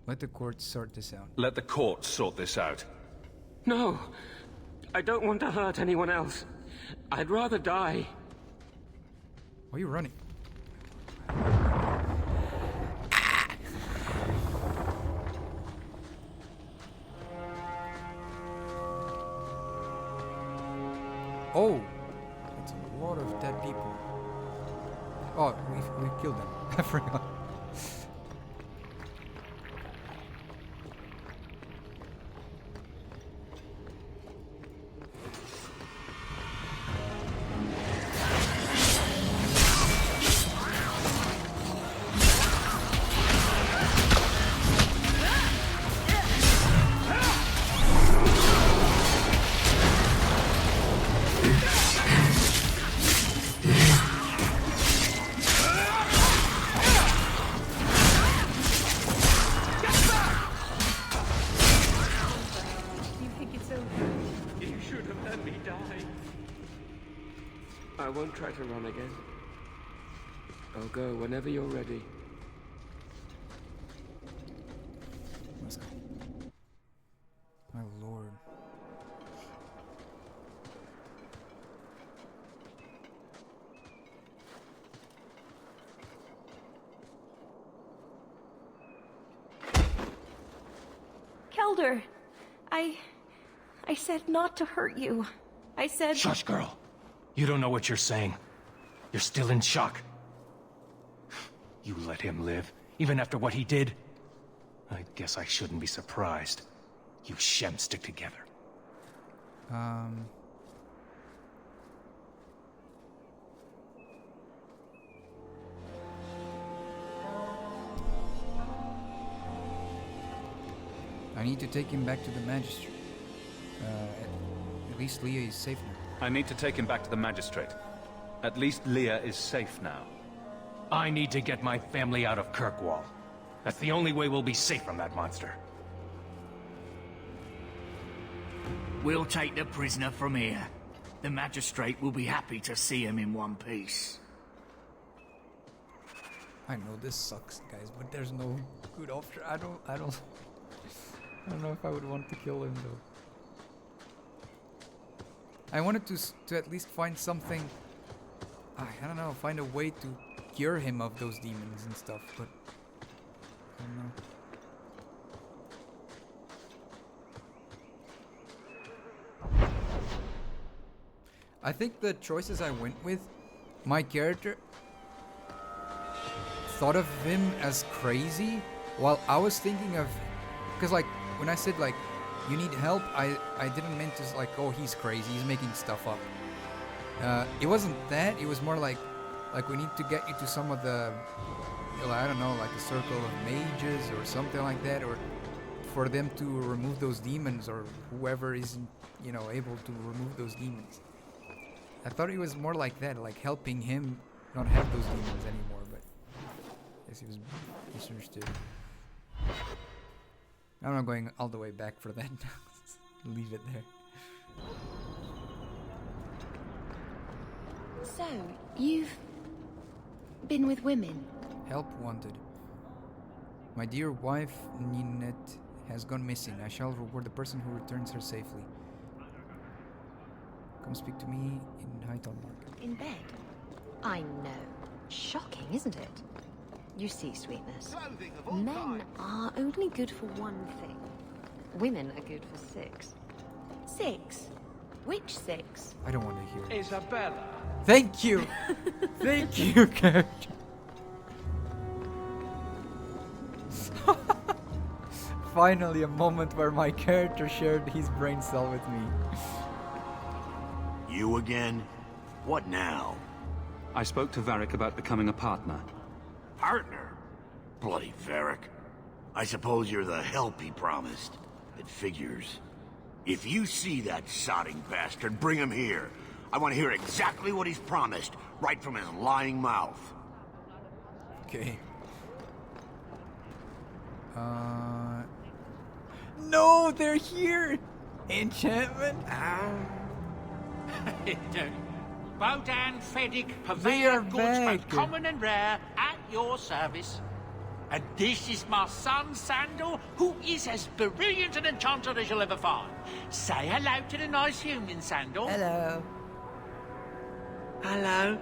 Let the court sort this out. Let the court sort this out. No! I don't want to hurt anyone else. I'd rather die. Why are you running? Oh! That's a lot of dead people. Oh, we killed them. I forgot. I won't try to run again. I'll go whenever you're ready. Let's go. My lord. Kelder, I said not to hurt you. I said... Shush, girl. You don't know what you're saying. You're still in shock. You let him live, even after what he did? I guess I shouldn't be surprised. You Shem stick together. I need to take him back to the magistrate. At least Leah is safe now. I need to take him back to the magistrate. At least Leah is safe now. I need to get my family out of Kirkwall. That's the only way we'll be safe from that monster. We'll take the prisoner from here. The magistrate will be happy to see him in one piece. I know this sucks, guys, but there's no good option. I don't know if I would want to kill him though. I wanted to at least find something. I don't know, find a way to cure him of those demons and stuff, but I don't know. I think the choices I went with, my character thought of him as crazy, while I was thinking of, because like when I said like you need help, I didn't mean to like, oh, he's crazy, he's making stuff up. It wasn't that, it was more like we need to get you to some of the, I don't know, like a circle of mages or something like that, or for them to remove those demons, or whoever is, you know, able to remove those demons. I thought it was more like that, like helping him not have those demons anymore, but I guess he was misunderstood. I'm not going all the way back for that. Leave it there. So, you've been with women? Help wanted. My dear wife, Ninette, has gone missing. I shall reward the person who returns her safely. Come speak to me in Hightown Market. In bed? I know. Shocking, isn't it? You see, sweetness. Men are only good for one thing. Women are good for 6. 6? Which 6? I don't want to hear it. Isabella, Thank you. Thank you, character. Finally, a moment where my character shared his brain cell with me. You again? What now? I spoke to Varric about becoming a partner. Partner? Bloody Varric. I suppose you're the help he promised. It figures. If you see that sodding bastard, bring him here. I want to hear exactly what he's promised, right from his lying mouth. Okay. No, they're here! Enchantment? Bodan Feddick, They purveyor are of goods back. both common and rare, at your service. And this is my son, Sandal, who is as brilliant an enchanter as you'll ever find. Say hello to the nice human, Sandal. Hello. Hello.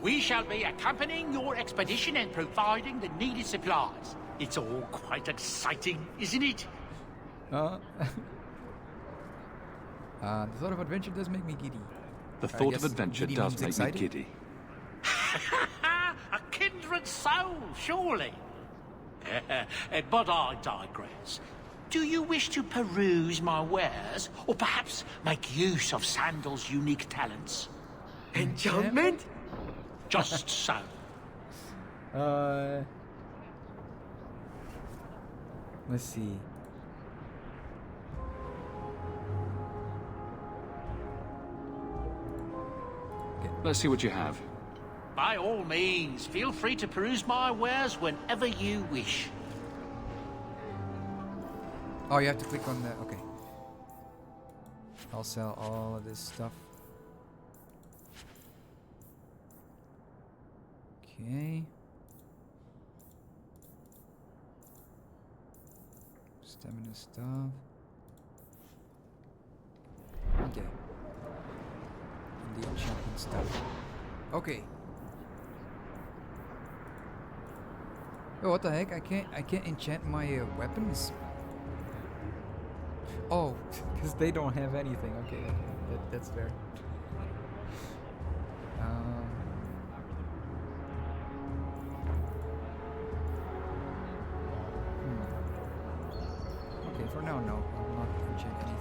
We shall be accompanying your expedition and providing the needed supplies. It's all quite exciting, isn't it? The thought of adventure does make me giddy. The thought of adventure giddy does means make excited? me giddy. A kindred soul, surely. But I digress. Do you wish to peruse my wares, or perhaps make use of Sandal's unique talents? Enchantment? Just so. Let's see. Let's see what you have. By all means, feel free to peruse my wares whenever you wish. Oh, you have to click on the... Okay. I'll sell all of this stuff. Okay. Stamina stuff. Okay. And the enchantment stuff. Okay. Oh, what the heck? I can't enchant my weapons. Oh, because they don't have anything. Okay, that's fair. Okay, for now, no. I'll not enchant anything.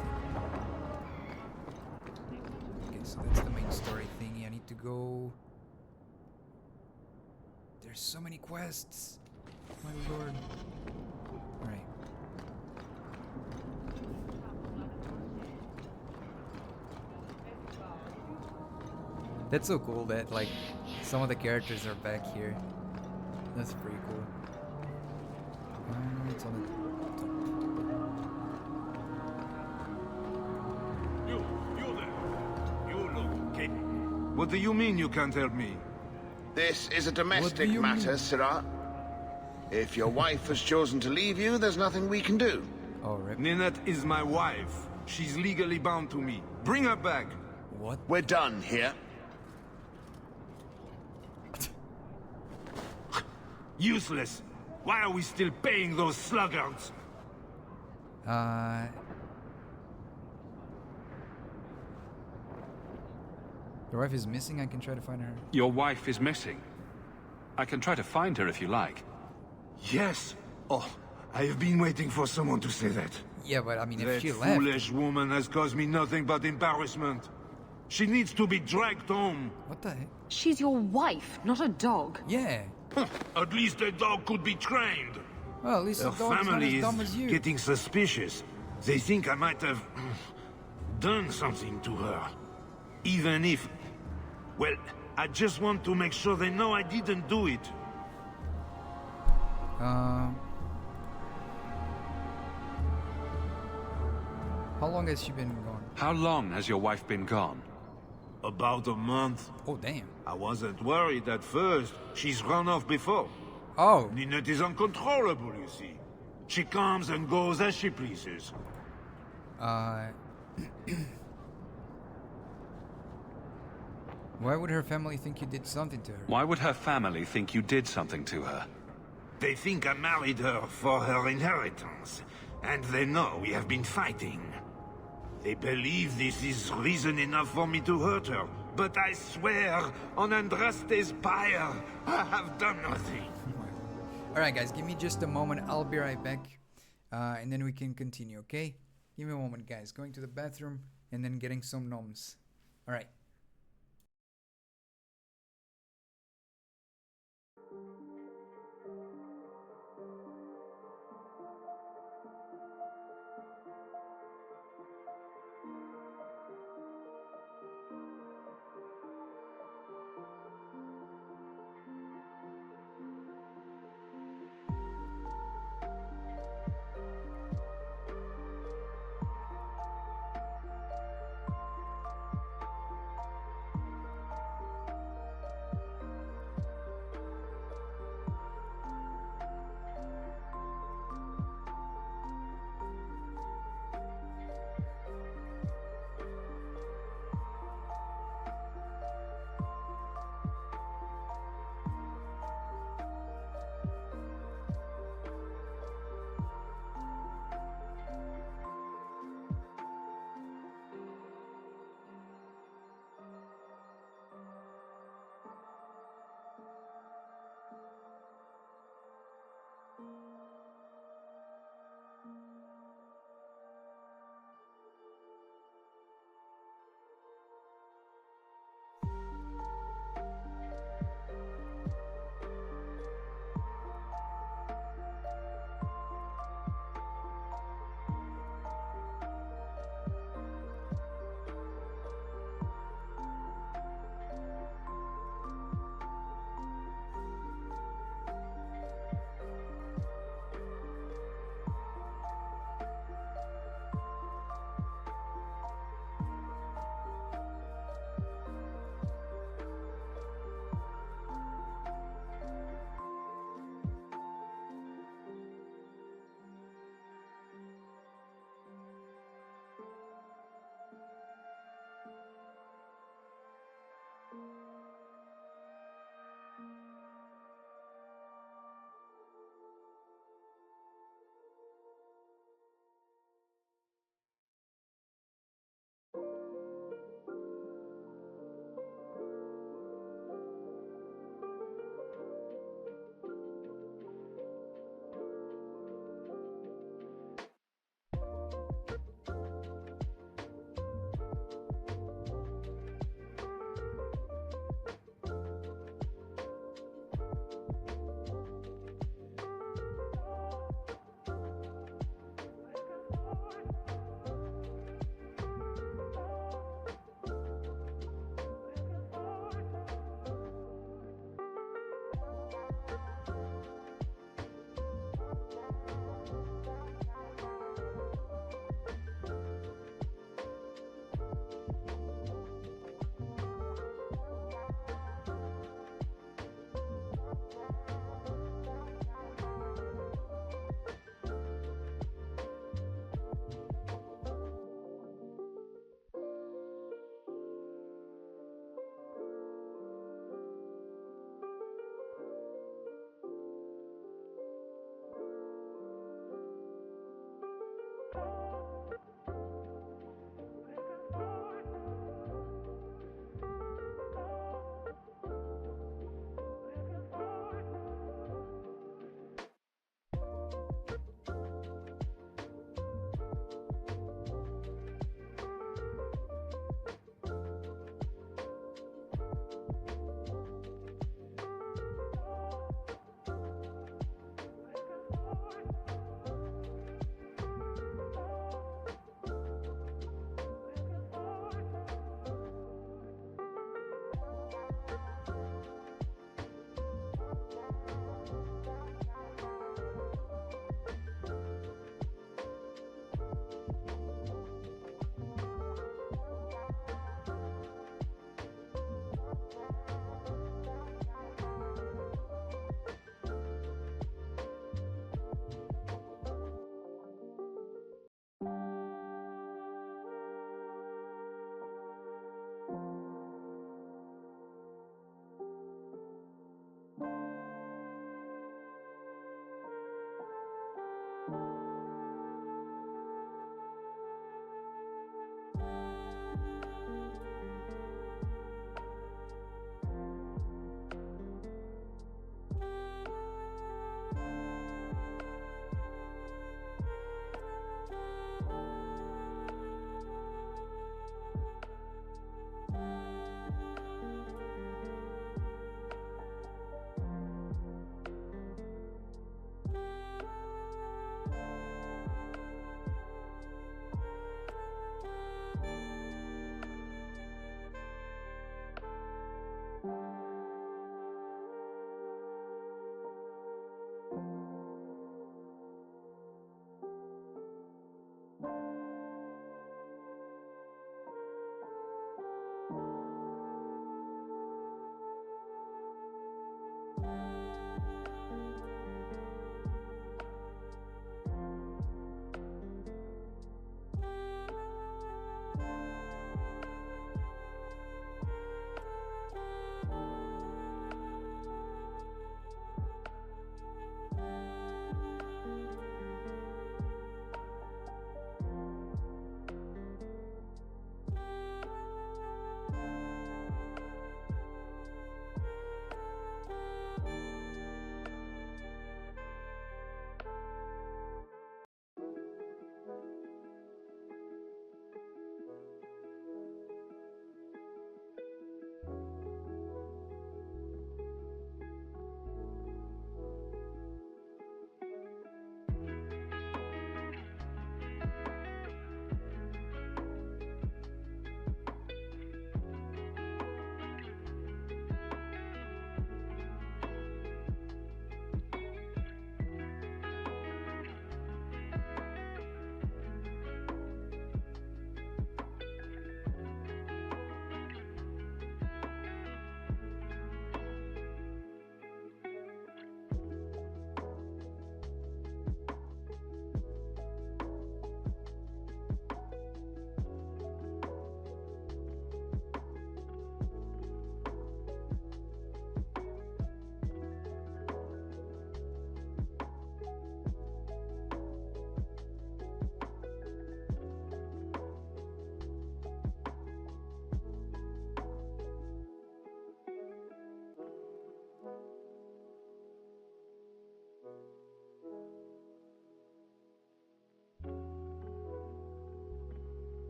Okay, so that's the main story thingy. I need to go... There's so many quests. My lord. Alright. That's so cool that, like, some of the characters are back here. That's pretty cool. It's on the You there. You look okay. What do you mean you can't help me? This is a domestic matter, Sirrah. If your wife has chosen to leave you, there's nothing we can do. Oh, rip. Ninette is my wife. She's legally bound to me. Bring her back. What? We're done here. Useless. Why are we still paying those sluggards? The wife is missing. I can try to find her. Your wife is missing. I can try to find her if you like. Yes. Oh, I have been waiting for someone to say that. Yeah, but I mean, if That she left... foolish woman has caused me nothing but embarrassment. She needs to be dragged home. What the heck? She's your wife, not a dog. Yeah. At least a dog could be trained. Well, at least Her the dog's not family as dumb is as you. getting suspicious. They think I might have done something to her. Even if... Well, I just want to make sure they know I didn't do it. How long has she been gone? How long has your wife been gone? About a month. Oh, damn. I wasn't worried at first. She's run off before. Oh. Ninette is uncontrollable, you see. She comes and goes as she pleases. Why would her family think you did something to her? Why would her family think you did something to her? They think I married her for her inheritance. And they know we have been fighting. They believe this is reason enough for me to hurt her. But I swear, on Andraste's pyre, I have done nothing. Alright guys, give me just a moment. I'll be right back. And then we can continue, okay? Give me a moment, guys. Going to the bathroom and then getting some noms. Alright.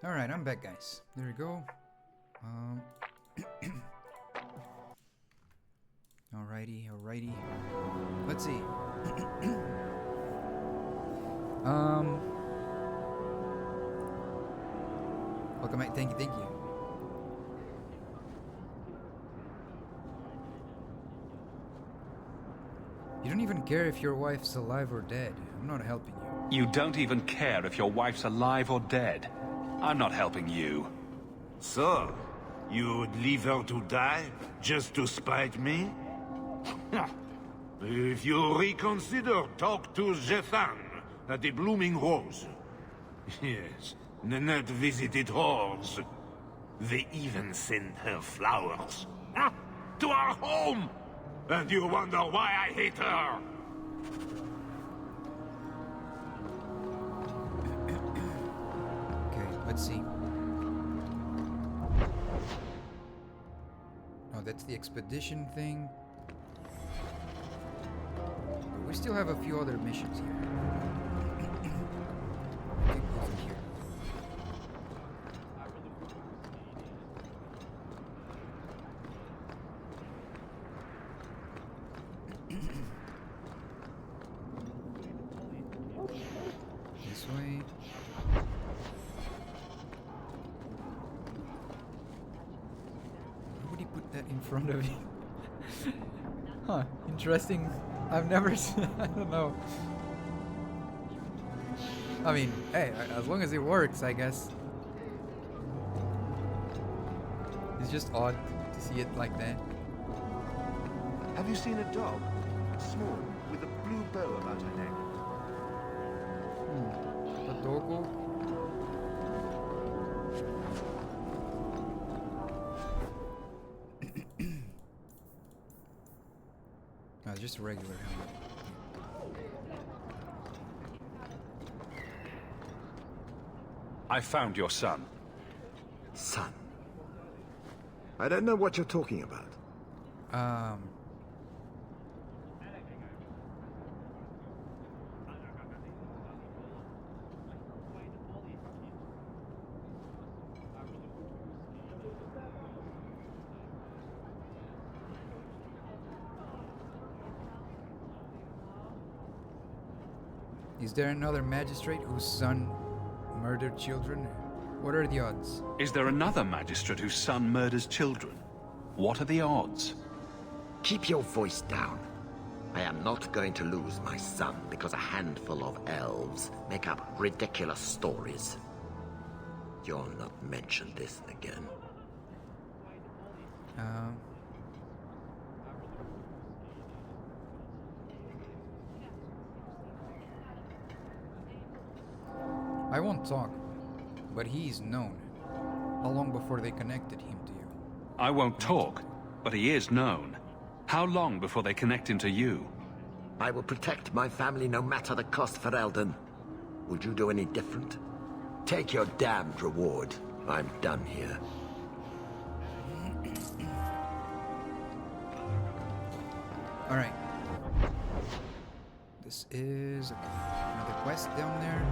Alright, I'm back, guys. There we go. Alrighty. Let's see. Welcome back. Thank you. You don't even care if your wife's alive or dead. I'm not helping you. You don't even care if your wife's alive or dead. I'm not helping you. So, you would leave her to die just to spite me? If you reconsider, talk to Jethan at the Blooming Rose. Yes, Nanette visited whores. They even send her flowers. To our home! And you wonder why I hate her! Okay, let's see. Oh, that's the expedition thing. But we still have a few other missions here. I think over here. This way. Why would he put that in front of you? Huh, interesting. I've never I don't know. I mean, hey, as long as it works, I guess. It's just odd to see it like that. Have you seen a dog? Small, with a blue bow about her neck. A doggo? No, just a regular helmet. I found your son. Son? I don't know what you're talking about. Is there another magistrate whose son murdered children? What are the odds? Is there another magistrate whose son murders children? What are the odds? Keep your voice down. I am not going to lose my son because a handful of elves make up ridiculous stories. You'll not mention this again. I won't talk, but he is known. How long before they connected him to you? I won't talk, but he is known. How long before they connect him to you? I will protect my family no matter the cost, Ferelden. Would you do any different? Take your damned reward. I'm done here. Alright. This is another quest down there.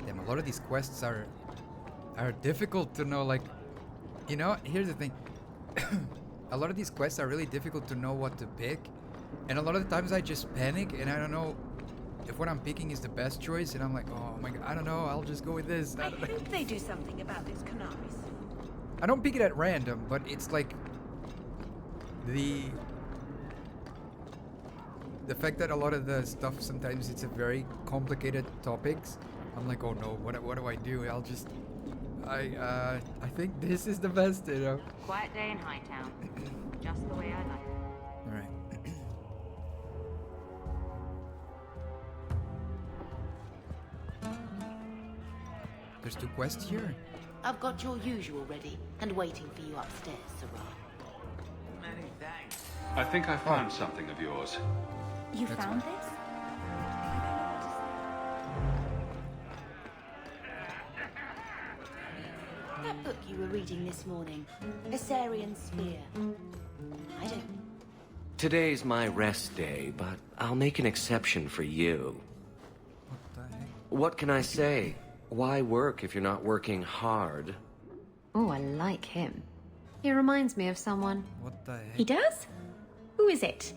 Damn, a lot of these quests are difficult to know, like, you know, here's the thing. A lot of these quests are really difficult to know what to pick, and a lot of the times I just panic and I don't know if what I'm picking is the best choice, and I'm like, oh my god, I don't know, I'll just go with this. I hope they do something about those Canaries. I don't pick it at random, but it's like the fact that a lot of the stuff sometimes it's a very complicated topics. I'm like, oh no, what do I do? I'll just I think this is the best, you know. Quiet day in Hightown. Just the way I like it. Alright. There's 2 quests here. I've got your usual ready and waiting for you upstairs, Sarah. Many thanks. I think I found something of yours. You found this? That book you were reading this morning, Assyrian Spear. I don't... Today's my rest day, but I'll make an exception for you. What the heck? What can I say? Why work if you're not working hard? Oh, I like him. He reminds me of someone. What the heck? He does? Who is it?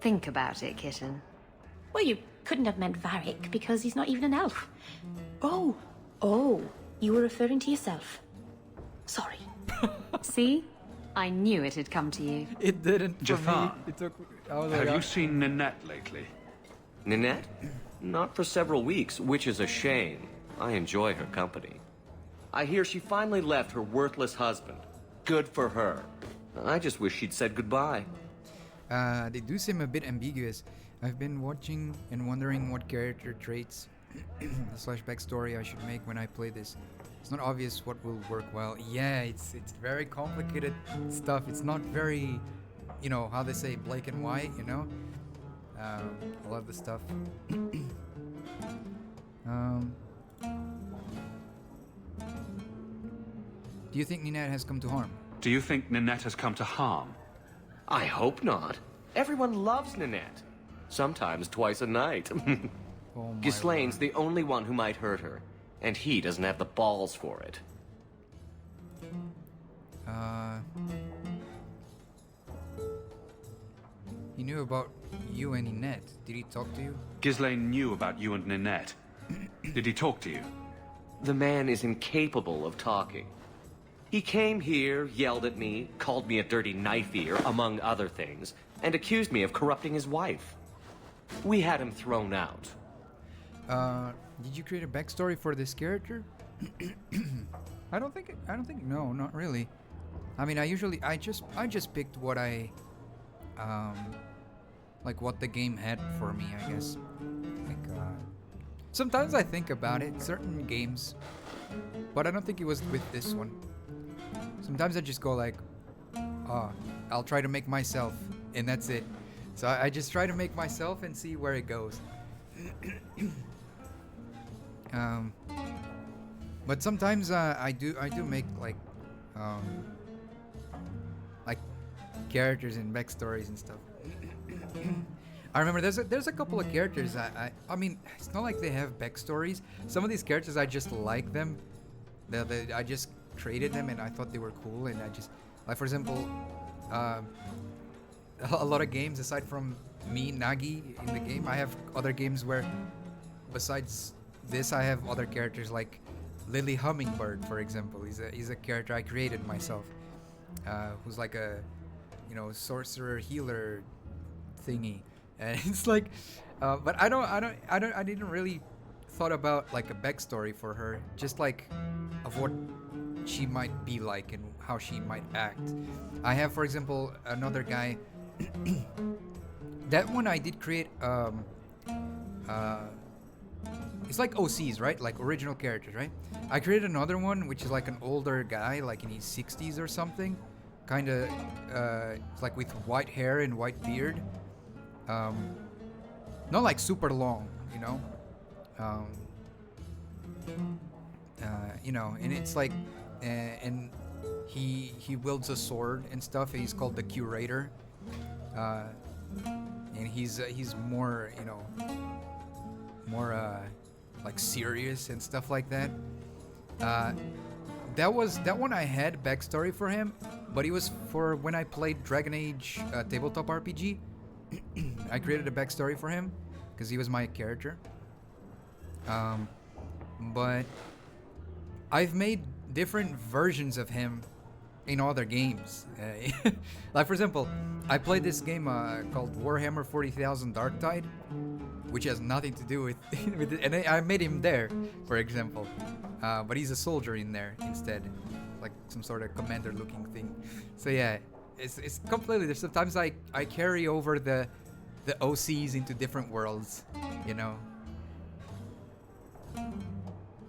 Think about it, kitten. Well, you couldn't have meant Varric, because he's not even an elf. Oh, you were referring to yourself. Sorry. See? I knew it had come to you. It didn't for me. Jafar, It took. I was have like, you seen Ninette lately? Ninette? Not for several weeks, which is a shame. I enjoy her company. I hear she finally left her worthless husband. Good for her. I just wish she'd said goodbye. They do seem a bit ambiguous. I've been watching and wondering what character traits / backstory I should make when I play this. It's not obvious what will work well. Yeah, it's very complicated stuff. It's not very, you know, how they say black and white, you know? I love the stuff. Do you think Ninette has come to harm? Do you think Ninette has come to harm? I hope not. Everyone loves Ninette. Sometimes twice a night. Oh my Ghislaine's the only one who might hurt her, and he doesn't have the balls for it. He knew about you and Ninette. Did he talk to you? Ghislaine knew about you and Ninette. Did he talk to you? The man is incapable of talking. He came here, yelled at me, called me a dirty knife-ear, among other things, and accused me of corrupting his wife. We had him thrown out. Did you create a backstory for this character? I don't think. No, not really. I mean, I just picked what I, like what the game had for me, I guess. Like, sometimes I think about it, certain games, but I don't think it was with this one. Sometimes I just go like, oh, I'll try to make myself, and that's it. So I just try to make myself and see where it goes. But sometimes I do make like characters and backstories and stuff. I remember there's a couple of characters I mean, it's not like they have backstories. Some of these characters I just like them. I just created them and I thought they were cool, and I just, like, for example, a lot of games aside from me, Nagi, in the game, I have other games where besides this I have other characters like Lily Hummingbird, for example. He's a character I created myself, who's like a, you know, sorcerer healer thingy, and it's like, but I didn't really thought about like a backstory for her, just like of what she might be like and how she might act. I have, for example, another guy. That one I did create. It's like OCs, right? Like original characters, right? I created another one which is like an older guy, like in his 60s or something, kind of like with white hair and white beard. Not like super long, you know. You know, and it's like, and he wields a sword and stuff. And he's called the Curator, and he's more, you know, more like serious and stuff like that. That one I had backstory for him, but it was for when I played Dragon Age tabletop RPG. I created a backstory for him because he was my character. But I've made different versions of him in other games. Like, for example, I played this game called Warhammer 40,000 Darktide, which has nothing to do with it, and I made him there, for example. But he's a soldier in there instead, like some sort of commander-looking thing. So yeah, it's completely. There's sometimes I carry over the OCs into different worlds, you know.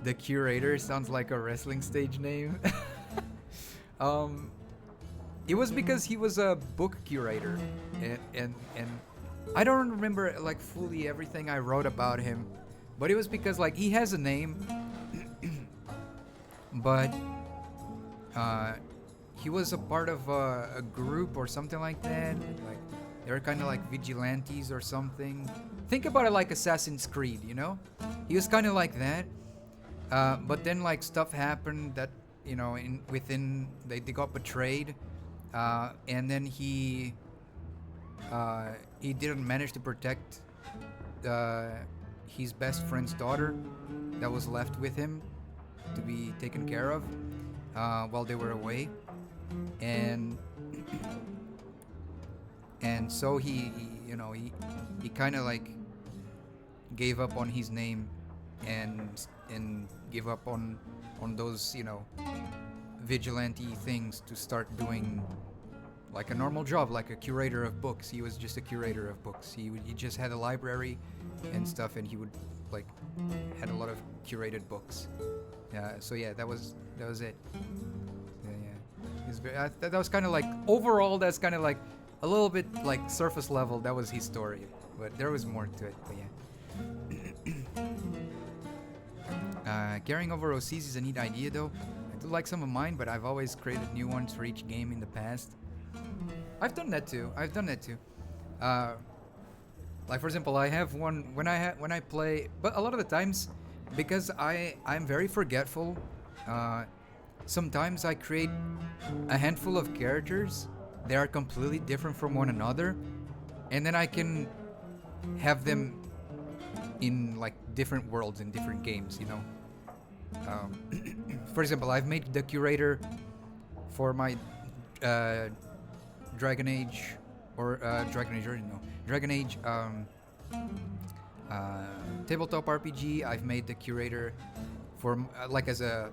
The Curator sounds like a wrestling stage name. It was because he was a book curator, and I don't remember like fully everything I wrote about him, but it was because like he has a name, but he was a part of a group or something like that. Like They're kind of like vigilantes or something. Think about it like Assassin's Creed, you know? He was kind of like that. But then like stuff happened that, you know, they got betrayed. And then he didn't manage to protect his best friend's daughter that was left with him to be taken care of while they were away. And so he kind of like gave up on his name and gave up on those, you know, vigilante things to start doing like a normal job, like a curator of books. He was just a curator of books. He just had a library and stuff, and he would like had a lot of curated books. So yeah, that was it. Yeah. That was kind of like, overall, that's kind of like a little bit like surface level. That was his story, but there was more to it. But yeah. Carrying over OCs is a neat idea, though. I do like some of mine, but I've always created new ones for each game in the past. I've done that too. Like for example, I have one when I play, but a lot of the times, because I'm very forgetful. Sometimes I create a handful of characters that are completely different from one another, and then I can have them in like different worlds in different games, you know. For example, I've made the curator for my Dragon Age tabletop RPG. I've made the curator for like as a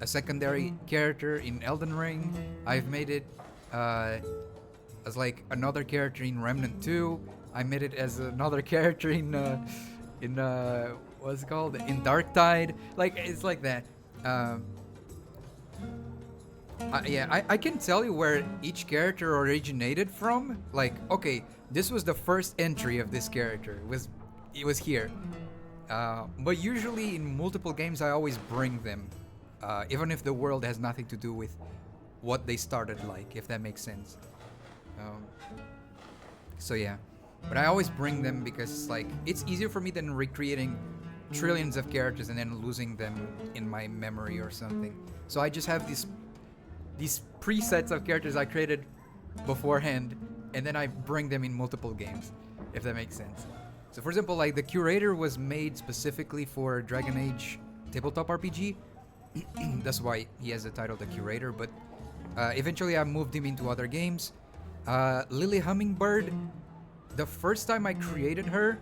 secondary character in Elden Ring. I've made it as like another character in Remnant 2. I made it as another character in what's it called, in Darktide. Like, it's like that. I can tell you where each character originated from. Like, okay, this was the first entry of this character. It was here. But usually in multiple games, I always bring them, even if the world has nothing to do with what they started like, if that makes sense. So yeah, but I always bring them because like it's easier for me than recreating trillions of characters and then losing them in my memory or something. So I just have these presets of characters I created beforehand, and then I bring them in multiple games, if that makes sense. So for example, like the curator was made specifically for Dragon Age tabletop RPG. That's why he has the title the curator, but eventually I moved him into other games. Lily Hummingbird, the first time I created her,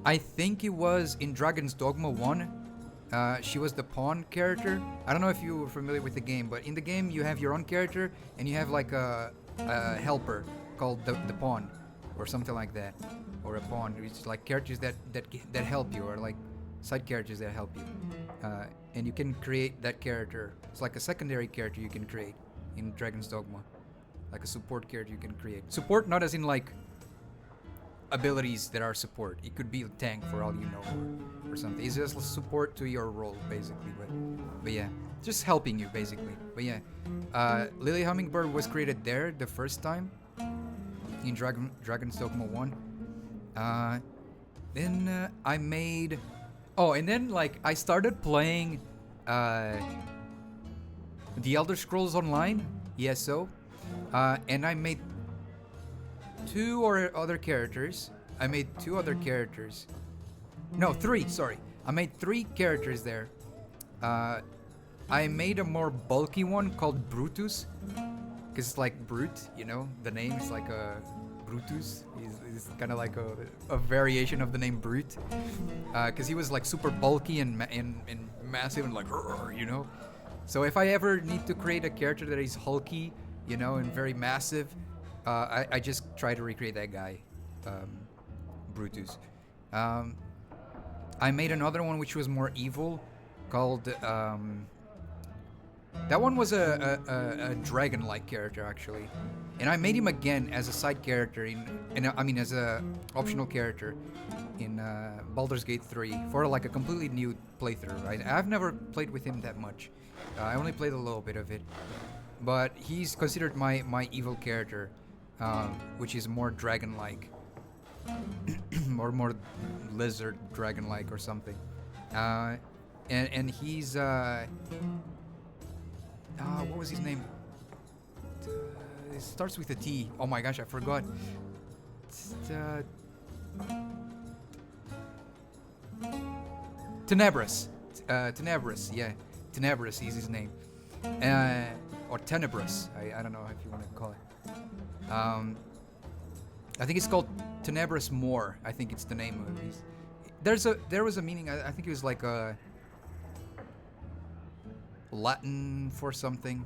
I think it was in Dragon's Dogma 1. She was the pawn character. I don't know if you were familiar with the game, but in the game you have your own character and you have like a helper called the pawn or something like that, or a pawn. It's like characters that help you, or like side characters that help you, and you can create that character. It's like a secondary character you can create in Dragon's Dogma, like a support character you can create. Support, not as in like abilities that are support. It could be a tank for all you know, or something. It's just support to your role, basically. But yeah, just helping you, basically. But yeah, Lily Hummingbird was created there the first time in Dragon's Dogma 1. Then I made... Oh, and then like I started playing The Elder Scrolls Online, ESO, and I made two other characters. No, three, sorry. I made 3 characters there. I made a more bulky one called Brutus, because it's like Brute, you know? The name is like a Brutus. He's kind of like a variation of the name Brute, because he was like super bulky and massive and like, you know? So if I ever need to create a character that is hulky, you know, and very massive, I just try to recreate that guy, Brutus. I made another one which was more evil, called that one was a dragon-like character actually, and I made him again as a side character as a optional character in Baldur's Gate 3 for like a completely new playthrough. Right? I've never played with him that much. I only played a little bit of it, but he's considered my evil character, which is more dragon-like, or more lizard dragon-like or something. And he's what was his name? It starts with a T. Oh my gosh, I forgot. Tenebrous. Tenebrous, yeah. Tenebrous is his name. Or Tenebrous. I don't know if you want to call it. I think it's called Tenebrous Moor. I think it's the name of it. There was a meaning. I think it was like a Latin for something.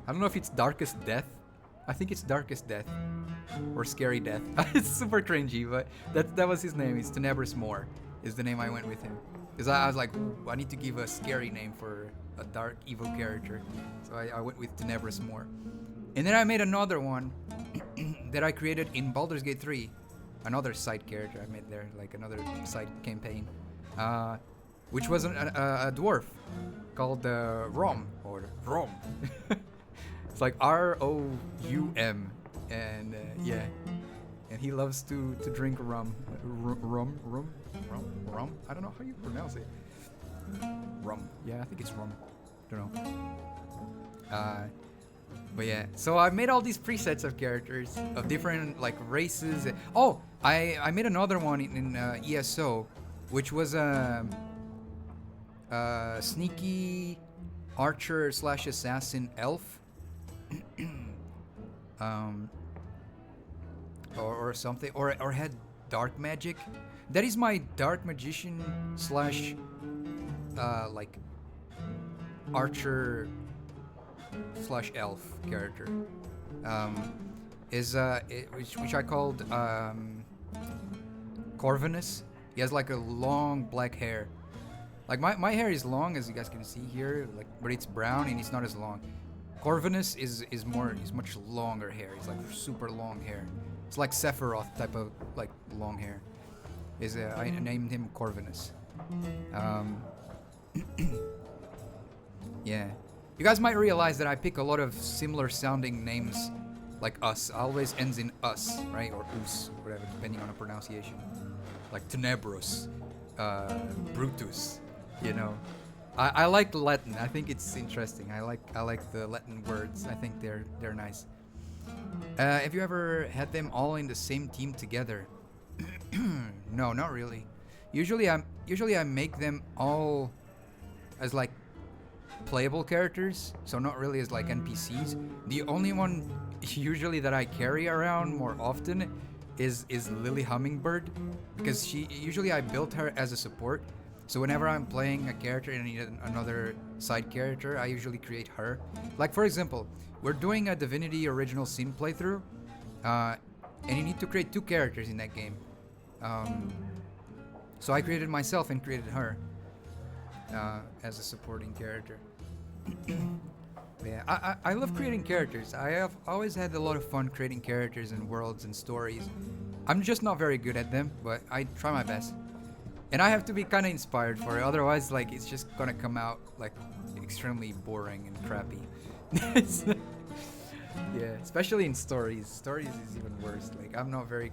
I don't know if it's Darkest Death. I think it's Darkest Death or Scary Death. It's super cringy, but that was his name. It's Tenebrous Moor is the name I went with him. Because I was like, ooh, I need to give a scary name for a dark, evil character. So I went with Tenebrous Moor. And then I made another one that I created in Baldur's Gate 3. Another side character I made there, like another side campaign. Which was a dwarf called Rom, or Rom. It's like R-O-U-M. And yeah. And he loves to drink rum. Rum? I don't know how you pronounce it. Rum. Yeah, I think it's rum. Don't know. But yeah, so I made all these presets of characters of different like races. Oh, I made another one in ESO, which was a sneaky archer / assassin elf. Or something, or had dark magic. That is my dark magician / like archer / elf character. Which I called Corvinus. He has like a long black hair. Like my hair is long, as you guys can see here, like, but it's brown and it's not as long. Corvinus is much longer hair. It's like super long hair. It's like Sephiroth type of like long hair. I named him Corvinus. Yeah. You guys might realize that I pick a lot of similar sounding names, like us. Always ends in us, right? Or us, whatever, depending on the pronunciation. Like Tenebros, Brutus, you know. I like Latin. I think it's interesting. I like the Latin words. I think they're nice. Have you ever had them all in the same team together? No, not really. Usually I make them all as like playable characters, so not really as like NPCs. The only one usually that I carry around more often is Lily Hummingbird, because I built her as a support. So whenever I'm playing a character and I need another side character, I usually create her. Like for example, we're doing a Divinity Original Sin playthrough, and you need to create 2 characters in that game. So I created myself and created her as a supporting character. Yeah, I love creating characters. I have always had a lot of fun creating characters and worlds and stories. I'm just not very good at them, but I try my best. And I have to be kind of inspired for it, otherwise like it's just gonna come out like extremely boring and crappy. Yeah, especially in stories. Stories is even worse. Like I'm not very,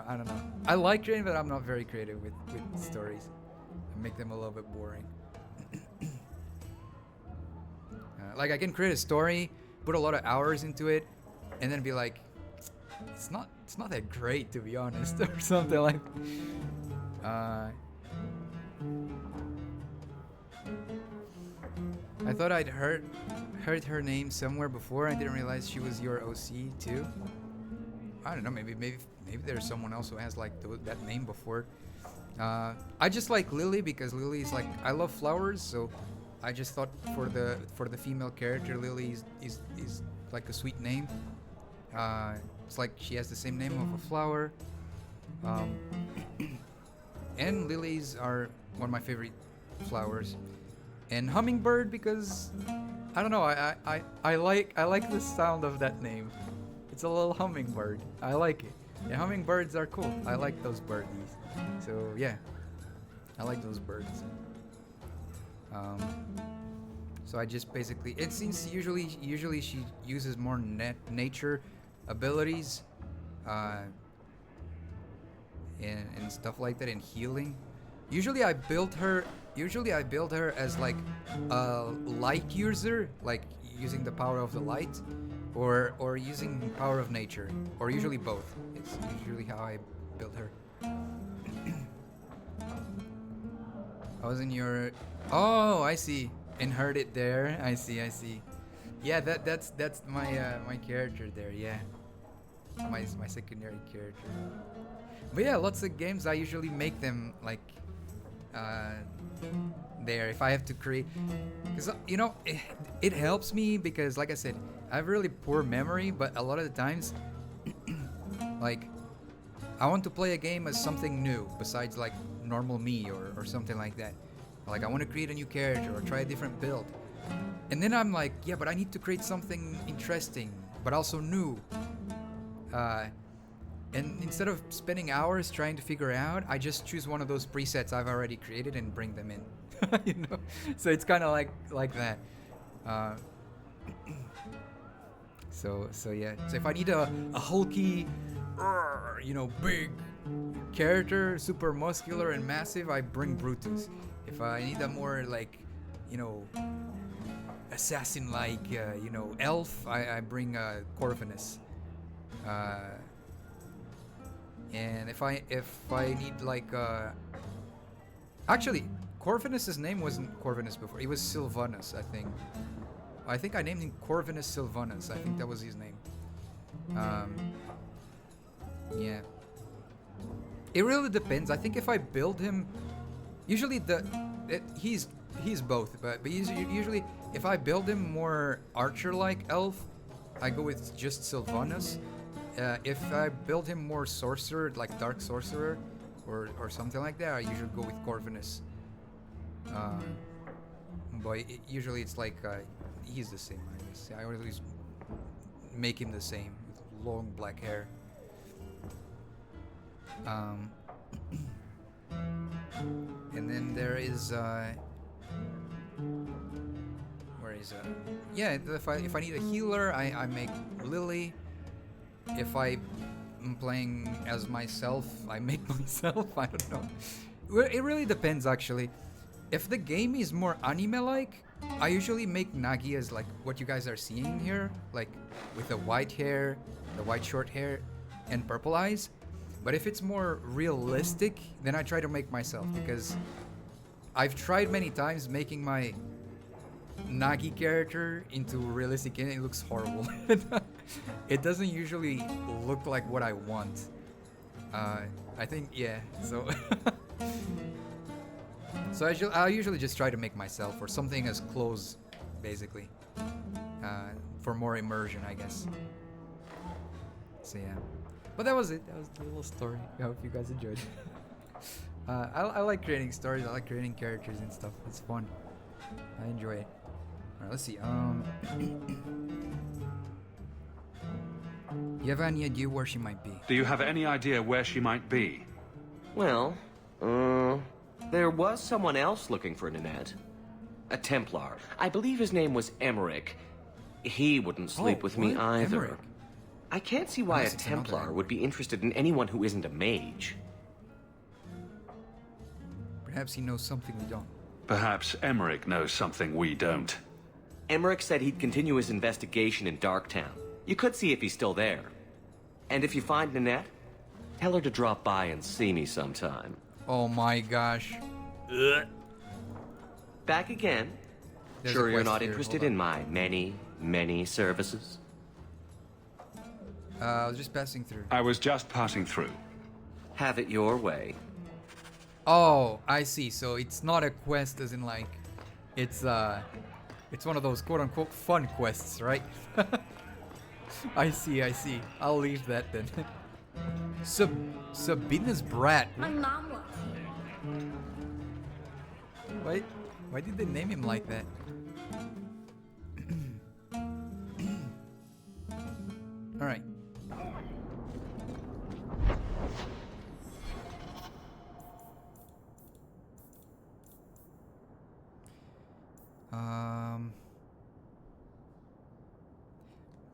I don't know. I like creating, but I'm not very creative with stories. I make them a little bit boring. Like I can create a story, put a lot of hours into it, and then be like, it's not that great, to be honest, or something like. I thought I'd heard her name somewhere before. I didn't realize she was your OC too. I don't know. Maybe there's someone else who has like that name before. I just like Lily because Lily is like, I love flowers, so I just thought for the female character, Lily is like a sweet name. It's like she has the same name of a flower. And lilies are one of my favorite flowers. And hummingbird because I don't know, I like the sound of that name. It's a little hummingbird. I like it. Yeah, hummingbirds are cool. I like those birdies. So yeah, I like those birds. So I just basically, it seems usually she uses more nature abilities, and stuff like that, and healing. Usually I build her as like a light user, like using the power of the light, or using power of nature, or usually both. It's usually how I build her. I was in your... Oh, I see. And heard it there. I see. Yeah, that's my my character there. Yeah, my secondary character. But yeah, lots of games I usually make them like there if I have to create, because you know it helps me because like I said, I have really poor memory, but a lot of the times like I want to play a game as something new besides like normal me or something like that. Like I want to create a new character or try a different build, and then I'm like, yeah, but I need to create something interesting but also new, and instead of spending hours trying to figure out, I just choose one of those presets I've already created and bring them in. You know, so it's kind of like that. So yeah, so if I need a hulky, you know, big character, super muscular and massive, I bring Brutus. If I need a more like, you know, assassin-like, you know, elf, I bring Corvinus. And if I need like, actually, Corvinus's name wasn't Corvinus before. It was Sylvanus, I think. I think I named him Corvinus Sylvanus. I think that was his name. Yeah. It really depends. I think if I build him, usually he's both, but usually if I build him more archer-like elf, I go with just Sylvanus. If I build him more sorcerer, like dark sorcerer, or something like that, I usually go with Corvinus. But usually it's like he's the same. I guess I always make him the same with long black hair. And then there is where is yeah, if I need a healer, I make Lily. If I am playing as myself, I make myself. I don't know. It really depends, actually. If the game is more anime-like, I usually make Nagi as like what you guys are seeing here, like with the white hair, the white short hair, and purple eyes. But if it's more realistic, then I try to make myself, because I've tried many times making my Nagi character into realistic and it looks horrible. It doesn't usually look like what I want. I think, yeah, so... So I usually just try to make myself, or something as close, basically. For more immersion, I guess. So yeah. But that was it. That was the little story. I hope you guys enjoyed. I like creating stories. I like creating characters and stuff. It's fun. I enjoy it. Alright, let's see. You have any idea where she might be? Do you have any idea where she might be? Well, there was someone else looking for Nanette. A Templar. I believe his name was Emmerich. He wouldn't sleep with me either. Emmerich? I can't see why a Templar would be interested in anyone who isn't a mage. Perhaps he knows something we don't. Perhaps Emmerich knows something we don't. Emmerich said he'd continue his investigation in Darktown. You could see if he's still there. And if you find Nanette, tell her to drop by and see me sometime. Oh my gosh. Back again? There's sure you're not interested in my many, many services? I was just passing through. I was just passing through. Have it your way. Oh, I see. So it's not a quest as in like, it's one of those quote-unquote fun quests, right? I see. I'll leave that then. Sabina's brat. My mom was here. Why did they name him like that? All right.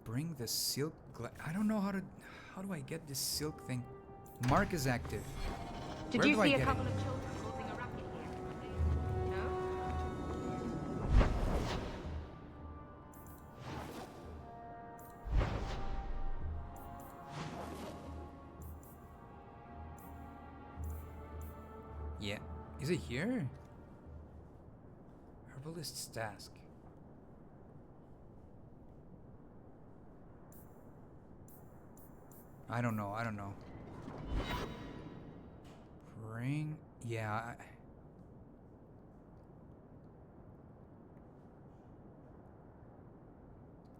Bring the silk. I don't know how to. How do I get this silk thing? Mark is active. Did Where you do I see a get couple it? of children causing a ruckus here? No? Yeah. Is it here? Herbalist's task. I don't know. Bring. Yeah.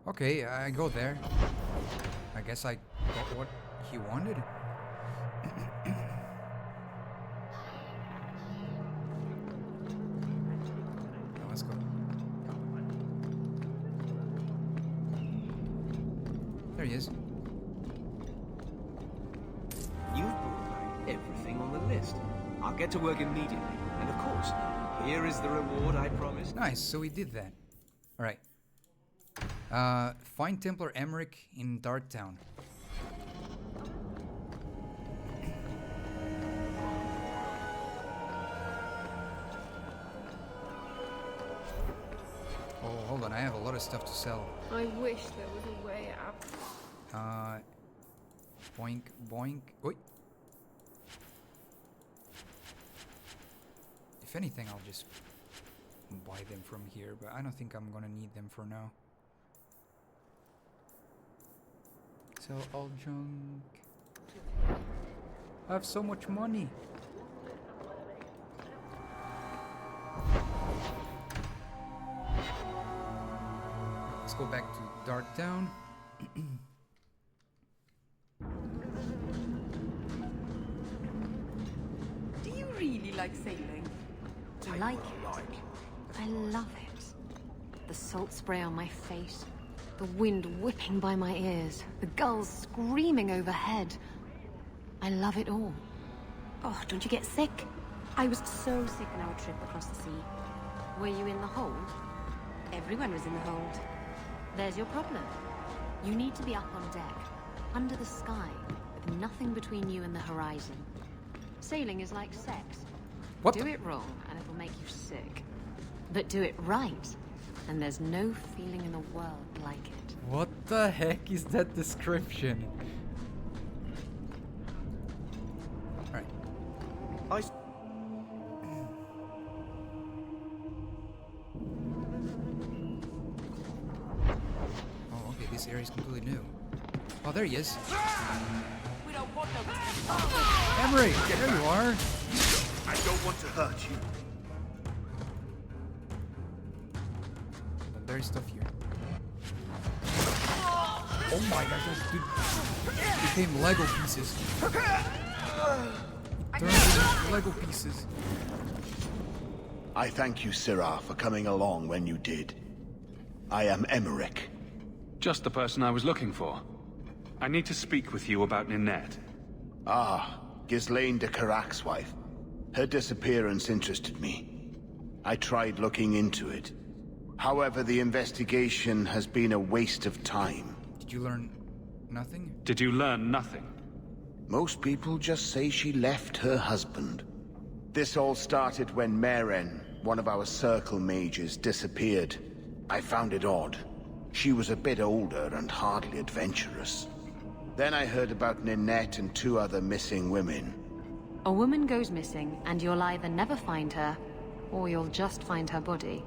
Okay, I go there. I guess I got what he wanted. Now let's go. There he is. You've brought back everything on the list. I'll get to work immediately. And of course, here is the reward I promised. Nice, so we did that. Alright. Find Templar Emmerich in Darktown. Oh, hold on, I have a lot of stuff to sell. I wish there was a way out. Boink, boink. Oi. If anything, I'll just buy them from here, but I don't think I'm gonna need them for now. Sell all junk. I have so much money. Let's go back to Darktown. Do you really like sailing? I like it. I love it. The salt spray on my face, the wind whipping by my ears, the gulls screaming overhead. I love it all. Oh, don't you get sick? I was so sick on our trip across the sea. Were you in the hold? Everyone was in the hold. There's your problem. You need to be up on deck, under the sky, with nothing between you and the horizon. Sailing is like sex. What Do it wrong, and it'll make you sick. But do it right, and there's no feeling in the world like it. What the heck is that description? Alright. Oh, okay, this area is completely new. Oh, there he is. We don't want them. Emery, there you are. I don't want to hurt you. There's stuff here. Oh my gosh, this dude became Lego pieces. He turned into Lego pieces. I thank you, Sirrah, for coming along when you did. I am Emmerich. Just the person I was looking for. I need to speak with you about Ninette. Ah, Ghislaine de Carac's wife. Her disappearance interested me. I tried looking into it. However, the investigation has been a waste of time. Did you learn nothing? Did you learn nothing? Most people just say she left her husband. This all started when Maren, one of our circle mages, disappeared. I found it odd. She was a bit older and hardly adventurous. Then I heard about Ninette and 2 other missing women. A woman goes missing, and you'll either never find her, or you'll just find her body.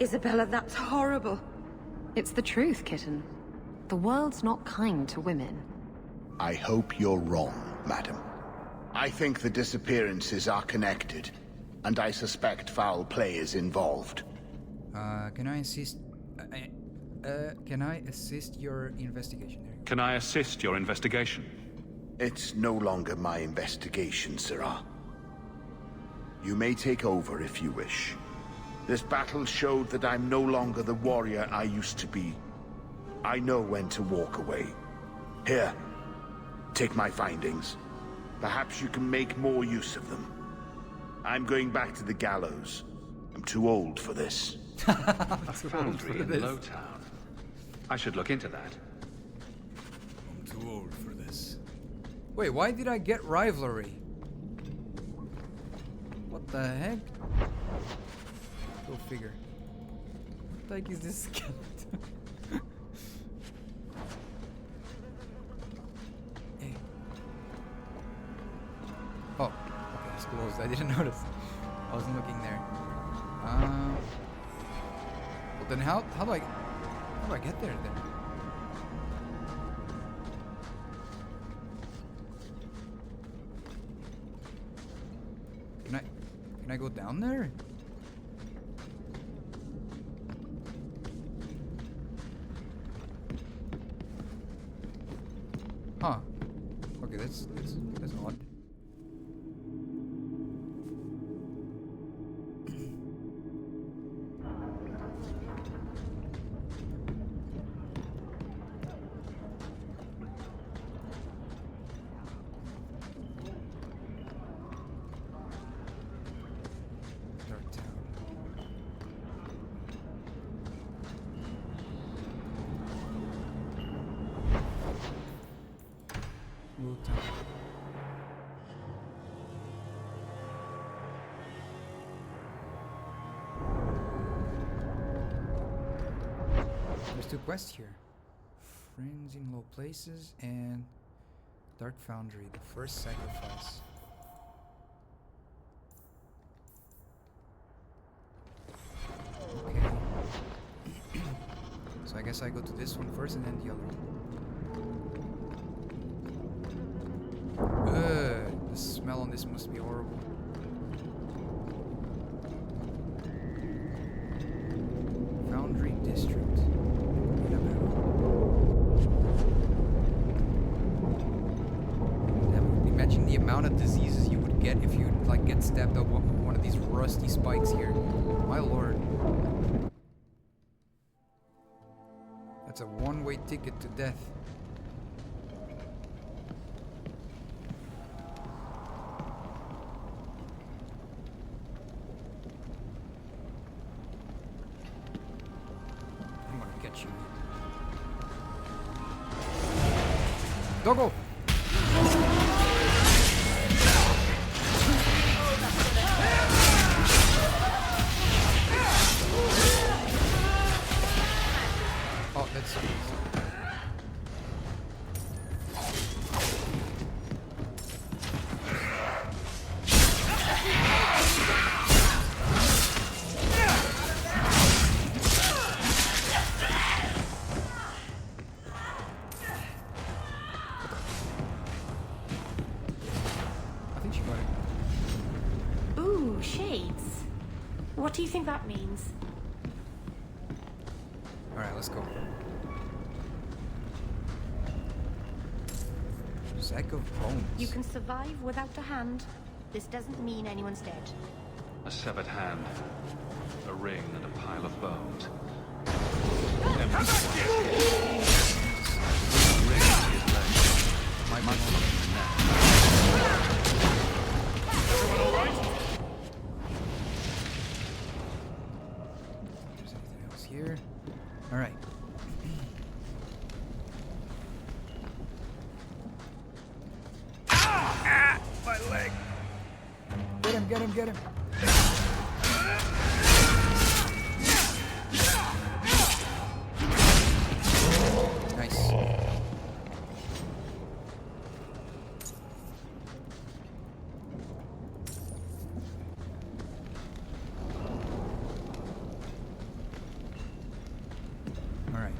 Isabella, that's horrible. It's the truth, kitten. The world's not kind to women. I hope you're wrong, madam. I think the disappearances are connected, and I suspect foul play is involved. Can I assist? Can I assist your investigation there? Can I assist your investigation? It's no longer my investigation, Sirrah. You may take over if you wish. This battle showed that I'm no longer the warrior I used to be. I know when to walk away. Here, take my findings. Perhaps you can make more use of them. I'm going back to the gallows. I'm too old for this. A foundry in Lowtown. I should look into that. I'm too old for this. Wait, why did I get rivalry? What the heck? Go figure. What the heck is this skeleton? Hey. Oh, okay, it's closed. I didn't notice. I wasn't looking there. Well then how do I get there then? Can I go down there? Huh. Okay, that's odd. There's 2 quests here. Friends in low places and Dark Foundry, the first sacrifice. Okay. So I guess I go to this one first and then the other one. The smell on this must be horrible. Foundry District. Imagine the amount of diseases you would get if you like get stabbed up with one of these rusty spikes here. My lord. That's a one-way ticket to death. I'm gonna get you. Doggo! Oh, that's so easy. I think she got it. Ooh, shades. What do you think that means? Alright, let's go. Sack of bones. You can survive without a hand. This doesn't mean anyone's dead. A severed hand, a ring, and a pile of bones. My muscle. Everyone all right? There's anything else here? All right. Ah! My leg. Get him! Get him! Get him! Nice. All right.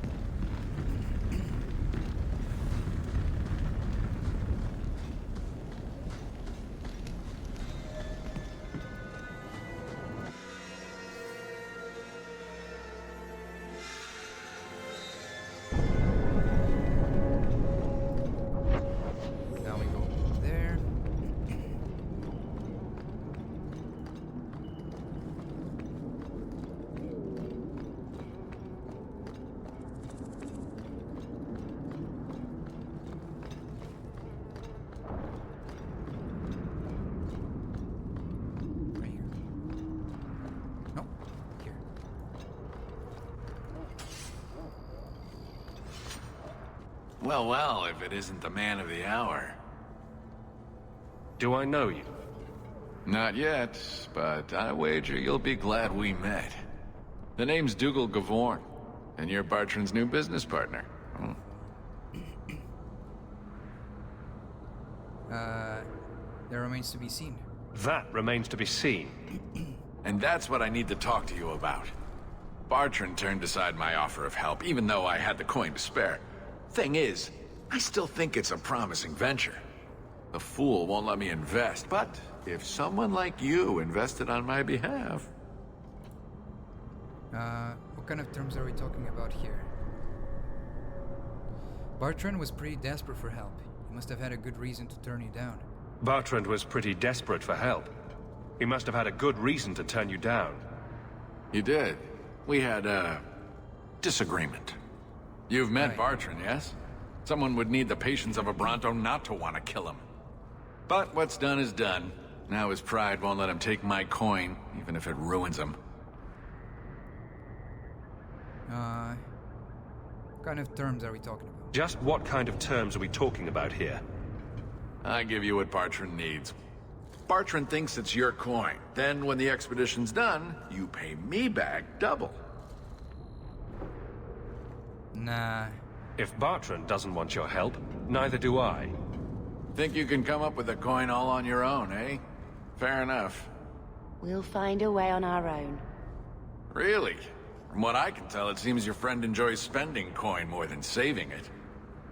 Well, well, if it isn't the man of the hour. Do I know you? Not yet, but I wager you'll be glad we met. The name's Dougal Gavorn, and you're Bartrand's new business partner. Hmm. That remains to be seen. That remains to be seen. And that's what I need to talk to you about. Bartrand turned aside my offer of help, even though I had the coin to spare. Thing is, I still think it's a promising venture. The fool won't let me invest, but if someone like you invested on my behalf... What kind of terms are we talking about here? Bartrand was pretty desperate for help. He must have had a good reason to turn you down. Bartrand was pretty desperate for help. He must have had a good reason to turn you down. He did. We had a disagreement. You've met Bartrand, yes? Someone would need the patience of a Bronto not to want to kill him. But what's done is done. Now his pride won't let him take my coin, even if it ruins him. What kind of terms are we talking about? Just what kind of terms are we talking about here? I give you what Bartrand needs. Bartrand thinks it's your coin. Then, when the expedition's done, you pay me back double. Nah. If Bartrand doesn't want your help, neither do I. Think you can come up with a coin all on your own, eh? Fair enough. We'll find a way on our own. Really? From what I can tell, it seems your friend enjoys spending coin more than saving it.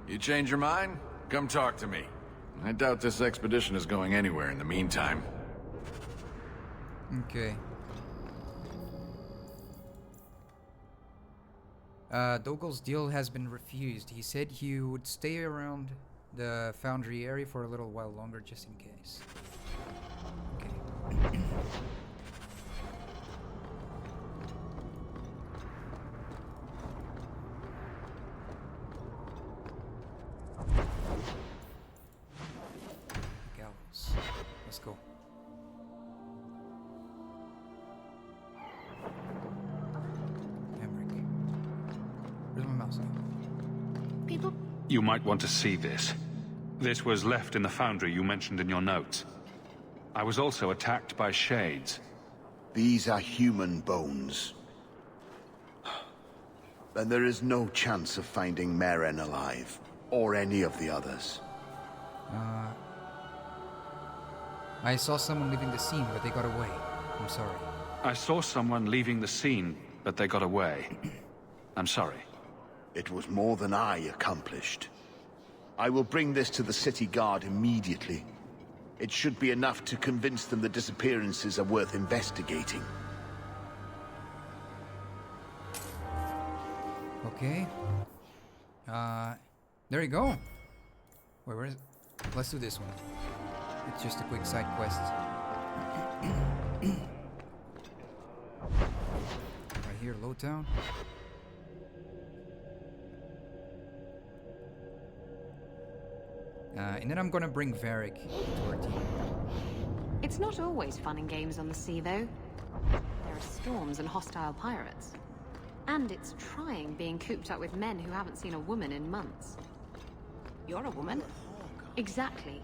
You change your mind? Come talk to me. I doubt this expedition is going anywhere in the meantime. Okay. Dougal's deal has been refused. He said he would stay around the foundry area for a little while longer, just in case. Okay. Gallows. Let's go. Emmerich. Where's my mouse? People... You might want to see this. This was left in the foundry you mentioned in your notes. I was also attacked by shades. These are human bones. Then there is no chance of finding Meren alive, or any of the others. I saw someone leaving the scene, but they got away. I'm sorry. I saw someone leaving the scene, but they got away. I'm sorry. It was more than I accomplished. I will bring this to the city guard immediately. It should be enough to convince them the disappearances are worth investigating. Okay. There you go. Wait, where is it? Let's do this one. It's just a quick side quest. Right here, Lowtown. And then I'm gonna bring Varric into our team. It's not always fun and games on the sea, though. There are storms and hostile pirates. And it's trying being cooped up with men who haven't seen a woman in months. You're a woman? Exactly.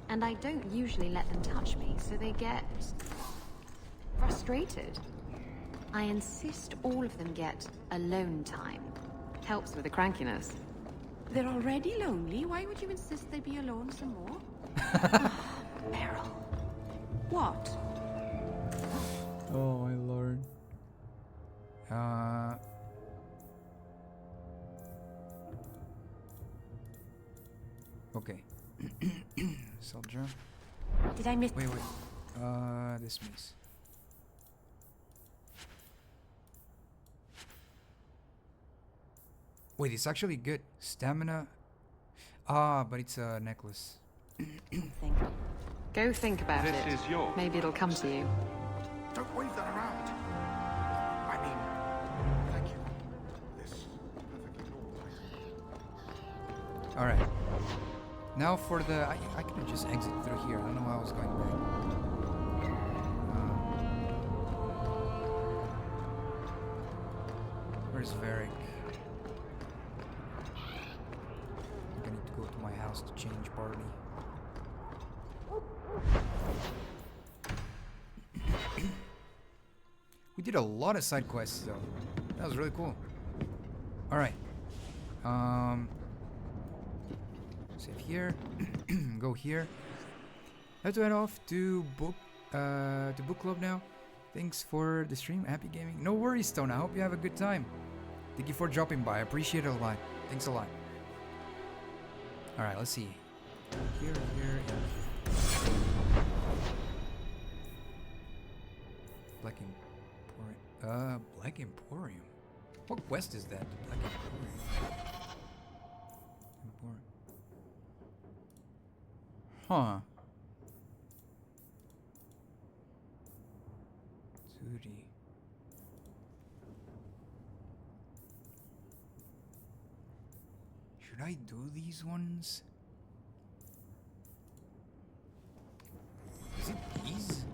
And I don't usually let them touch me, so they get... frustrated. I insist all of them get alone time. Helps with the crankiness. They're already lonely. Why would you insist they be alone some more? Beryl. What? Oh my lord. Okay. Soldier. Did I miss... Wait. Dismiss. Wait, it's actually good. Stamina. But it's a necklace. Go think about This it. is yours. Maybe it'll come to you. Don't wave that around. I mean, thank you. This is perfectly normal. Alright. Now for the... I could just exit through here. I don't know how I was going back. Where's Varric? Pause to change party. We did a lot of side quests though. That was really cool. Alright. Save here. Go here. I have to head off to book club now. Thanks for the stream. Happy gaming. No worries, Stone. I hope you have a good time. Thank you for dropping by. I appreciate it a lot. Thanks a lot. Alright, let's see. Here, and here. Black Emporium. Black Emporium? What quest is that? The Black Emporium. Huh. Duty. Should I do these ones? Is it these?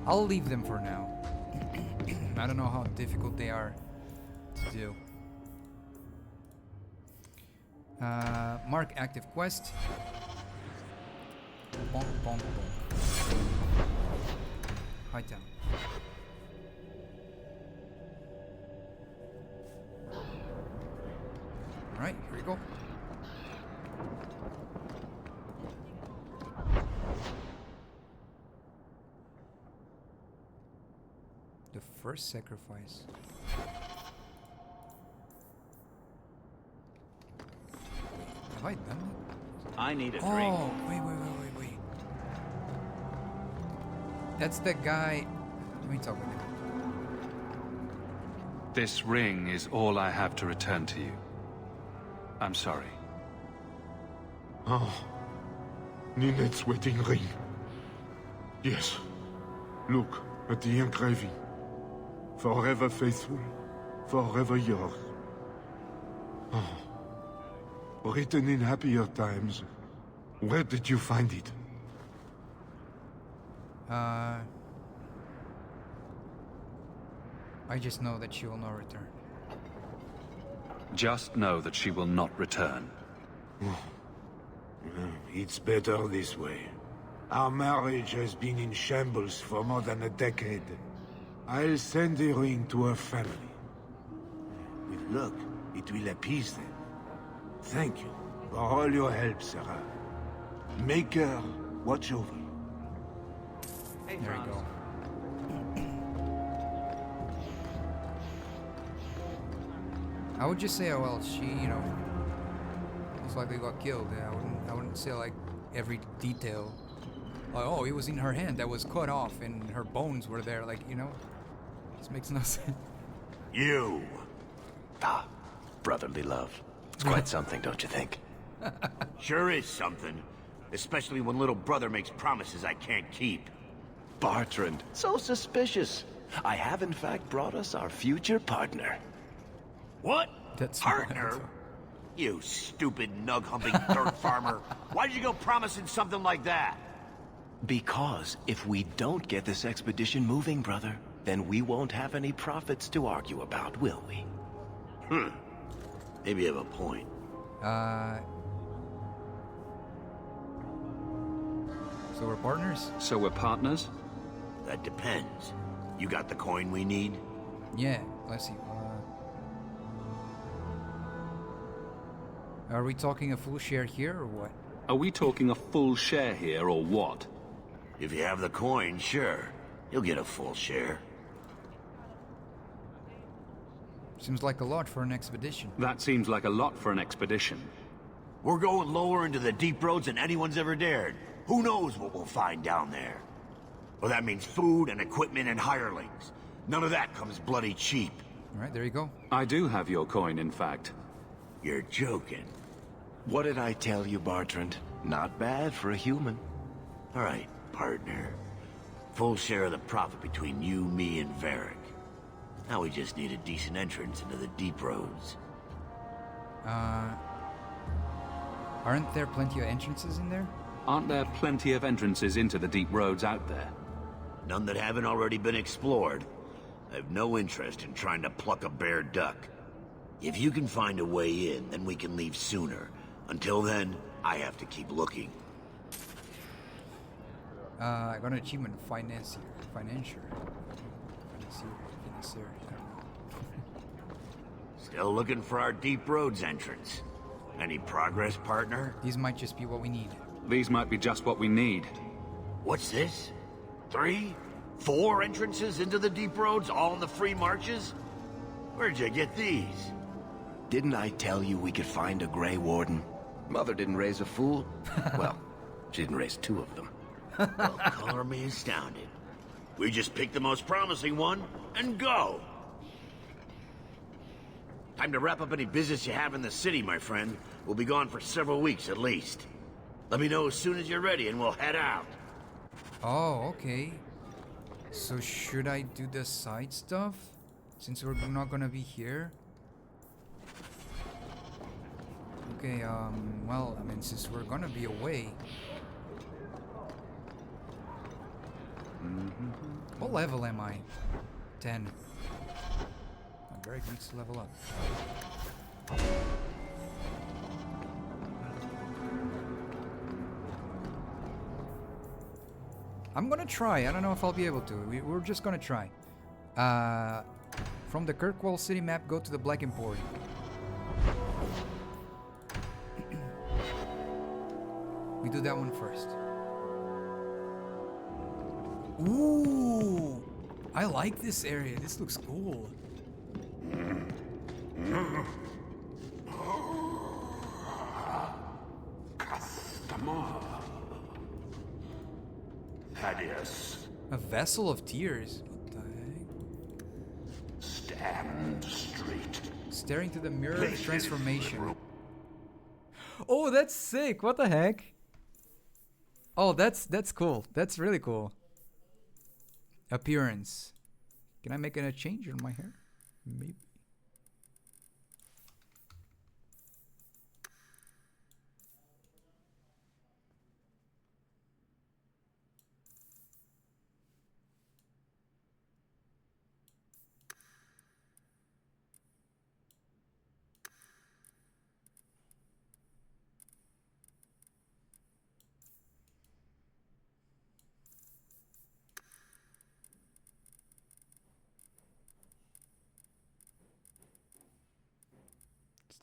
I'll leave them for now. I don't know how difficult they are to do. Mark active quest. Bonk, bonk, bonk. Hide down. Alright, here we go. The first sacrifice. Have I done it? I need a drink. Oh, wait. That's the guy. Let me talk with him. This ring is all I have to return to you. I'm sorry. Oh, Ninette's wedding ring. Yes. Look at the engraving. Forever faithful, forever yours. Oh. Written in happier times. Where did you find it? I just know that she will not return. Just know that she will not return. It's better this way. Our marriage has been in shambles for more than a decade. I'll send the ring to her family. With luck, it will appease them. Thank you for all your help, Sarah. Make her watch over. Hey, there you go. I would just say, oh well, she, you know, most likely got killed. I wouldn't say like every detail. Like, oh, it was in her hand that was cut off, and her bones were there. Like, you know, this makes no sense. You. Brotherly love. It's quite something, don't you think? Sure is something. Especially when little brother makes promises I can't keep. Bertrand, so suspicious. I have in fact brought us our future partner. What? That's partner? You stupid nug-humping dirt farmer. Why did you go promising something like that? Because if we don't get this expedition moving, brother, then we won't have any profits to argue about, will we? Maybe you have a point. So we're partners? So we're partners? That depends. You got the coin we need? Yeah, let's see. Are we talking a full share here, or what? Are we talking a full share here, or what? If you have the coin, sure. You'll get a full share. Seems like a lot for an expedition. That seems like a lot for an expedition. We're going lower into the deep roads than anyone's ever dared. Who knows what we'll find down there? Well, that means food and equipment and hirelings. None of that comes bloody cheap. All right, there you go. I do have your coin, in fact. You're joking. What did I tell you, Bertrand? Not bad for a human. All right, partner. Full share of the profit between you, me, and Varric. Now we just need a decent entrance into the deep roads. Aren't there plenty of entrances in there? Aren't there plenty of entrances into the deep roads out there? None that haven't already been explored. I have no interest in trying to pluck a bare duck. If you can find a way in, then we can leave sooner. Until then, I have to keep looking. I got an achievement, financier. I don't know. Still looking for our deep roads entrance. Any progress, partner? These might just be what we need. These might be just what we need. What's this? 3? 4 entrances into the deep roads, all in the free marches? Where'd you get these? Didn't I tell you we could find a Grey Warden? Mother didn't raise a fool. Well, she didn't raise 2 of them. Well, color me astounded. We just pick the most promising one and go. Time to wrap up any business you have in the city, my friend. We'll be gone for several weeks at least. Let me know as soon as you're ready and we'll head out. Oh, okay. So should I do the side stuff? Since we're not gonna be here? Okay, well, I mean, since we're gonna be away... What level am I? 10. Very good to level up. I'm gonna try. I don't know if I'll be able to. We're just gonna try. From the Kirkwall city map, go to the Black Emporium. We do that one first. Ooh! I like this area. This looks cool. Customer. Thedas. A vessel of tears. What the heck? Stand straight. Staring to the mirror of transformation. Oh, that's sick. What the heck? Oh, that's cool. That's really cool. Appearance. Can I make a change in my hair? Maybe.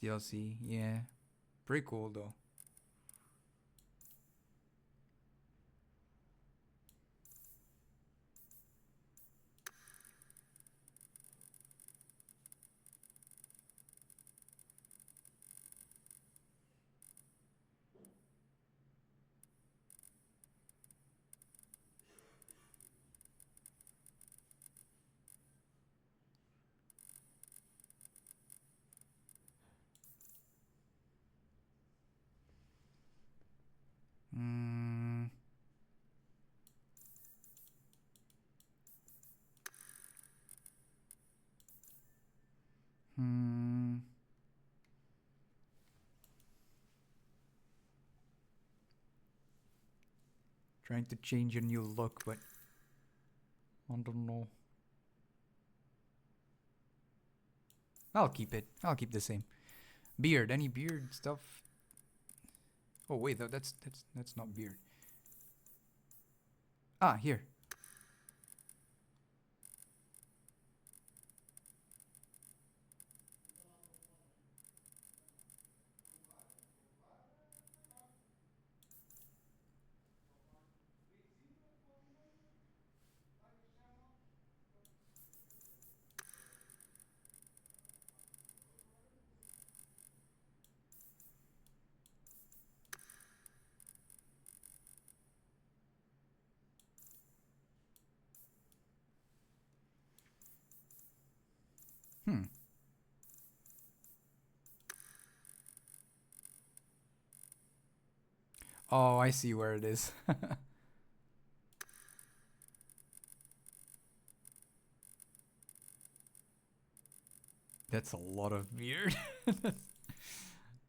DLC, yeah. Pretty cool though. Trying to change a new look, but I don't know. I'll keep it. I'll keep the same. Beard. Any beard stuff? Oh wait, though that's not beard. Ah, here. Oh, I see where it is. That's a lot of beard.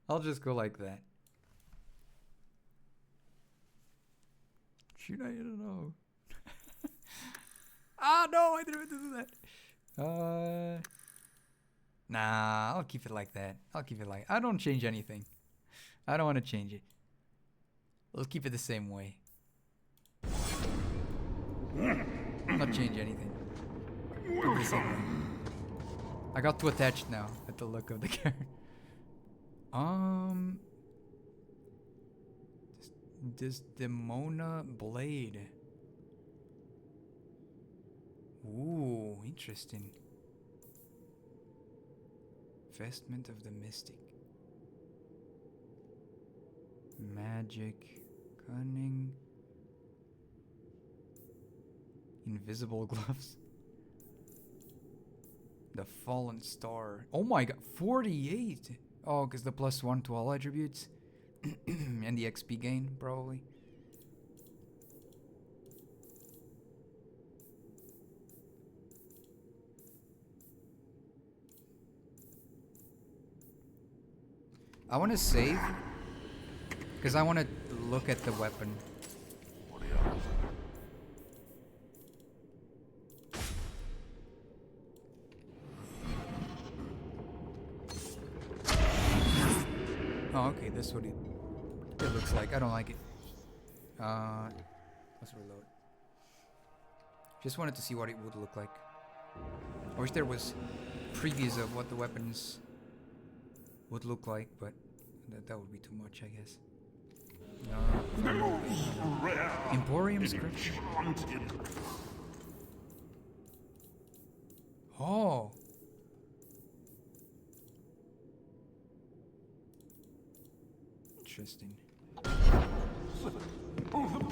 I'll just go like that. Should I? I don't know. Ah, no, I didn't mean to do that. Nah, I'll keep it like that. I don't change anything. I don't want to change it. Let's keep it the same way. Not change anything. Keep it the same way. I got too attached now at the look of the character. This Demona blade. Ooh, interesting. Vestment of the Mystic. Magic. Cunning. Invisible gloves. The Fallen Star. Oh my god, 48! Oh, because the +1 to all attributes. And the XP gain, probably. I want to save. Because I want to look at the weapon. Oh, okay, that's what it looks like. I don't like it. Let's reload. Just wanted to see what it would look like. I wish there was previews of what the weapons would look like, but that would be too much, I guess. No. Emporium script. Oh. Interesting.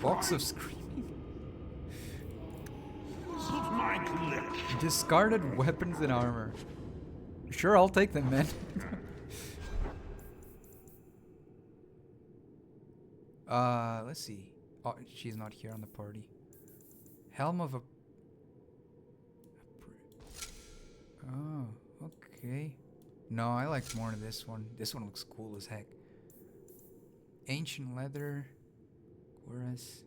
Box of screaming. Discarded weapons and armor. Sure, I'll take them, man. Let's see. Oh, she's not here on the party. Helm of a... Oh, okay. No, I like more of this one. This one looks cool as heck. Ancient leather. Whereas...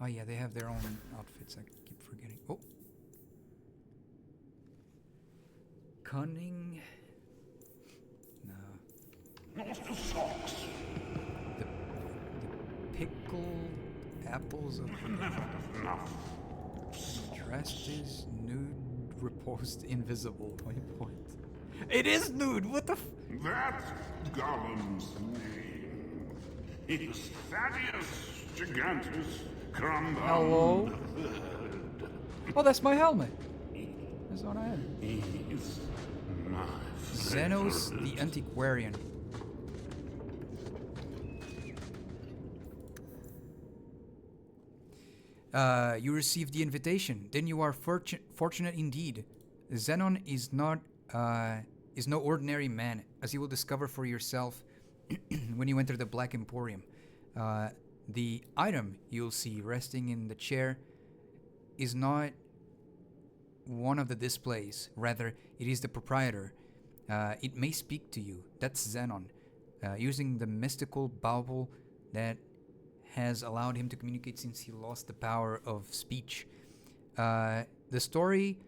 Oh yeah, they have their own outfits. I keep forgetting. Oh. Cunning. No. The pickled apples of dressed is nude, reposed, invisible. Point. It is nude. What the? That's Gollum's name. He's Thaddeus Gigantus Crumb. Hello. Oh, that's my helmet. That's what I had. He's my Xenos the Antiquarian. You received the invitation. Then you are fortunate indeed. Xenon is no ordinary man, as you will discover for yourself when you enter the Black Emporium. The item you'll see resting in the chair is not one of the displays. Rather, it is the proprietor. It may speak to you. That's Xenon, using the mystical bauble that has allowed him to communicate since he lost the power of speech. The story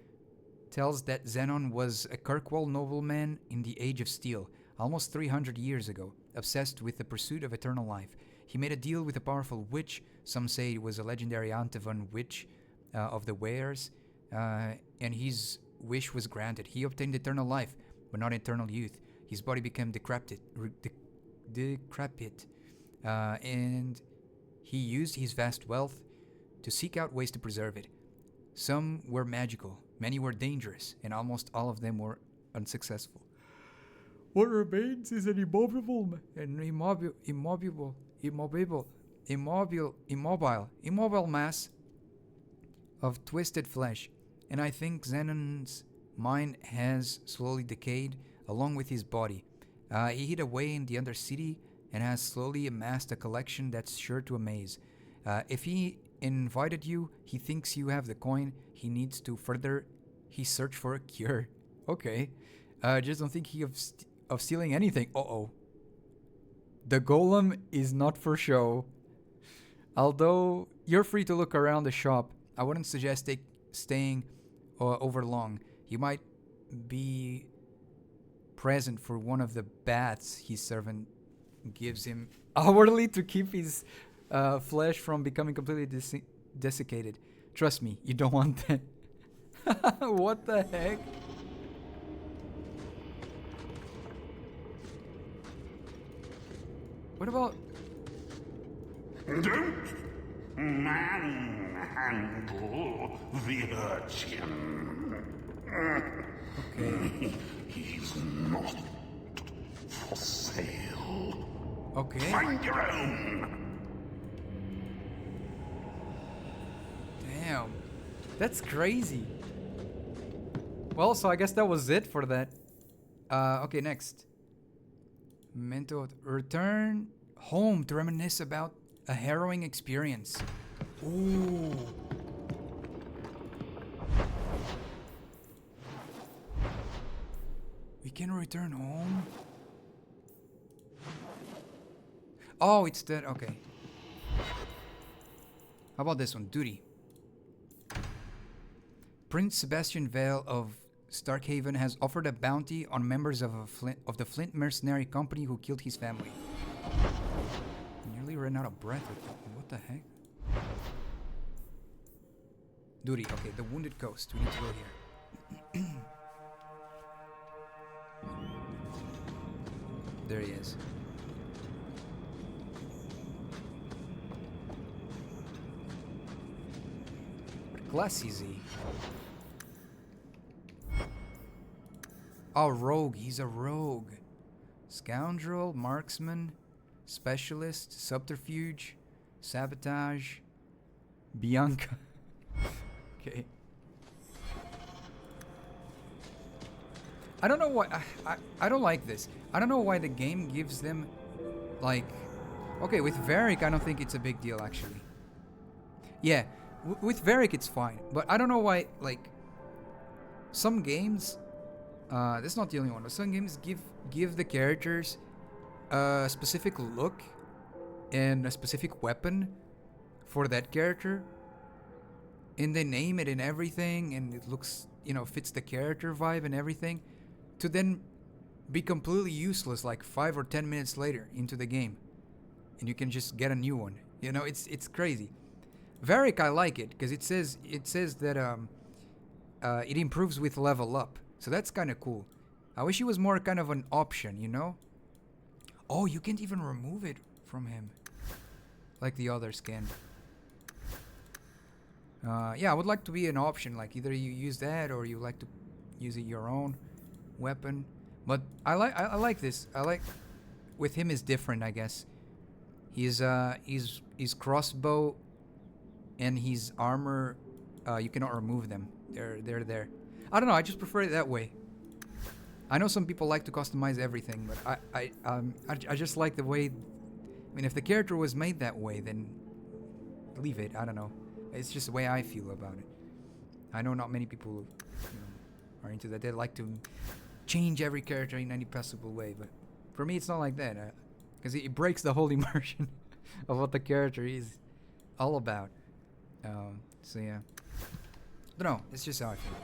tells that Xenon was a Kirkwall nobleman in the Age of Steel, almost 300 years ago, obsessed with the pursuit of eternal life. He made a deal with a powerful witch. Some say it was a legendary Antivan witch of the Wares, and his wish was granted. He obtained eternal life, but not eternal youth. His body became decrepit, and he used his vast wealth to seek out ways to preserve it. Some were magical, many were dangerous, and almost all of them were unsuccessful. What remains is an immobile mass of twisted flesh, and I think Xenon's mind has slowly decayed along with his body. He hid away in the Undercity and has slowly amassed a collection that's sure to amaze. If he invited you, he thinks you have the coin he needs to further his search for a cure. Okay. Just don't think he of stealing anything. Uh-oh. The golem is not for show. Although you're free to look around the shop, I wouldn't suggest staying over long. He might be present for one of the baths his servant gives him hourly to keep his flesh from becoming completely desiccated. Trust me, you don't want that. What the heck? What about... Don't manhandle the urchin. Okay. He's not for sale. Okay. Find your own. Damn. That's crazy. Well, so I guess that was it for that. Okay, next. Memento. Return home to reminisce about a harrowing experience. Ooh. We can return home? Oh, it's that. Okay. How about this one? Duty. Prince Sebastian Vale of Starkhaven has offered a bounty on members of the Flint Mercenary Company who killed his family. Nearly ran out of breath with that. What the heck? Duty. Okay, the Wounded Coast. We need to go here. There he is. What class is he? Oh, rogue. He's a rogue. Scoundrel, marksman, specialist, subterfuge, sabotage, Bianca. Okay. I don't know why. I don't like this. I don't know why the game gives them, like... Okay, with Varric, I don't think it's a big deal, actually. Yeah, with Varric, it's fine. But I don't know why, like... Some games... that's not the only one, but some games give the characters a specific look and a specific weapon for that character. And they name it and everything, and it looks, you know, fits the character vibe and everything. To then be completely useless like 5 or 10 minutes later into the game. And you can just get a new one. You know, it's crazy. Varric, I like it, because it says that it improves with level up. So that's kind of cool. I wish it was more kind of an option, you know? Oh, you can't even remove it from him. Like the others can. Yeah, I would like to be an option. Like either you use that or you like to use it your own weapon. But I like this. I like... With him is different, I guess. His crossbow and his armor, you cannot remove them. They're there. I don't know, I just prefer it that way. I know some people like to customize everything, but I just like the way... I mean, if the character was made that way, then leave it. I don't know. It's just the way I feel about it. I know not many people, you know, are into that. They like to change every character in any possible way, but for me, it's not like that. Because it breaks the whole immersion of what the character is all about. So yeah. I don't know. It's just how I feel.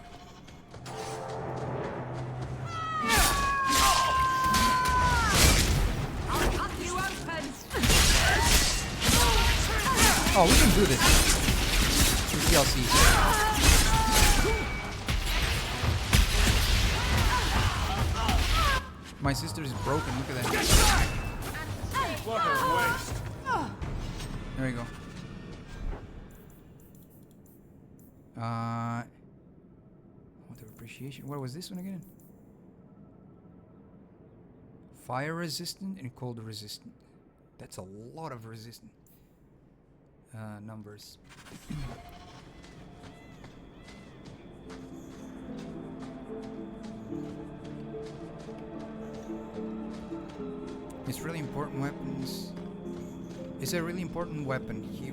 Oh, we can do this. DLC. My sister is broken. Look at that. What a waste. There we go. Water appreciation. What was this one again? Fire resistant and cold resistant. That's a lot of resistant numbers. It's really important weapons. It's a really important weapon. He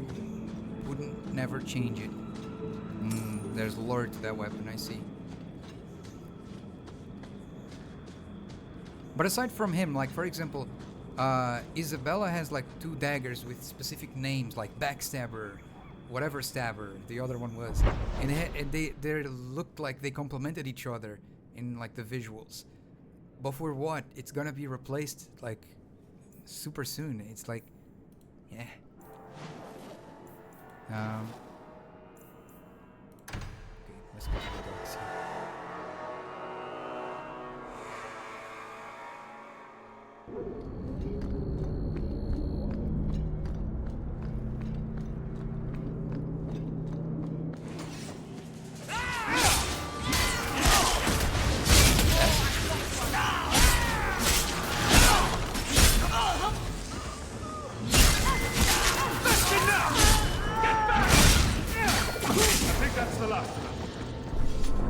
wouldn't never change it. There's lore to that weapon, I see. But aside from him, like for example, Isabella has like 2 daggers with specific names like Backstabber, whatever stabber the other one was, and they looked like they complemented each other in like the visuals. But for what? It's gonna be replaced like super soon. It's like, yeah. Okay, let's go to the dogs here.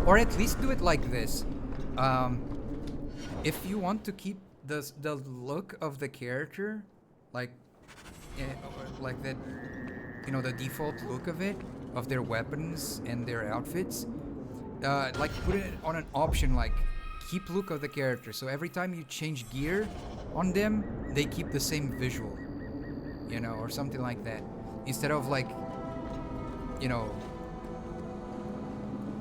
Or at least do it like this. If you want to keep the look of the character, like that, you know, the default look of it, of their weapons and their outfits, like put it on an option like keep look of the character. So every time you change gear on them, they keep the same visual, you know, or something like that. Instead of like, you know,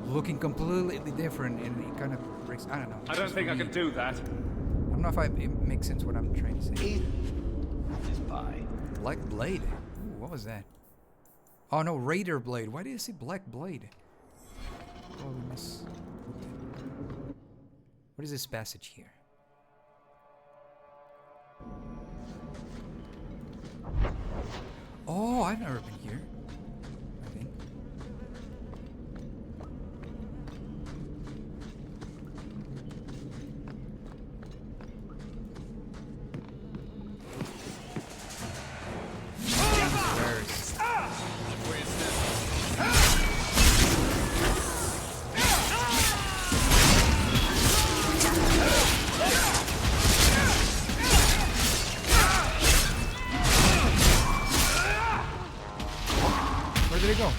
looking completely different, and it kind of breaks. I don't know. I don't think I can do that. I don't know if it makes sense what I'm trying to say. Black blade. Ooh, what was that? Oh no, Raider blade. Why did I say black blade? Oh, we miss. What is this passage here? Oh, I've never been here. I think. Where did it go?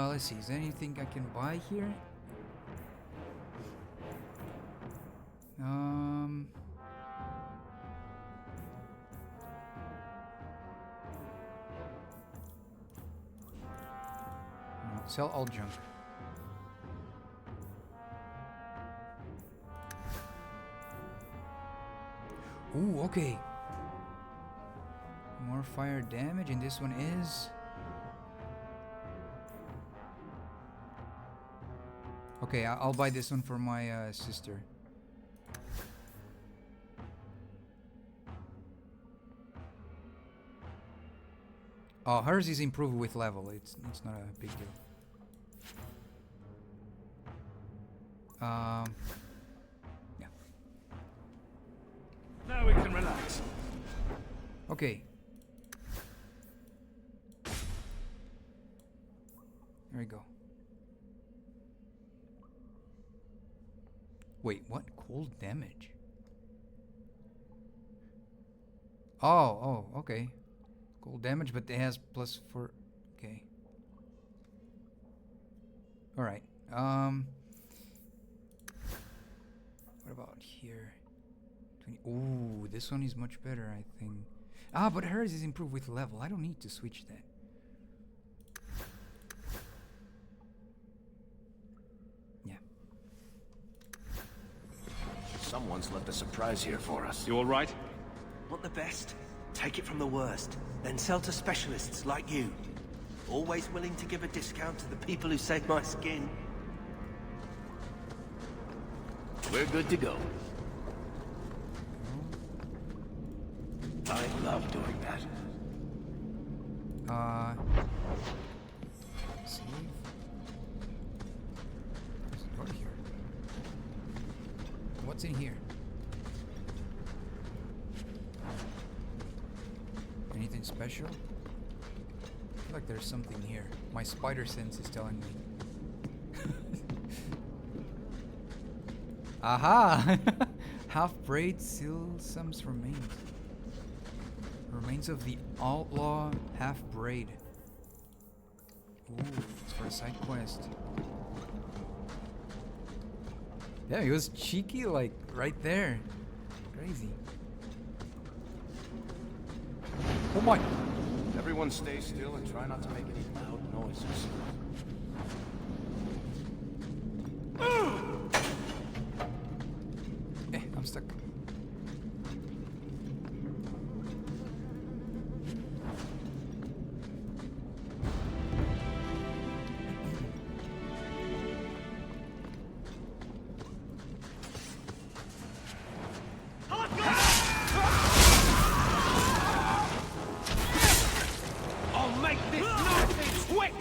Let's see. Is there anything I can buy here? No, sell all junk. Ooh, okay. More fire damage, and this one is... Okay, I'll buy this one for my sister. Oh, hers is improved with level. It's not a big deal. Yeah. Now we can relax. Okay. There we go. Wait, what? Cold damage? Oh, okay. Cold damage, but it has +4. Okay. Alright. What about here? 20. Ooh, this one is much better, I think. Ah, but hers is improved with level. I don't need to switch that. Yeah. Someone's left a surprise here for us. You all right? Want the best? Take it from the worst. Then sell to specialists like you. Always willing to give a discount to the people who save my skin. We're good to go. I love doing that. Save. There's a door here. What's in here? Anything special? I feel like there's something here. My spider sense is telling me. Aha! Half-braid Silsum's remains. Remains of the outlaw half-braid. Ooh, it's for a side quest. Yeah, he was cheeky, like, right there. Crazy. Oh my! Everyone stay still and try not to make any loud noises. I'm stuck. I'll make this nothing quick!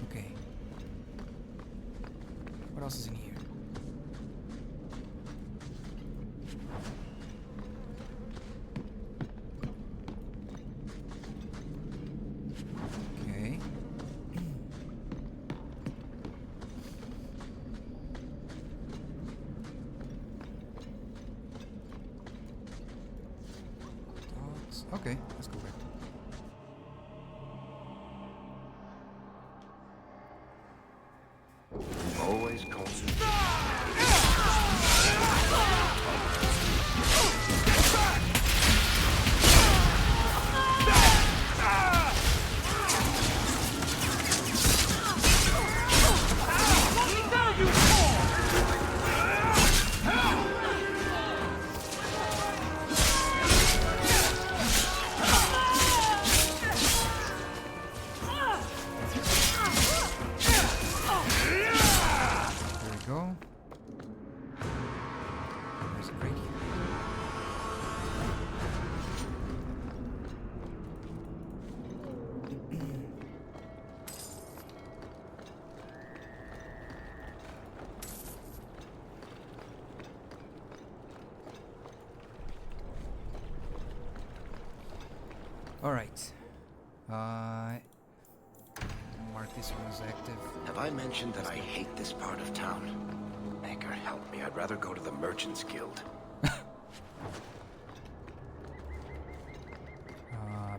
Okay. What else is in here? Okay. Dogs. Okay, let's go back. Always concentrate. There we go. There's a crate here. All right. Mark this one as active. Have I mentioned that I hate this part of town? Maker, help me. I'd rather go to the Merchants Guild.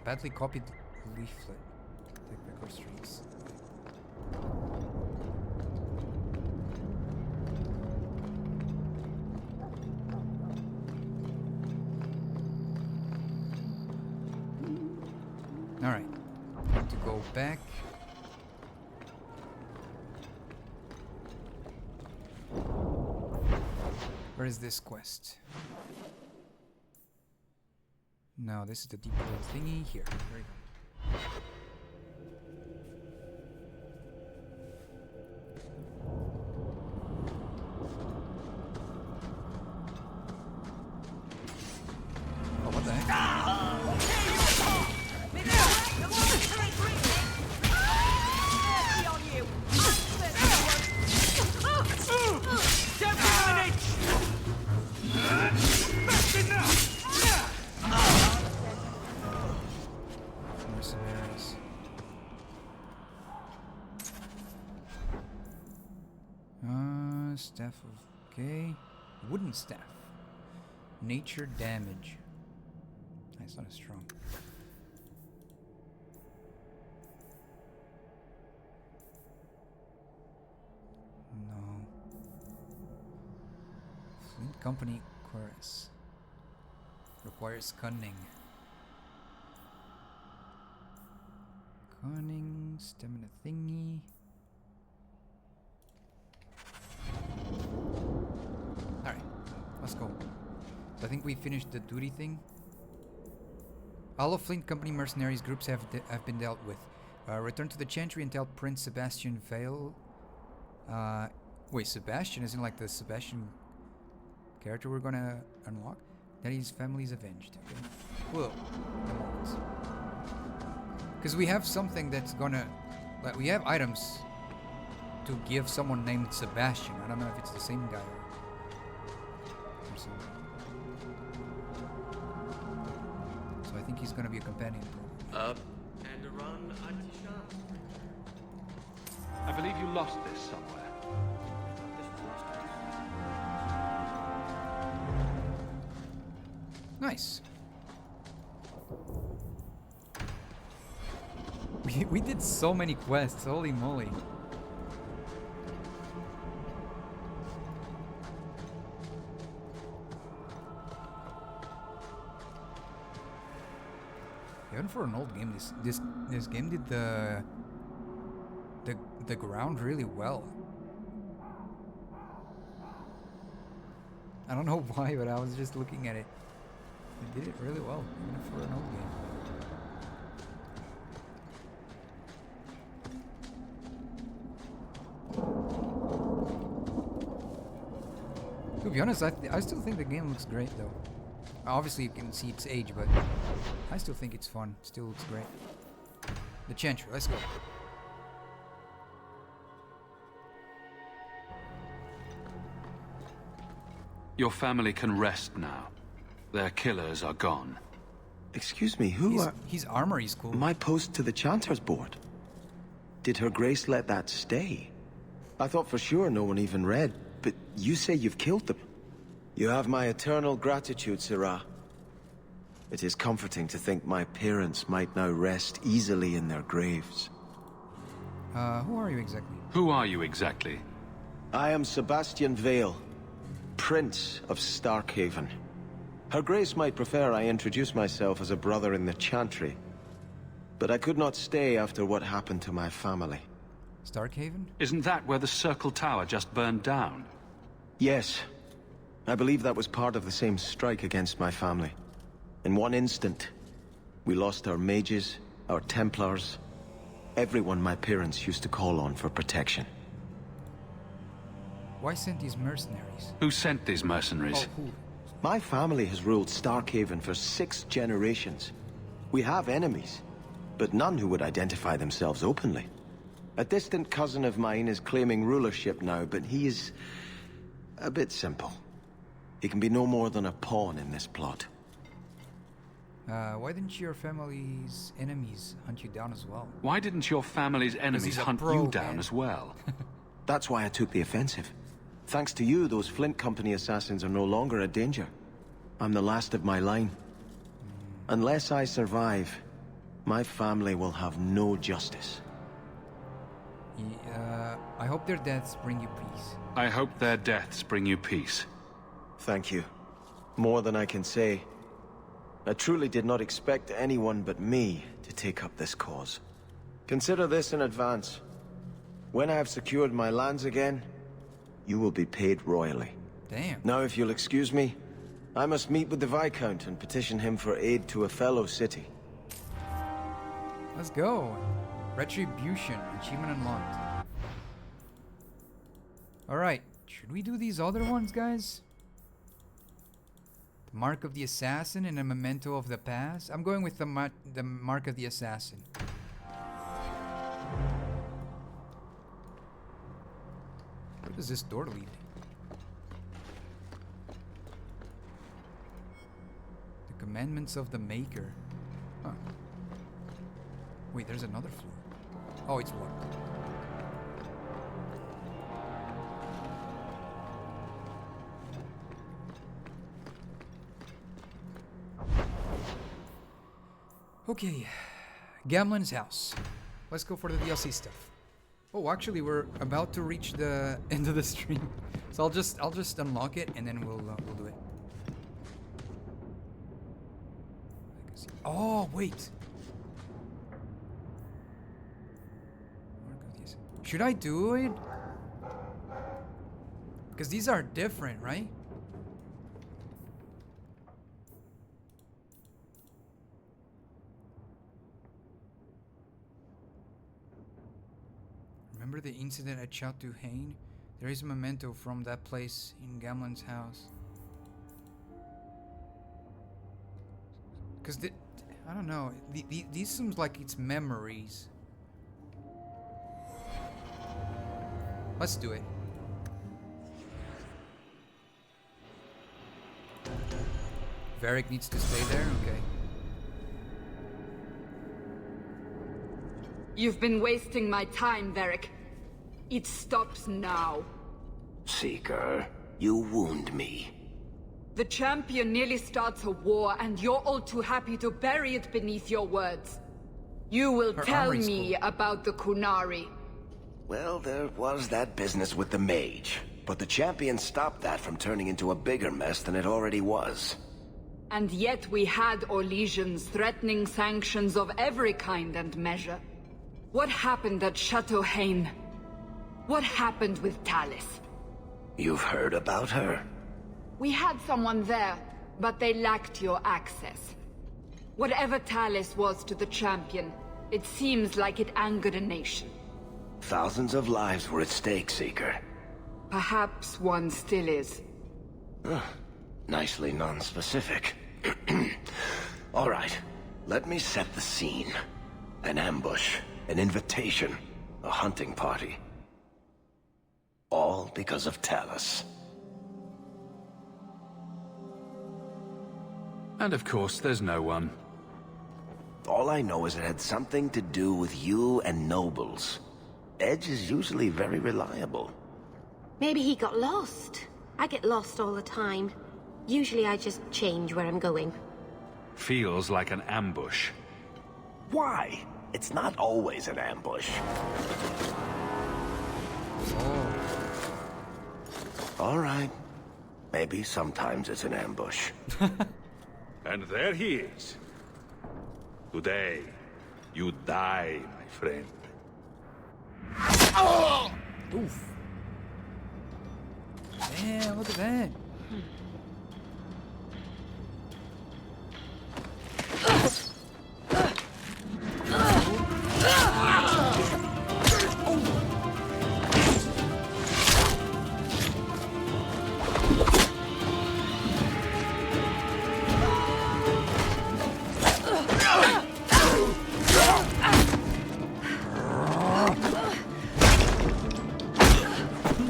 Badly copied leaflet. Take record streets. All right. To go back. Where is this quest? No, this is the deep road thingy here. There you go. Oh, what the heck? Mercenaries. Staff of... okay. Wooden staff. Nature damage. That's not as strong. No. Flint Company chorus. Requires cunning. Cunning, stamina thingy. Alright, let's go. So I think we finished the duty thing. All of Flint Company mercenaries groups have been dealt with. Return to the Chantry and tell Prince Sebastian Vale. Wait, Sebastian isn't like the Sebastian character we're gonna unlock? That his family is avenged. Okay. Whoa. Because we have something that's gonna... like, we have items to give someone named Sebastian. I don't know if it's the same guy or something. So I think he's gonna be a companion. Up and a run, Atisha. I believe you lost this somewhere. Nice. We did so many quests, holy moly. Even for an old game, this game did the ground really well. I don't know why, but I was just looking at it. It did it really well, even for an old game. To be honest, I still think the game looks great though. Obviously you can see its age, but I still think it's fun. It still looks great. The Chantry, let's go. Your family can rest now. Their killers are gone. Excuse me, who are... His armor is cool. My post to the Chanter's board. Did Her Grace let that stay? I thought for sure no one even read, but you say you've killed them. You have my eternal gratitude, Sirrah. It is comforting to think my parents might now rest easily in their graves. Who are you exactly? Who are you exactly? I am Sebastian Vale, Prince of Starkhaven. Her Grace might prefer I introduce myself as a brother in the Chantry, but I could not stay after what happened to my family. Starkhaven? Isn't that where the Circle Tower just burned down? Yes. I believe that was part of the same strike against my family. In one instant, we lost our mages, our Templars, everyone my parents used to call on for protection. Why send these mercenaries? Who sent these mercenaries? Oh, who? My family has ruled Starkhaven for 6 generations. We have enemies, but none who would identify themselves openly. A distant cousin of mine is claiming rulership now, but he is a bit simple. He can be no more than a pawn in this plot. Why didn't your family's enemies hunt you down as well? Why didn't your family's enemies hunt you down as well? That's why I took the offensive. Thanks to you, those Flint Company assassins are no longer a danger. I'm the last of my line. Unless I survive, my family will have no justice. I hope their deaths bring you peace. I hope their deaths bring you peace. Thank you. More than I can say. I truly did not expect anyone but me to take up this cause. Consider this in advance. When I have secured my lands again, you will be paid royally. Damn. Now, if you'll excuse me, I must meet with the Viscount and petition him for aid to a fellow city. Let's go. Retribution. Achievement unlocked. Alright. Should we do these other ones, guys? The Mark of the Assassin and a Memento of the Past. I'm going with the Mark of the Assassin. Where does this door lead? The Commandments of the Maker. Huh. Wait, there's another floor. Oh, it's locked. Okay, Gamlen's house. Let's go for the DLC stuff. Oh, actually, we're about to reach the end of the stream, so I'll just unlock it and then we'll do it. Oh, wait. Should I do it? Because these are different, right? Remember the incident at Chateau Hain? There is a memento from that place in Gamlen's house. Because I don't know. These seems like it's memories. Let's do it. Varric needs to stay there? Okay. You've been wasting my time, Varric. It stops now. Seeker, you wound me. The champion nearly starts a war, and you're all too happy to bury it beneath your words. You will tell me about the Kunari. Well, there was that business with the mage, but the champion stopped that from turning into a bigger mess than it already was. And yet we had Orlesians threatening sanctions of every kind and measure. What happened at Chateau Hain? What happened with Talis? You've heard about her? We had someone there, but they lacked your access. Whatever Talis was to the champion, it seems like it angered a nation. Thousands of lives were at stake, Seeker. Perhaps one still is. Nicely non-specific. All right, let me set the scene. An ambush, an invitation, a hunting party. All because of Talis. And of course, there's no one. All I know is it had something to do with you and nobles. Edge is usually very reliable. Maybe he got lost. I get lost all the time. Usually I just change where I'm going. Feels like an ambush. Why? It's not always an ambush. All right. Maybe sometimes it's an ambush. And there he is. Today, you die, my friend. Oh! Oof. Damn, look at that.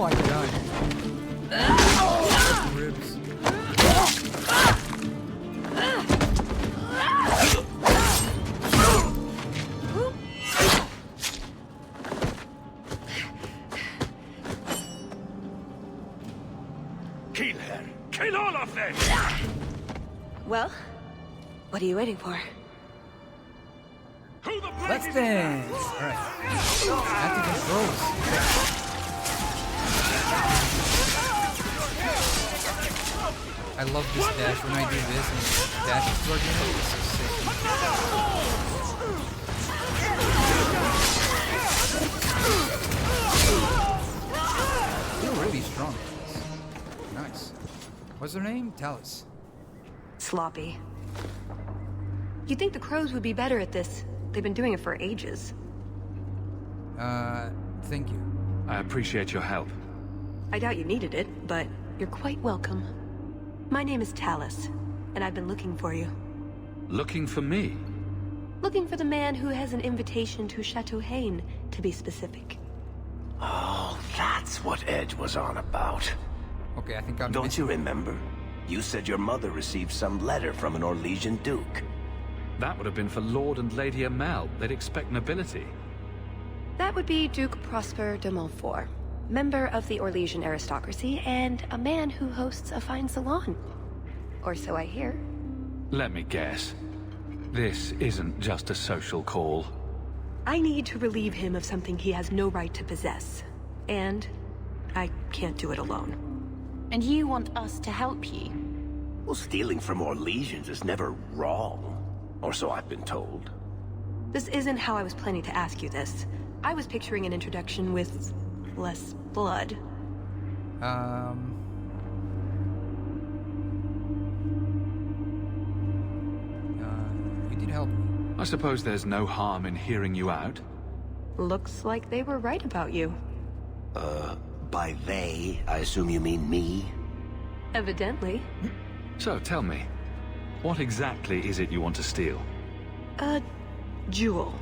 Oh my god. Ribs. Kill her! Kill all of them! Well, what are you waiting for? Let's dance! Alright. Active controls. I love this dash when I do this and dash towards him. It's so sick. Feel really strong. Nice. What's her name? Talis. Sloppy. You'd think the crows would be better at this. They've been doing it for ages. Thank you. I appreciate your help. I doubt you needed it, but you're quite welcome. My name is Talis, and I've been looking for you. Looking for me? Looking for the man who has an invitation to Chateau Hain, to be specific. Oh, that's what Edge was on about. Okay, I think I'm... Don't you remember? You said your mother received some letter from an Orlesian duke. That would have been for Lord and Lady Amel. They'd expect nobility. That would be Duke Prosper de Montfort, member of the Orlesian aristocracy, and a man who hosts a fine salon. Or so I hear. Let me guess. This isn't just a social call. I need to relieve him of something he has no right to possess. And I can't do it alone. And you want us to help you? Well, stealing from Orlesians is never wrong. Or so I've been told. This isn't how I was planning to ask you this. I was picturing an introduction with less blood. You did help me. I suppose there's no harm in hearing you out. Looks like they were right about you. By they, I assume you mean me? Evidently. So, tell me, what exactly is it you want to steal? A jewel.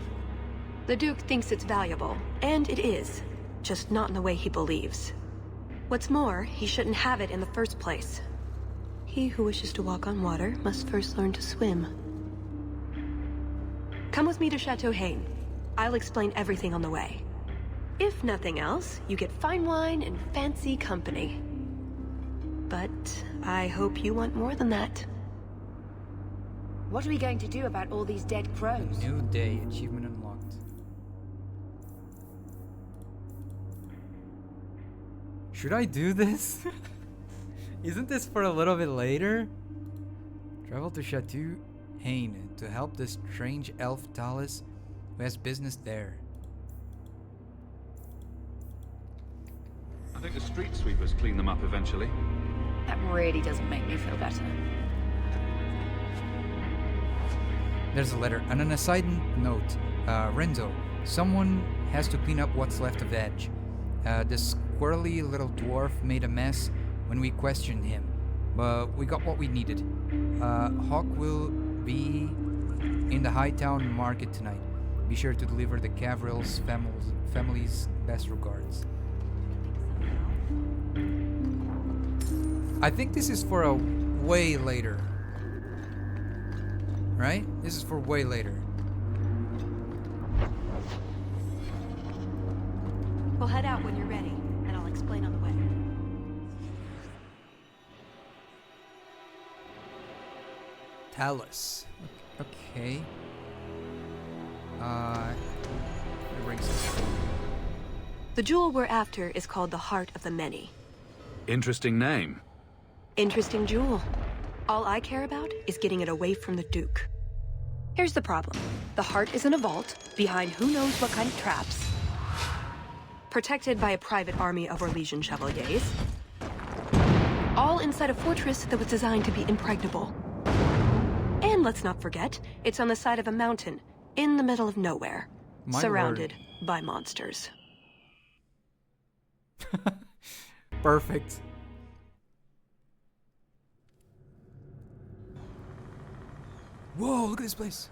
The Duke thinks it's valuable, and it is. Just not in the way he believes. What's more, he shouldn't have it in the first place. He who wishes to walk on water must first learn to swim. Come with me to Chateau Hain. I'll explain everything on the way. If nothing else, you get fine wine and fancy company. But I hope you want more than that. What are we going to do about all these dead crows? New day, achievement unlocked. Should I do this? Isn't this for a little bit later? Travel to Chateau Hain to help the strange elf Thedas who has business there. I think the street sweepers clean them up eventually. That really doesn't make me feel better. There's a letter. And on a side note, Renzo, someone has to clean up what's left of Edge. The squirrely little dwarf made a mess when we questioned him, but we got what we needed. Hawke will be in the Hightown market tonight. Be sure to deliver the Cavril's family's best regards. I think this is for a way later. Right? This is for way later. We'll head out when you're ready, and I'll explain on the way. Talus. Okay. It brings us. The jewel we're after is called the Heart of the Many. Interesting name. Interesting jewel. All I care about is getting it away from the Duke. Here's the problem. The heart is in a vault, behind who knows what kind of traps. Protected by a private army of Orlesian chevaliers. All inside a fortress that was designed to be impregnable. And let's not forget, it's on the side of a mountain, in the middle of nowhere. My surrounded by monsters. Perfect. Whoa, look at this place.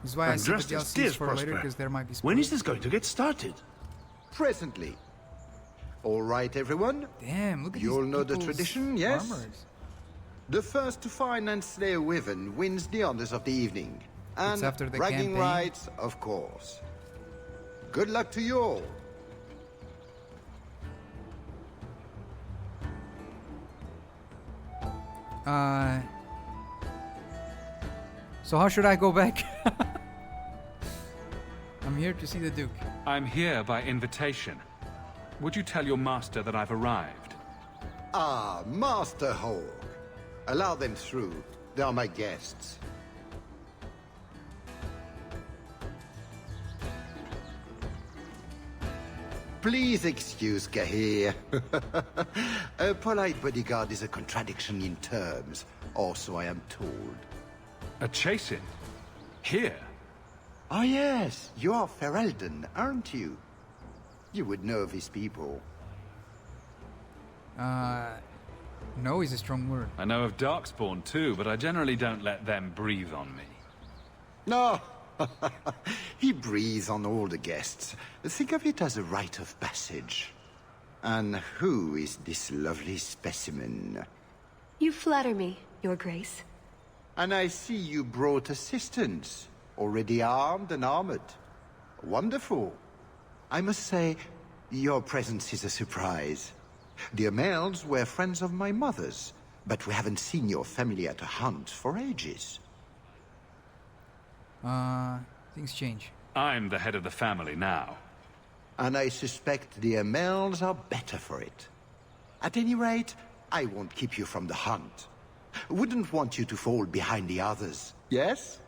This is why I I'm see the dressed as DLCs Tears, for later, Prosper. because there might be When is spoilers. this going to get started? Presently. All right, everyone? Damn, look at You all these know the people's tradition, yes? armors. The first to find and slay a wyvern wins the honors of the evening. And It's after the bragging campaign? rights, of course. Good luck to you all. So how should I go back? I'm here to see the Duke. I'm here by invitation. Would you tell your master that I've arrived? Ah, Master Hawke. Allow them through. They are my guests. Please excuse Gahir. A polite bodyguard is a contradiction in terms, also I am told. A chase-in? Here? Oh yes, you are Ferelden, aren't you? You would know these people. No is a strong word. I know of Darkspawn too, but I generally don't let them breathe on me. No, he breathes on all the guests. Think of it as a rite of passage. And who is this lovely specimen? You flatter me, Your Grace. And I see you brought assistance. Already armed and armored. Wonderful. I must say, your presence is a surprise. The Amels were friends of my mother's, but we haven't seen your family at a hunt for ages. Things change. I'm the head of the family now. And I suspect the Amels are better for it. At any rate, I won't keep you from the hunt. Wouldn't want you to fall behind the others, yes?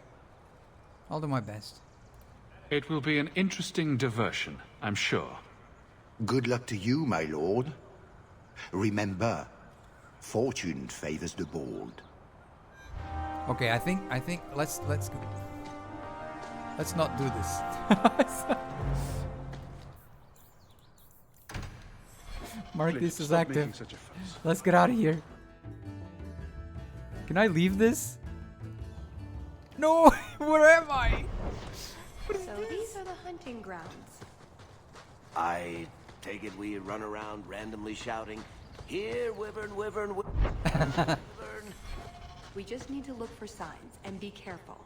I'll do my best. It will be an interesting diversion, I'm sure. Good luck to you, my lord. Remember, fortune favors the bold. Okay, I think let's go. Let's not do this. Mark, this is active. Let's get out of here. Can I leave this? No, where am I? So these are the hunting grounds. I take it we run around randomly shouting, "Here, wyvern, wyvern, wyvern." We just need to look for signs and be careful.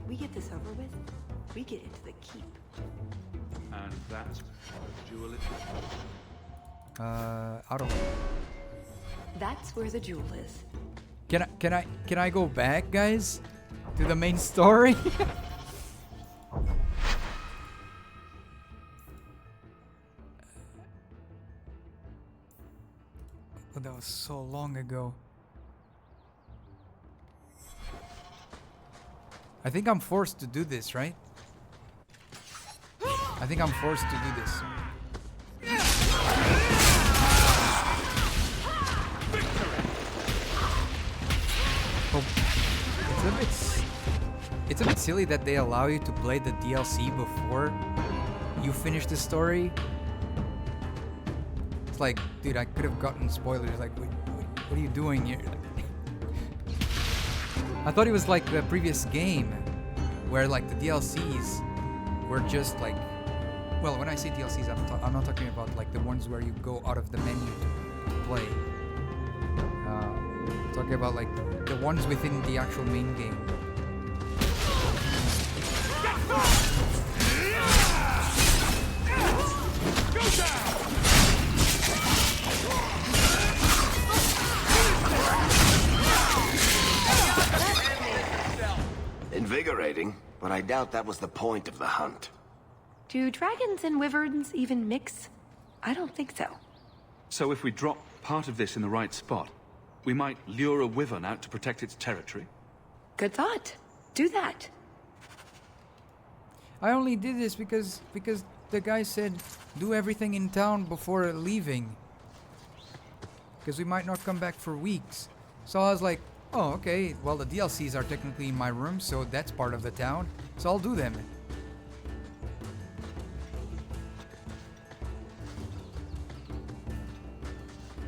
We get this over with, we get into the keep. And that's what jewel it is. Out of. That's where the jewel is. Can I go back, guys, to the main story? Oh, that was so long ago. I think I'm forced to do this, right? I think I'm forced to do this. Oh, it's a bit silly that they allow you to play the DLC before you finish the story. It's like, dude, I could have gotten spoilers. Like, what are you doing here? I thought it was like the previous game, where like the DLCs were just like, well, when I say DLCs, I'm not talking about like the ones where you go out of the menu to play. I'm talking about like the ones within the actual main game. Invigorating, but I doubt that was the point of the hunt. Do dragons and wyverns even mix? I don't think so. So if we drop part of this in the right spot, we might lure a wyvern out to protect its territory? Good thought. Do that. I only did this because the guy said do everything in town before leaving. Because we might not come back for weeks. So I was like, oh, okay, well, the DLCs are technically in my room, so that's part of the town, so I'll do them.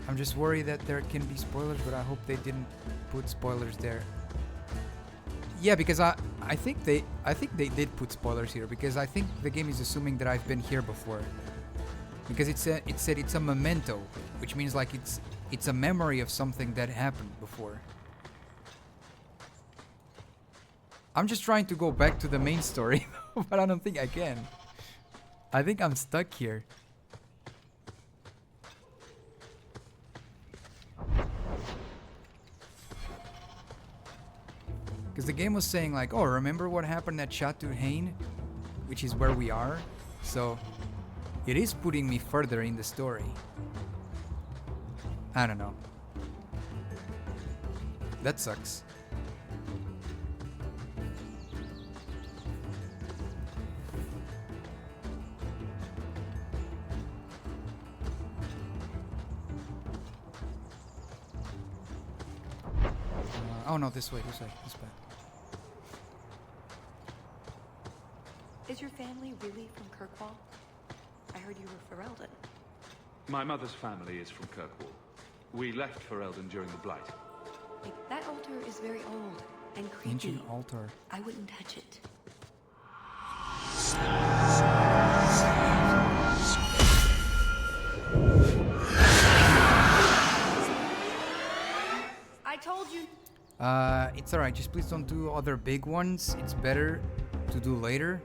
I'm just worried that there can be spoilers, but I hope they didn't put spoilers there. Yeah, because I think they did put spoilers here, because I think the game is assuming that I've been here before. Because it said it's a memento, which means like it's a memory of something that happened before. I'm just trying to go back to the main story, but I don't think I can. I think I'm stuck here. Because the game was saying like, oh, remember what happened at Chateau Hain? Which is where we are. So, it is putting me further in the story. I don't know. That sucks. Oh no, this way, this way. Is your family really from Kirkwall? I heard you were Ferelden. My mother's family is from Kirkwall. We left Ferelden during the Blight. That altar is very old and creepy. Ancient altar. I wouldn't touch it. I told you. It's alright, just please don't do other big ones. It's better to do later.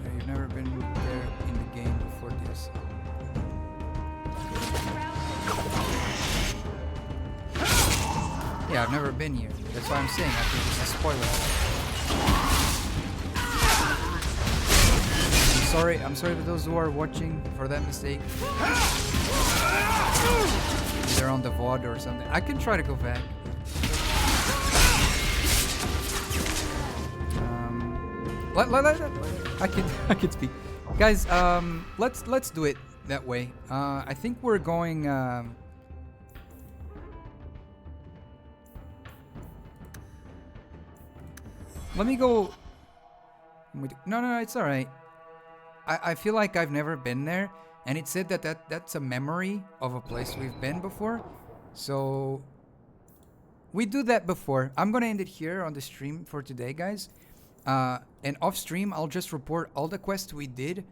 You've never been there in the game before this. Yeah, I've never been here. That's why I'm saying I think it's a spoiler. I'm sorry for those who are watching for that mistake. They're on the VOD or something. I can try to go back. I can speak, guys. Let's do it that way. I think we're going. Let me go. No, it's all right. I feel like I've never been there, and it said that's a memory of a place we've been before. So we do that before. I'm gonna end it here on the stream for today, guys. And off stream, I'll just report all the quests we did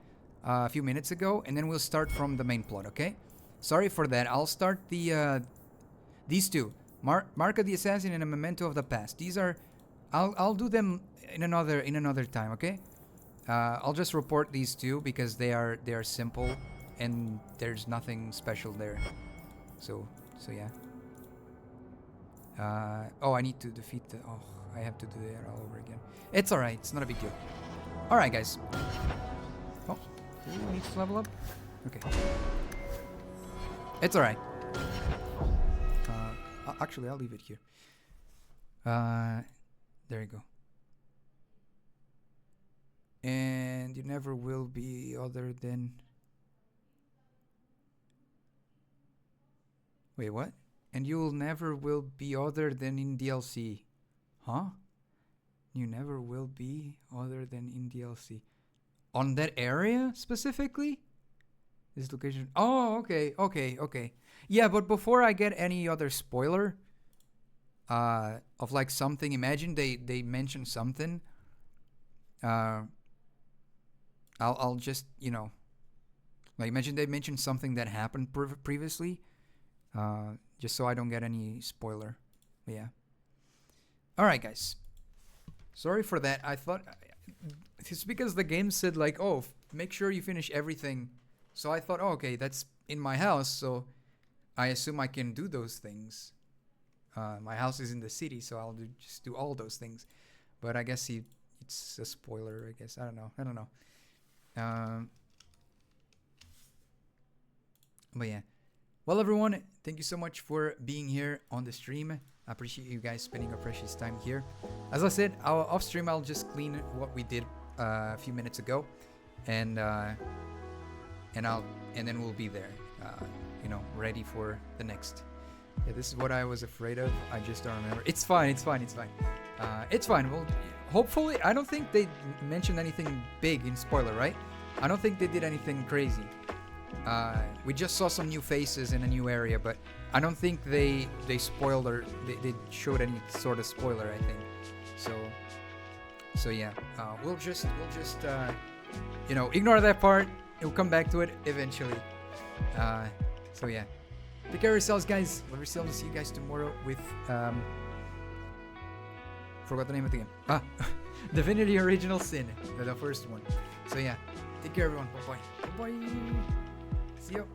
a few minutes ago, and then we'll start from the main plot. Okay? Sorry for that. I'll start these two: Mark of the Assassin and a Memento of the Past. These are, I'll do them in another time. Okay? I'll just report these two because they are simple and there's nothing special there. So yeah. Oh, I need to defeat the... Oh, I have to do that all over again. It's alright. It's not a big deal. Alright, guys. Oh, who needs to level up? Okay. It's alright. Actually, I'll leave it here. There you go. And you never will be other than... Wait, what? And you'll never will be other than in DLC. Huh? You never will be other than in DLC. On that area specifically? This location. Oh, okay. Yeah, but before I get any other spoiler of like something, imagine they mention something. I'll just, you know, like imagine they mentioned something that happened previously. Just so I don't get any spoiler. But yeah. Alright, guys. Sorry for that. I thought... It's because the game said like, oh, make sure you finish everything. So I thought, oh, okay, that's in my house. So I assume I can do those things. My house is in the city, so I'll just do all those things. But I guess it's a spoiler, I guess. I don't know. But yeah. Well, everyone, thank you so much for being here on the stream. I appreciate you guys spending your precious time here. As I said, off stream, I'll just clean what we did a few minutes ago, and then we'll be there, you know, ready for the next. Yeah, this is what I was afraid of. I just don't remember. It's fine. It's fine. Well, hopefully, I don't think they mentioned anything big in spoiler, right? I don't think they did anything crazy. We just saw some new faces in a new area, but I don't think they spoiled or they showed any sort of spoiler, I think. So yeah, we'll just you know, ignore that part. We'll come back to it eventually. So yeah, take care of yourselves, guys. Love yourselves. See you guys tomorrow with forgot the name of the game. Divinity Original Sin, the first one. So yeah, take care, everyone. Bye bye. See you.